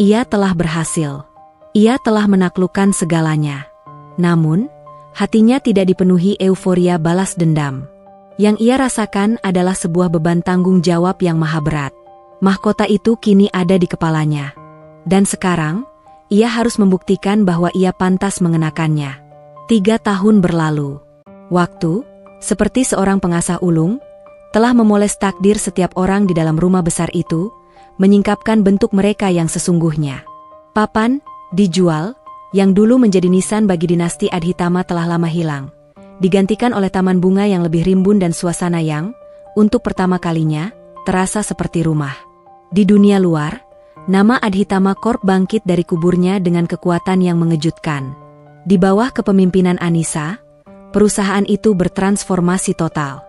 Ia telah berhasil. Ia telah menaklukkan segalanya. Namun, hatinya tidak dipenuhi euforia balas dendam. Yang ia rasakan adalah sebuah beban tanggung jawab yang maha berat. Mahkota itu kini ada di kepalanya. Dan sekarang, ia harus membuktikan bahwa ia pantas mengenakannya. 3 tahun berlalu. Waktu, seperti seorang pengasah ulung, telah memoles takdir setiap orang di dalam rumah besar itu, menyingkapkan bentuk mereka yang sesungguhnya. Papan, dijual, yang dulu menjadi nisan bagi dinasti Adhitama telah lama hilang. Digantikan oleh taman bunga yang lebih rimbun dan suasana yang, untuk pertama kalinya, terasa seperti rumah. Di dunia luar, nama Adhitama Corp bangkit dari kuburnya dengan kekuatan yang mengejutkan. Di bawah kepemimpinan Anissa, perusahaan itu bertransformasi total.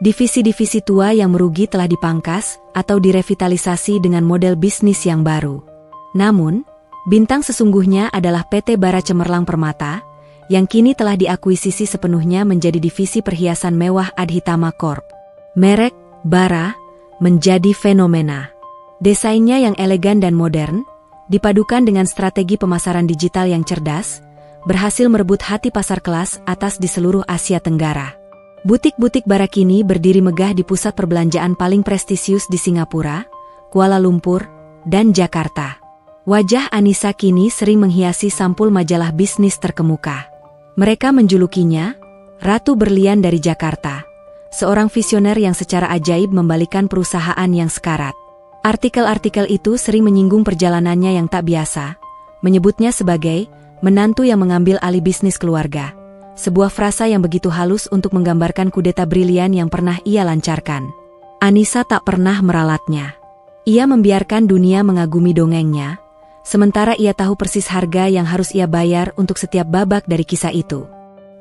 Divisi-divisi tua yang merugi telah dipangkas atau direvitalisasi dengan model bisnis yang baru. Namun, bintang sesungguhnya adalah PT Bara Cemerlang Permata, yang kini telah diakuisisi sepenuhnya menjadi divisi perhiasan mewah Adhitama Corp. Merek Bara menjadi fenomena. Desainnya yang elegan dan modern, dipadukan dengan strategi pemasaran digital yang cerdas, berhasil merebut hati pasar kelas atas di seluruh Asia Tenggara. Butik-butik bara kini berdiri megah di pusat perbelanjaan paling prestisius di Singapura, Kuala Lumpur, dan Jakarta. Wajah Anissa kini sering menghiasi sampul majalah bisnis terkemuka. Mereka menjulukinya Ratu Berlian dari Jakarta, seorang visioner yang secara ajaib membalikan perusahaan yang sekarat. Artikel-artikel itu sering menyinggung perjalanannya yang tak biasa, menyebutnya sebagai menantu yang mengambil alih bisnis keluarga. Sebuah frasa yang begitu halus untuk menggambarkan kudeta brilian yang pernah ia lancarkan. Anissa tak pernah meralatnya. Ia membiarkan dunia mengagumi dongengnya, sementara ia tahu persis harga yang harus ia bayar untuk setiap babak dari kisah itu.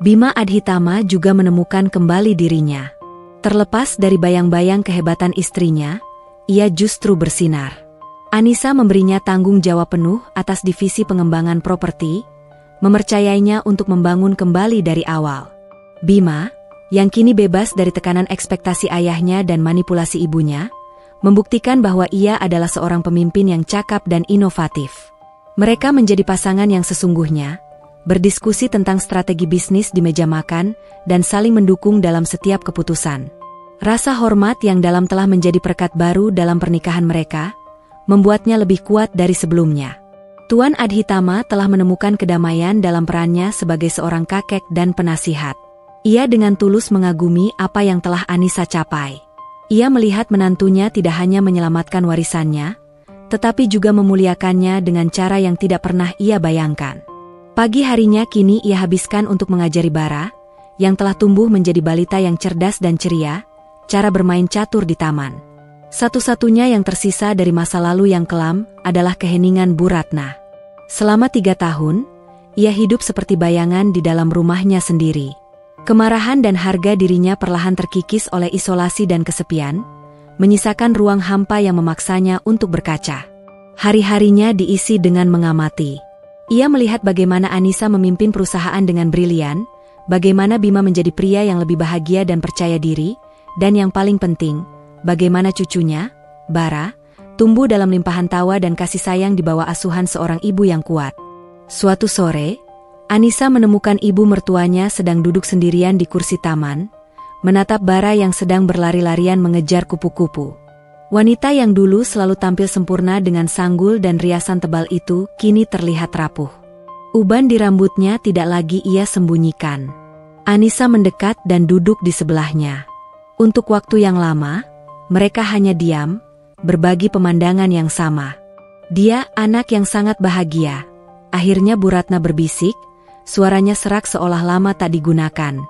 Bima Adhitama juga menemukan kembali dirinya. Terlepas dari bayang-bayang kehebatan istrinya, ia justru bersinar. Anissa memberinya tanggung jawab penuh atas divisi pengembangan properti, mempercayainya untuk membangun kembali dari awal. Bima, yang kini bebas dari tekanan ekspektasi ayahnya dan manipulasi ibunya, membuktikan bahwa ia adalah seorang pemimpin yang cakap dan inovatif. Mereka menjadi pasangan yang sesungguhnya, berdiskusi tentang strategi bisnis di meja makan dan saling mendukung dalam setiap keputusan. Rasa hormat yang dalam telah menjadi perekat baru dalam pernikahan mereka, membuatnya lebih kuat dari sebelumnya. Tuan Adhitama telah menemukan kedamaian dalam perannya sebagai seorang kakek dan penasihat. Ia dengan tulus mengagumi apa yang telah Anissa capai. Ia melihat menantunya tidak hanya menyelamatkan warisannya, tetapi juga memuliakannya dengan cara yang tidak pernah ia bayangkan. Pagi harinya kini ia habiskan untuk mengajari Bara, yang telah tumbuh menjadi balita yang cerdas dan ceria, cara bermain catur di taman. Satu-satunya yang tersisa dari masa lalu yang kelam adalah keheningan Bu Ratna. Selama 3 tahun, ia hidup seperti bayangan di dalam rumahnya sendiri. Kemarahan dan harga dirinya perlahan terkikis oleh isolasi dan kesepian, menyisakan ruang hampa yang memaksanya untuk berkaca. Hari-harinya diisi dengan mengamati. Ia melihat bagaimana Anissa memimpin perusahaan dengan brilian, bagaimana Bima menjadi pria yang lebih bahagia dan percaya diri, dan yang paling penting, bagaimana cucunya, Bara, tumbuh dalam limpahan tawa dan kasih sayang di bawah asuhan seorang ibu yang kuat. Suatu sore, Anissa menemukan ibu mertuanya sedang duduk sendirian di kursi taman, menatap Bara yang sedang berlari-larian mengejar kupu-kupu. Wanita yang dulu selalu tampil sempurna dengan sanggul dan riasan tebal itu kini terlihat rapuh. Uban di rambutnya tidak lagi ia sembunyikan. Anissa mendekat dan duduk di sebelahnya. Untuk waktu yang lama, mereka hanya diam, berbagi pemandangan yang sama. Dia anak yang sangat bahagia. Akhirnya Bu Ratna berbisik, suaranya serak seolah lama tak digunakan.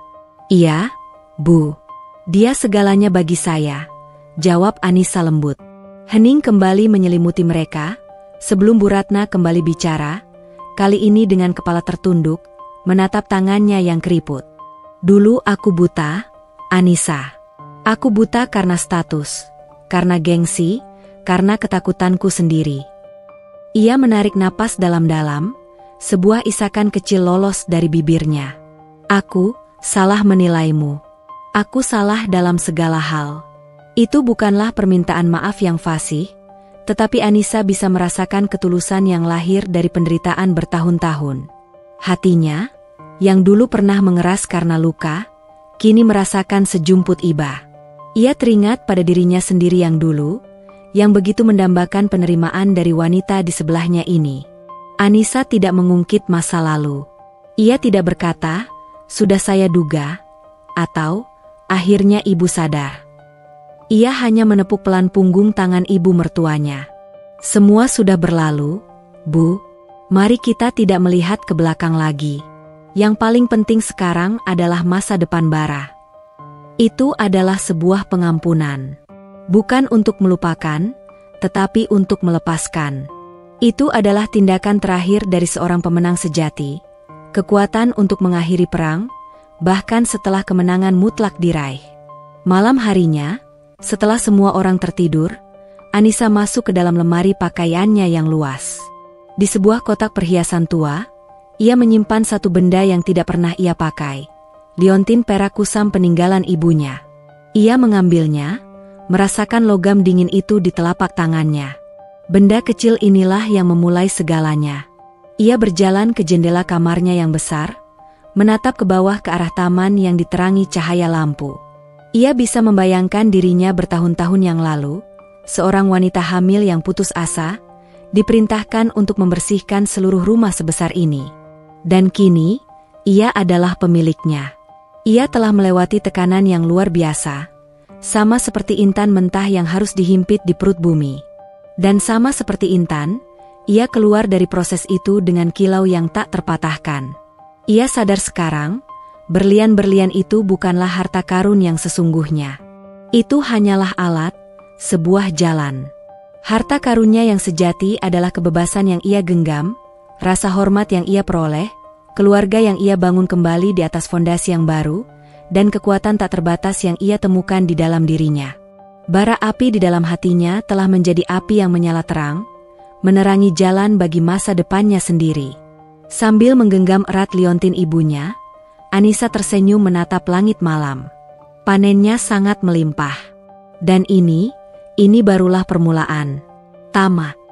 Iya, Bu. Dia segalanya bagi saya, jawab Anissa lembut. Hening kembali menyelimuti mereka, sebelum Bu Ratna kembali bicara, kali ini dengan kepala tertunduk, menatap tangannya yang keriput. Dulu aku buta, Anissa. Aku buta karena status, karena gengsi, karena ketakutanku sendiri. Ia menarik napas dalam-dalam, sebuah isakan kecil lolos dari bibirnya. Aku salah menilaimu. Aku salah dalam segala hal. Itu bukanlah permintaan maaf yang fasih, tetapi Anissa bisa merasakan ketulusan yang lahir dari penderitaan bertahun-tahun. Hatinya, yang dulu pernah mengeras karena luka, kini merasakan sejumput iba. Ia teringat pada dirinya sendiri yang dulu, yang begitu mendambakan penerimaan dari wanita di sebelahnya ini. Anissa tidak mengungkit masa lalu. Ia tidak berkata, "Sudah saya duga," atau "Akhirnya ibu sadar." Ia hanya menepuk pelan punggung tangan ibu mertuanya. "Semua sudah berlalu, Bu. Mari kita tidak melihat ke belakang lagi. Yang paling penting sekarang adalah masa depan Bara." Itu adalah sebuah pengampunan. Bukan untuk melupakan, tetapi untuk melepaskan. Itu adalah tindakan terakhir dari seorang pemenang sejati. Kekuatan untuk mengakhiri perang, bahkan setelah kemenangan mutlak diraih. Malam harinya, setelah semua orang tertidur, Anissa masuk ke dalam lemari pakaiannya yang luas. Di sebuah kotak perhiasan tua, ia menyimpan satu benda yang tidak pernah ia pakai. Liontin perak kusam peninggalan ibunya. Ia mengambilnya, merasakan logam dingin itu di telapak tangannya. Benda kecil inilah yang memulai segalanya. Ia berjalan ke jendela kamarnya yang besar, menatap ke bawah ke arah taman yang diterangi cahaya lampu. Ia bisa membayangkan dirinya bertahun-tahun yang lalu, seorang wanita hamil yang putus asa, diperintahkan untuk membersihkan seluruh rumah sebesar ini. Dan kini, ia adalah pemiliknya. Ia telah melewati tekanan yang luar biasa, sama seperti intan mentah yang harus dihimpit di perut bumi. Dan sama seperti intan, ia keluar dari proses itu dengan kilau yang tak terpatahkan. Ia sadar sekarang, berlian-berlian itu bukanlah harta karun yang sesungguhnya. Itu hanyalah alat, sebuah jalan. Harta karunnya yang sejati adalah kebebasan yang ia genggam, rasa hormat yang ia peroleh, keluarga yang ia bangun kembali di atas fondasi yang baru, dan kekuatan tak terbatas yang ia temukan di dalam dirinya. Bara api di dalam hatinya telah menjadi api yang menyala terang, menerangi jalan bagi masa depannya sendiri. Sambil menggenggam erat liontin ibunya, Anissa tersenyum menatap langit malam. Panennya sangat melimpah. Dan ini barulah permulaan. Tamat.